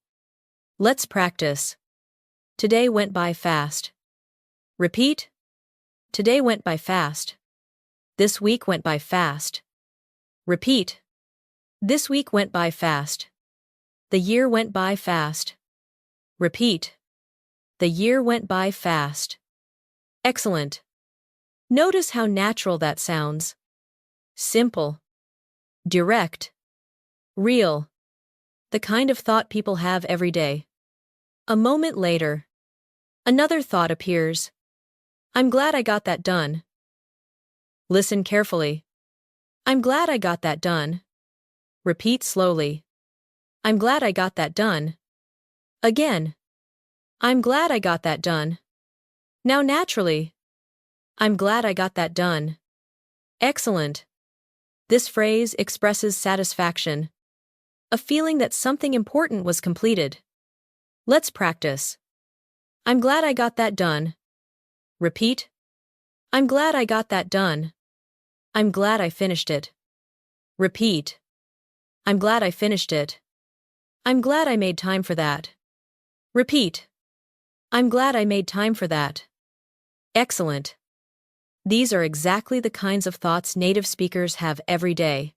Let's practice. Today went by fast. Repeat. Today went by fast. This week went by fast. Repeat. This week went by fast. The year went by fast. Repeat. The year went by fast. Excellent. Notice how natural that sounds. Simple. Direct. Real. The kind of thought people have every day. A moment later, another thought appears. I'm glad I got that done. Listen carefully. I'm glad I got that done. Repeat slowly. I'm glad I got that done. Again. I'm glad I got that done. Now naturally. I'm glad I got that done. Excellent. This phrase expresses satisfaction, a feeling that something important was completed. Let's practice. I'm glad I got that done. Repeat. I'm glad I got that done. I'm glad I finished it. Repeat. I'm glad I finished it. I'm glad I made time for that. Repeat. I'm glad I made time for that. Excellent. These are exactly the kinds of thoughts native speakers have every day.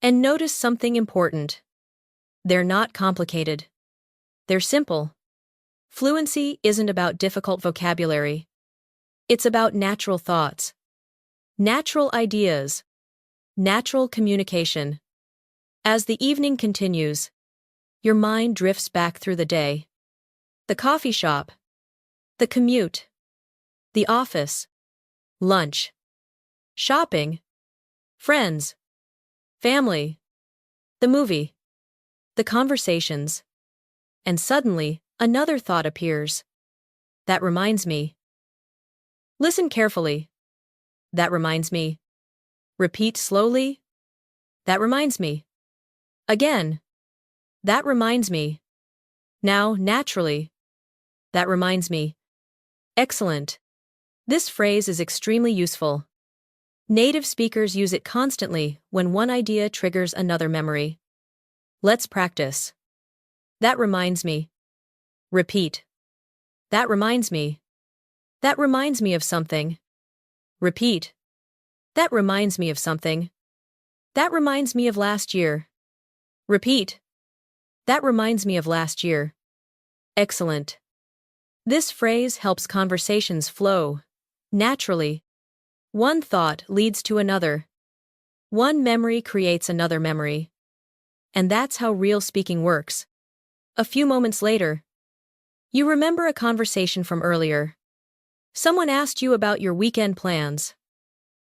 And notice something important. They're not complicated. They're simple. Fluency isn't about difficult vocabulary. It's about natural thoughts, natural ideas, natural communication. As the evening continues, your mind drifts back through the day. The coffee shop, the commute, the office, lunch, shopping, friends, family, the movie, the conversations. And suddenly, another thought appears. That reminds me. Listen carefully. That reminds me. Repeat slowly. That reminds me. Again. That reminds me. Now, naturally. That reminds me. Excellent. This phrase is extremely useful. Native speakers use it constantly when one idea triggers another memory. Let's practice. That reminds me. Repeat. That reminds me. That reminds me of something. Repeat. That reminds me of something. That reminds me of last year. Repeat. That reminds me of last year. Excellent. This phrase helps conversations flow naturally. One thought leads to another. One memory creates another memory. And that's how real speaking works. A few moments later, you remember a conversation from earlier. Someone asked you about your weekend plans.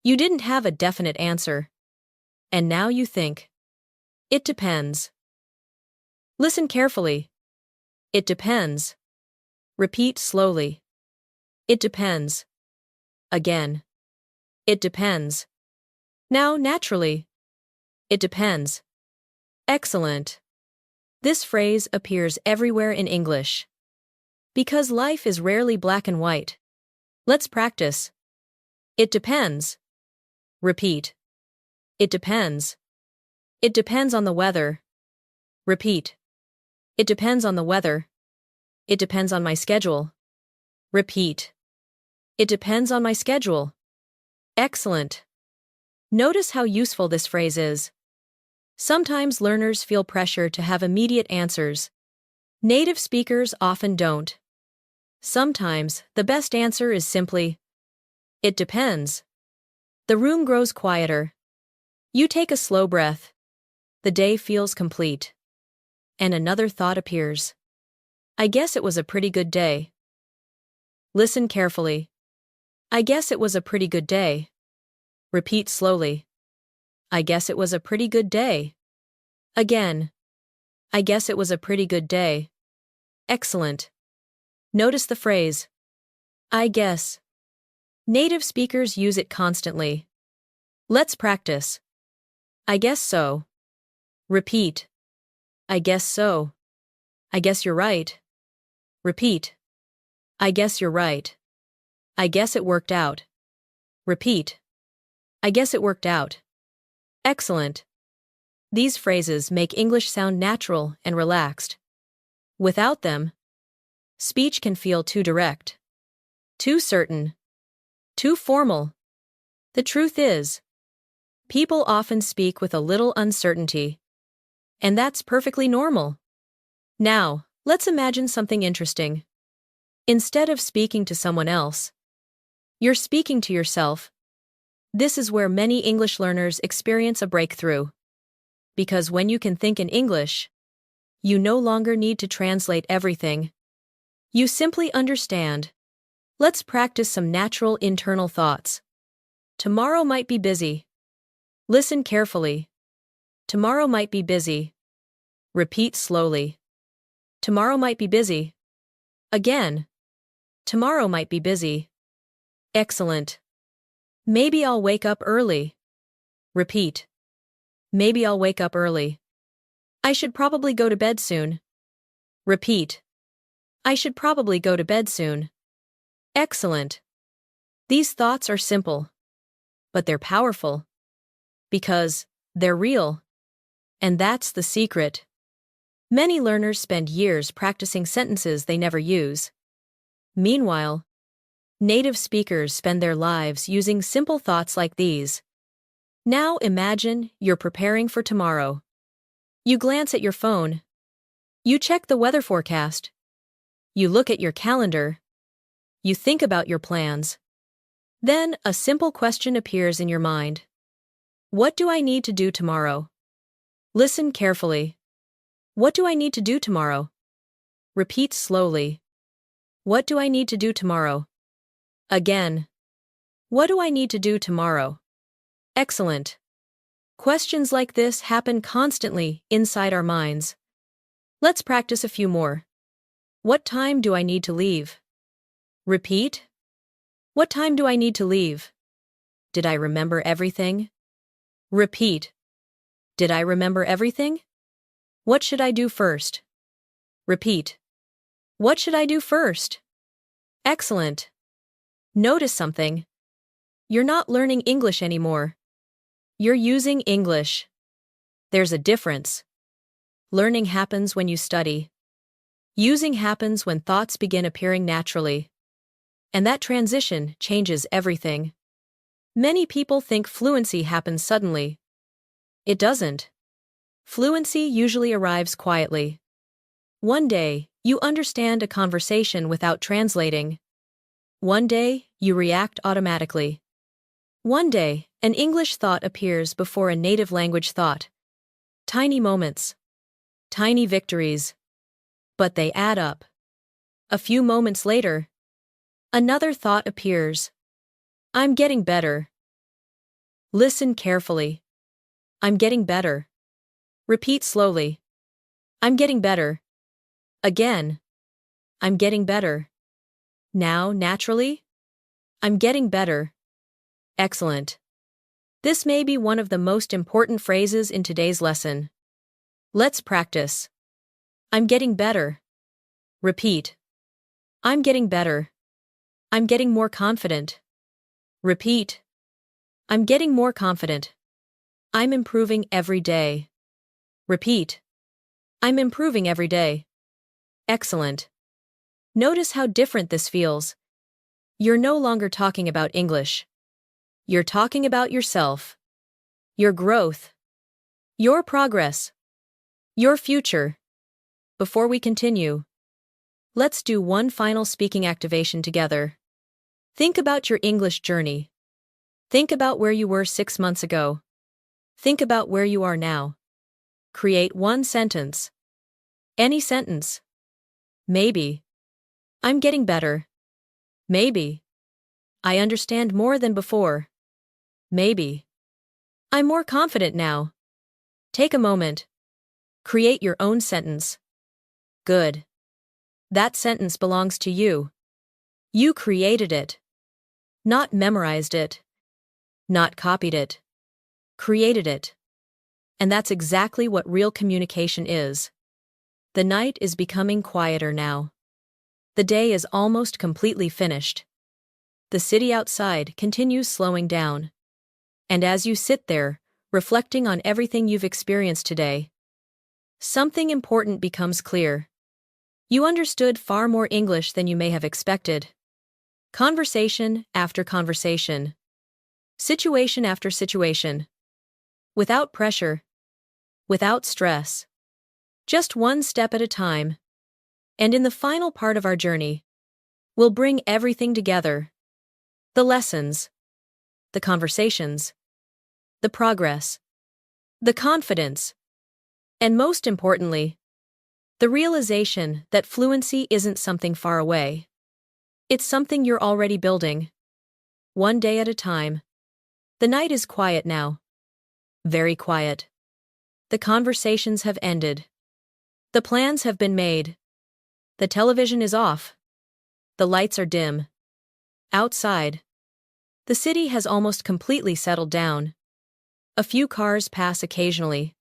You didn't have a definite answer. And now you think. It depends. Listen carefully. It depends. Repeat slowly. It depends. Again. It depends. Now naturally. It depends. Excellent. This phrase appears everywhere in English. Because life is rarely black and white. Let's practice. It depends. Repeat. It depends. It depends on the weather. Repeat. It depends on the weather. It depends on my schedule. Repeat. It depends on my schedule. Excellent. Notice how useful this phrase is. Sometimes learners feel pressure to have immediate answers. Native speakers often don't. Sometimes, the best answer is simply, it depends. The room grows quieter. You take a slow breath. The day feels complete. And another thought appears. I guess it was a pretty good day. Listen carefully. I guess it was a pretty good day. Repeat slowly. I guess it was a pretty good day. Again. I guess it was a pretty good day. Excellent. Notice the phrase, I guess. Native speakers use it constantly. Let's practice. I guess so. Repeat. I guess so. I guess you're right. Repeat. I guess you're right. I guess it worked out. Repeat. I guess it worked out. Excellent. These phrases make English sound natural and relaxed. Without them, speech can feel too direct, too certain, too formal. The truth is, people often speak with a little uncertainty. And that's perfectly normal. Now, let's imagine something interesting. Instead of speaking to someone else, you're speaking to yourself. This is where many English learners experience a breakthrough. Because when you can think in English, you no longer need to translate everything. You simply understand. Let's practice some natural internal thoughts. Tomorrow might be busy. Listen carefully. Tomorrow might be busy. Repeat slowly. Tomorrow might be busy. Again. Tomorrow might be busy. Excellent. Maybe I'll wake up early. Repeat. Maybe I'll wake up early. I should probably go to bed soon. Repeat. I should probably go to bed soon. Excellent. These thoughts are simple, but they're powerful. Because they're real. And that's the secret. Many learners spend years practicing sentences they never use. Meanwhile, native speakers spend their lives using simple thoughts like these. Now imagine you're preparing for tomorrow. You glance at your phone. You check the weather forecast. You look at your calendar. You think about your plans. Then a simple question appears in your mind. What do I need to do tomorrow? Listen carefully. What do I need to do tomorrow? Repeat slowly. What do I need to do tomorrow? Again. What do I need to do tomorrow? Excellent. Questions like this happen constantly inside our minds. Let's practice a few more. What time do I need to leave? Repeat. What time do I need to leave? Did I remember everything? Repeat. Did I remember everything? What should I do first? Repeat. What should I do first? Excellent. Notice something. You're not learning English anymore. You're using English. There's a difference. Learning happens when you study. Using happens when thoughts begin appearing naturally. And that transition changes everything. Many people think fluency happens suddenly. It doesn't. Fluency usually arrives quietly. One day, you understand a conversation without translating. One day, you react automatically. One day, an English thought appears before a native language thought. Tiny moments. Tiny victories. But they add up. A few moments later, another thought appears. I'm getting better. Listen carefully. I'm getting better. Repeat slowly. I'm getting better. Again. I'm getting better. Now, naturally. I'm getting better. Excellent. This may be one of the most important phrases in today's lesson. Let's practice. I'm getting better. Repeat. I'm getting better. I'm getting more confident. Repeat. I'm getting more confident. I'm improving every day. Repeat. I'm improving every day. Excellent. Notice how different this feels. You're no longer talking about English. You're talking about yourself. Your growth. Your progress. Your future. Before we continue, let's do one final speaking activation together. Think about your English journey. Think about where you were 6 months ago. Think about where you are now. Create one sentence. Any sentence. Maybe. I'm getting better. Maybe. I understand more than before. Maybe. I'm more confident now. Take a moment. Create your own sentence. Good. That sentence belongs to you. You created it. Not memorized it. Not copied it. Created it. And that's exactly what real communication is. The night is becoming quieter now. The day is almost completely finished. The city outside continues slowing down. And as you sit there, reflecting on everything you've experienced today, something important becomes clear. You understood far more English than you may have expected. Conversation after conversation. Situation after situation. Without pressure. Without stress. just one step at a time. And in the final part of our journey, we'll bring everything together: the lessons, the conversations, the progress, the confidence, and most importantly, the realization that fluency isn't something far away. It's something you're already building, one day at a time. The night is quiet now. Very quiet. The conversations have ended. The plans have been made. The television is off. The lights are dim. Outside, the city has almost completely settled down. A few cars pass occasionally.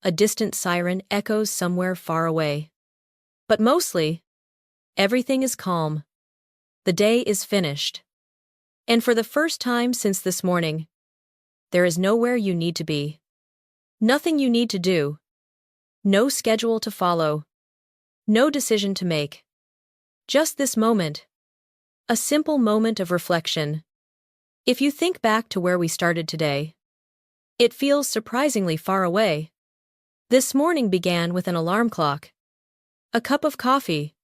A distant siren echoes somewhere far away. But mostly, everything is calm. The day is finished. And for the first time since this morning, there is nowhere you need to be. Nothing you need to do. No schedule to follow. No decision to make. Just this moment. A simple moment of reflection. If you think back to where we started today, it feels surprisingly far away. This morning began with an alarm clock, a cup of coffee,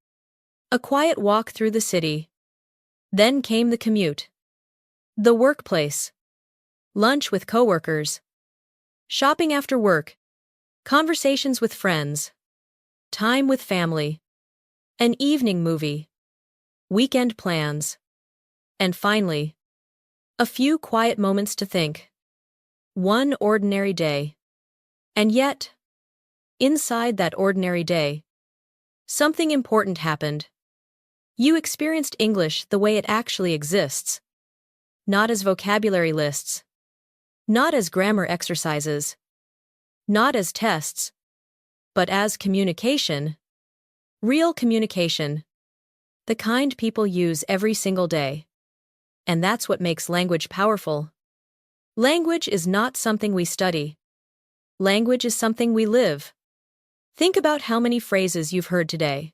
a quiet walk through the city. Then came the commute, the workplace, lunch with coworkers, shopping after work, conversations with friends, time with family, an evening movie, weekend plans, and finally, a few quiet moments to think. One ordinary day. And yet, inside that ordinary day, something important happened. You experienced English the way it actually exists. Not as vocabulary lists. Not as grammar exercises. Not as tests. But as communication. Real communication. The kind people use every single day. And that's what makes language powerful. Language is not something we study. Language is something we live. Think about how many phrases you've heard today.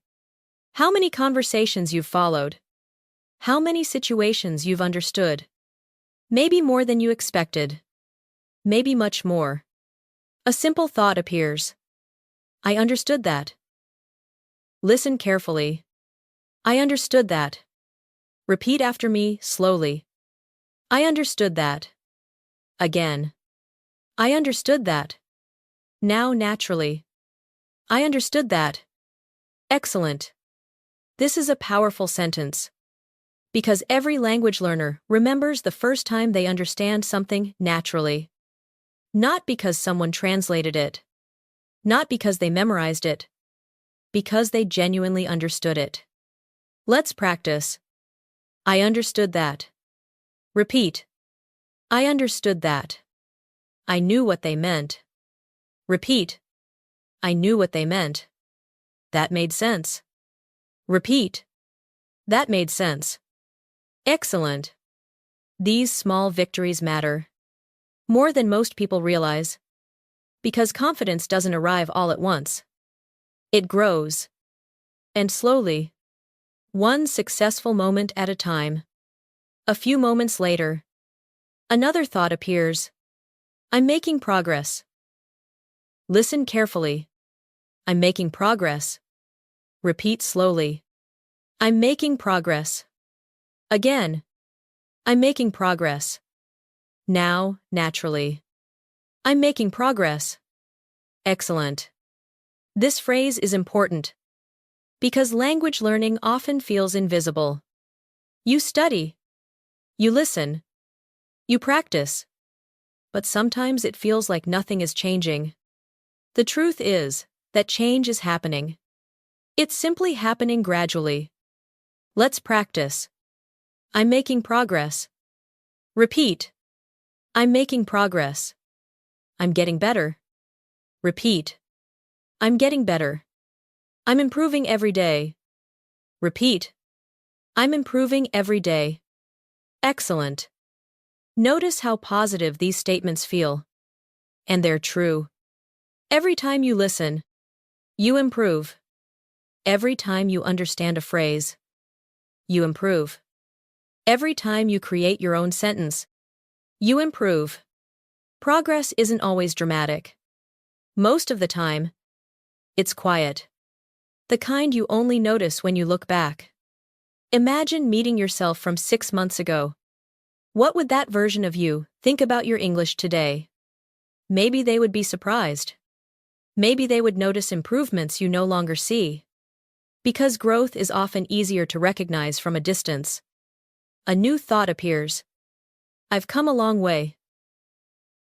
How many conversations you've followed. How many situations you've understood. Maybe more than you expected. Maybe much more. A simple thought appears. I understood that. Listen carefully. I understood that. Repeat after me slowly. I understood that. Again. I understood that. Now naturally. I understood that. Excellent. This is a powerful sentence. Because every language learner remembers the first time they understand something naturally. Not because someone translated it. Not because they memorized it. Because they genuinely understood it. Let's practice. I understood that. Repeat. I understood that. I knew what they meant. Repeat. I knew what they meant. That made sense. Repeat. That made sense. Excellent. These small victories matter. More than most people realize. Because confidence doesn't arrive all at once. It grows. And slowly. One successful moment at a time. A few moments later. Another thought appears. I'm making progress. Listen carefully. I'm making progress. Repeat slowly. I'm making progress. Again. I'm making progress. Now, naturally. I'm making progress. Excellent. This phrase is important. Because language learning often feels invisible. You study. You listen. You practice. But sometimes it feels like nothing is changing. The truth is that change is happening. It's simply happening gradually. Let's practice. I'm making progress. Repeat. I'm making progress. I'm getting better. Repeat. I'm getting better. I'm improving every day. Repeat. I'm improving every day. Excellent. Notice how positive these statements feel. And they're true. Every time you listen, you improve. Every time you understand a phrase, you improve. Every time you create your own sentence, you improve. Progress isn't always dramatic. Most of the time, It's quiet. The kind you only notice when you look back. Imagine meeting yourself from 6 months ago. What would that version of you think about your English today? Maybe they would be surprised. Maybe they would notice improvements you no longer see. Because growth is often easier to recognize from a distance. A new thought appears. I've come a long way.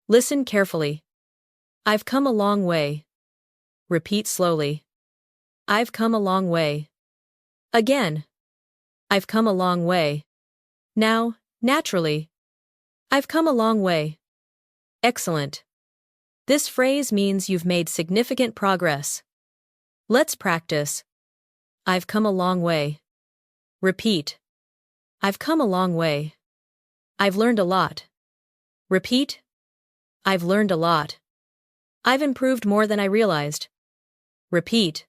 Listen carefully. I've come a long way. Repeat slowly. I've come a long way. Again. I've come a long way. Now, naturally. I've come a long way. Excellent. This phrase means you've made significant progress. Let's practice. I've come a long way. Repeat. I've come a long way. I've learned a lot. Repeat. I've learned a lot. I've improved more than I realized. Repeat.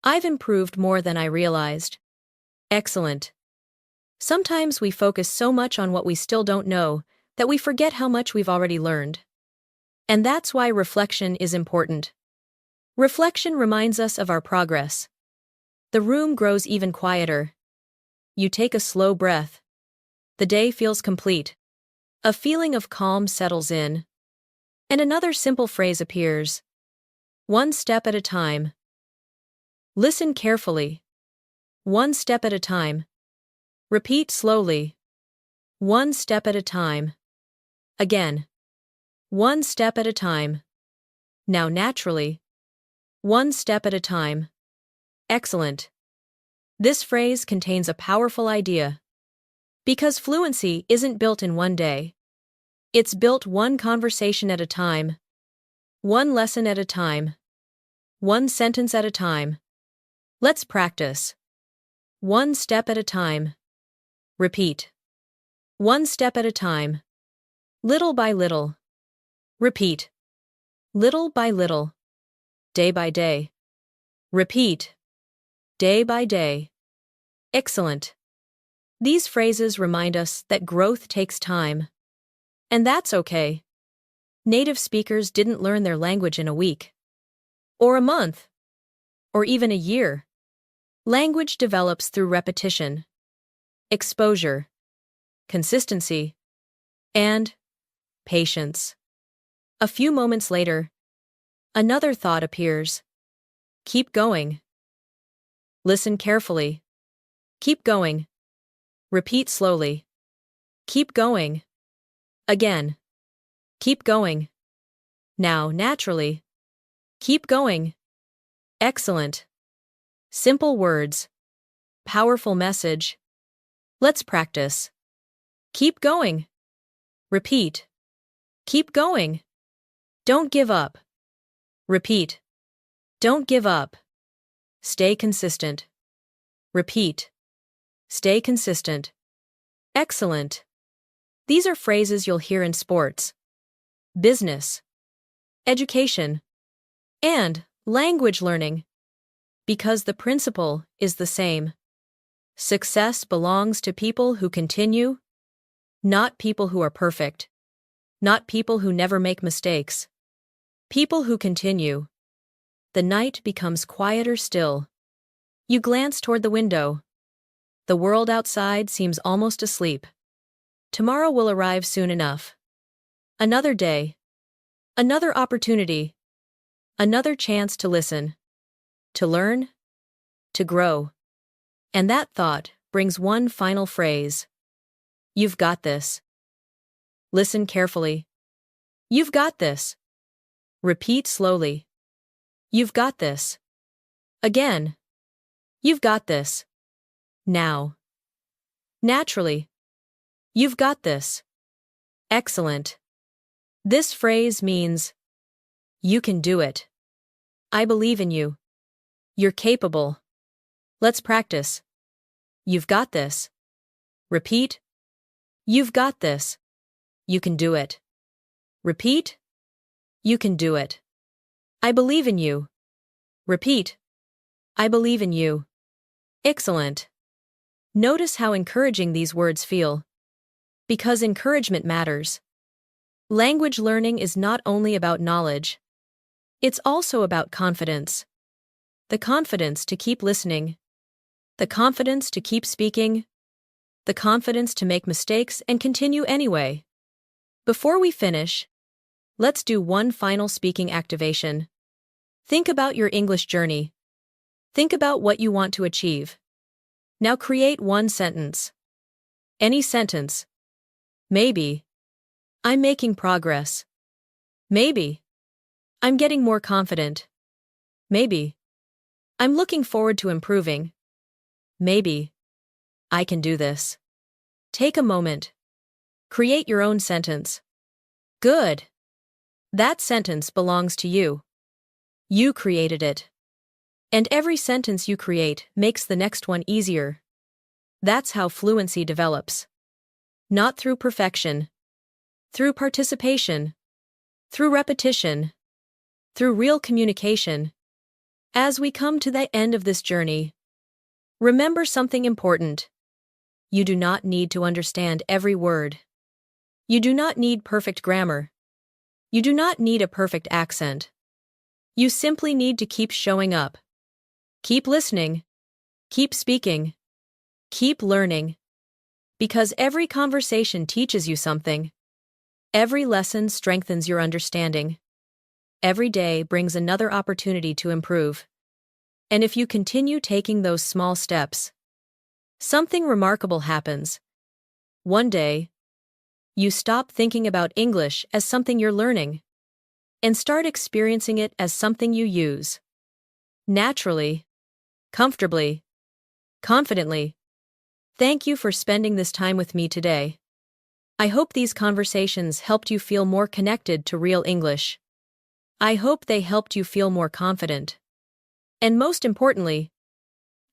I've improved more than I realized. Excellent. Sometimes we focus so much on what we still don't know that we forget how much we've already learned. And that's why reflection is important. Reflection reminds us of our progress. The room grows even quieter. You take a slow breath. The day feels complete. A feeling of calm settles in. And another simple phrase appears. One step at a time. Listen carefully. One step at a time. Repeat slowly. One step at a time. Again. One step at a time. Now naturally. One step at a time. Excellent. This phrase contains a powerful idea. Because fluency isn't built in one day. It's built one conversation at a time. One lesson at a time. One sentence at a time. Let's practice. One step at a time. Repeat. One step at a time. Little by little. Repeat. Little by little. Day by day. Repeat. Day by day. Excellent. These phrases remind us that growth takes time. And that's okay. Native speakers didn't learn their language in a week. Or a month. Or even a year. Language develops through repetition, exposure, consistency, and patience. A few moments later, another thought appears. Keep going. Listen carefully. Keep going. Repeat slowly. Keep going. Again. Keep going. Now naturally. Keep going. Excellent. Simple words. Powerful message. Let's practice. Keep going. Repeat. Keep going. Don't give up. Repeat. Don't give up. Stay consistent. Repeat. Stay consistent. Excellent. These are phrases you'll hear in sports, business, education, and language learning. Because the principle is the same. Success belongs to people who continue, not people who are perfect, not people who never make mistakes. People who continue. The night becomes quieter still. You glance toward the window. The world outside seems almost asleep. Tomorrow will arrive soon enough. Another day. Another opportunity. Another chance to listen. To learn. To grow. And that thought brings one final phrase. You've got this. Listen carefully. You've got this. Repeat slowly. You've got this. Again. You've got this. Now. Naturally. You've got this. Excellent. This phrase means, you can do it. I believe in you. You're capable. Let's practice. You've got this. Repeat. You've got this. You can do it. Repeat. You can do it. I believe in you. Repeat. I believe in you. Excellent. Notice how encouraging these words feel. Because encouragement matters. Language learning is not only about knowledge. It's also about confidence. the confidence to keep listening, the confidence to keep speaking, the confidence to make mistakes and continue anyway. Before we finish, let's do one final speaking activation. Think about your English journey. Think about what you want to achieve. Now create one sentence. Any sentence. Maybe, I'm making progress. Maybe, I'm getting more confident. Maybe, I'm looking forward to improving. Maybe, I can do this. Take a moment. Create your own sentence. Good. That sentence belongs to you. You created it. And every sentence you create makes the next one easier. That's how fluency develops. Not through perfection. Through participation. Through repetition. Through real communication. As we come to the end of this journey, remember something important. You do not need to understand every word. You do not need perfect grammar. You do not need a perfect accent. You simply need to keep showing up. Keep listening. Keep speaking. Keep learning. Because every conversation teaches you something. Every lesson strengthens your understanding. Every day brings another opportunity to improve. And if you continue taking those small steps, something remarkable happens. One day, you stop thinking about English as something you're learning and start experiencing it as something you use. Naturally, comfortably, confidently. Thank you for spending this time with me today. I hope these conversations helped you feel more connected to real English. I hope they helped you feel more confident. And most importantly,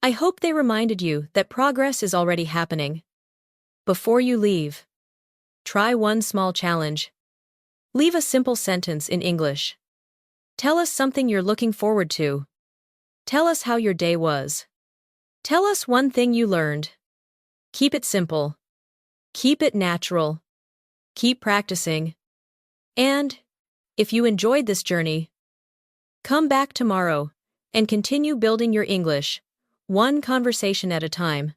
I hope they reminded you that progress is already happening. Before you leave, try one small challenge. Leave a simple sentence in English. Tell us something you're looking forward to. Tell us how your day was. Tell us one thing you learned. Keep it simple. Keep it natural. Keep practicing. And, if you enjoyed this journey, come back tomorrow and continue building your English, one conversation at a time.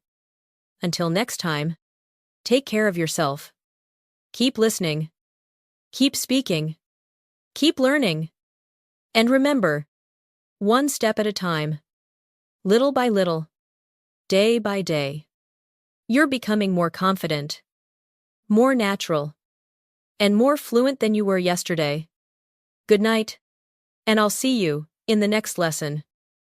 Until next time, take care of yourself. Keep listening. Keep speaking. Keep learning. And remember, one step at a time, little by little, day by day, you're becoming more confident, more natural, and more fluent than you were yesterday. Good night, and I'll see you in the next lesson.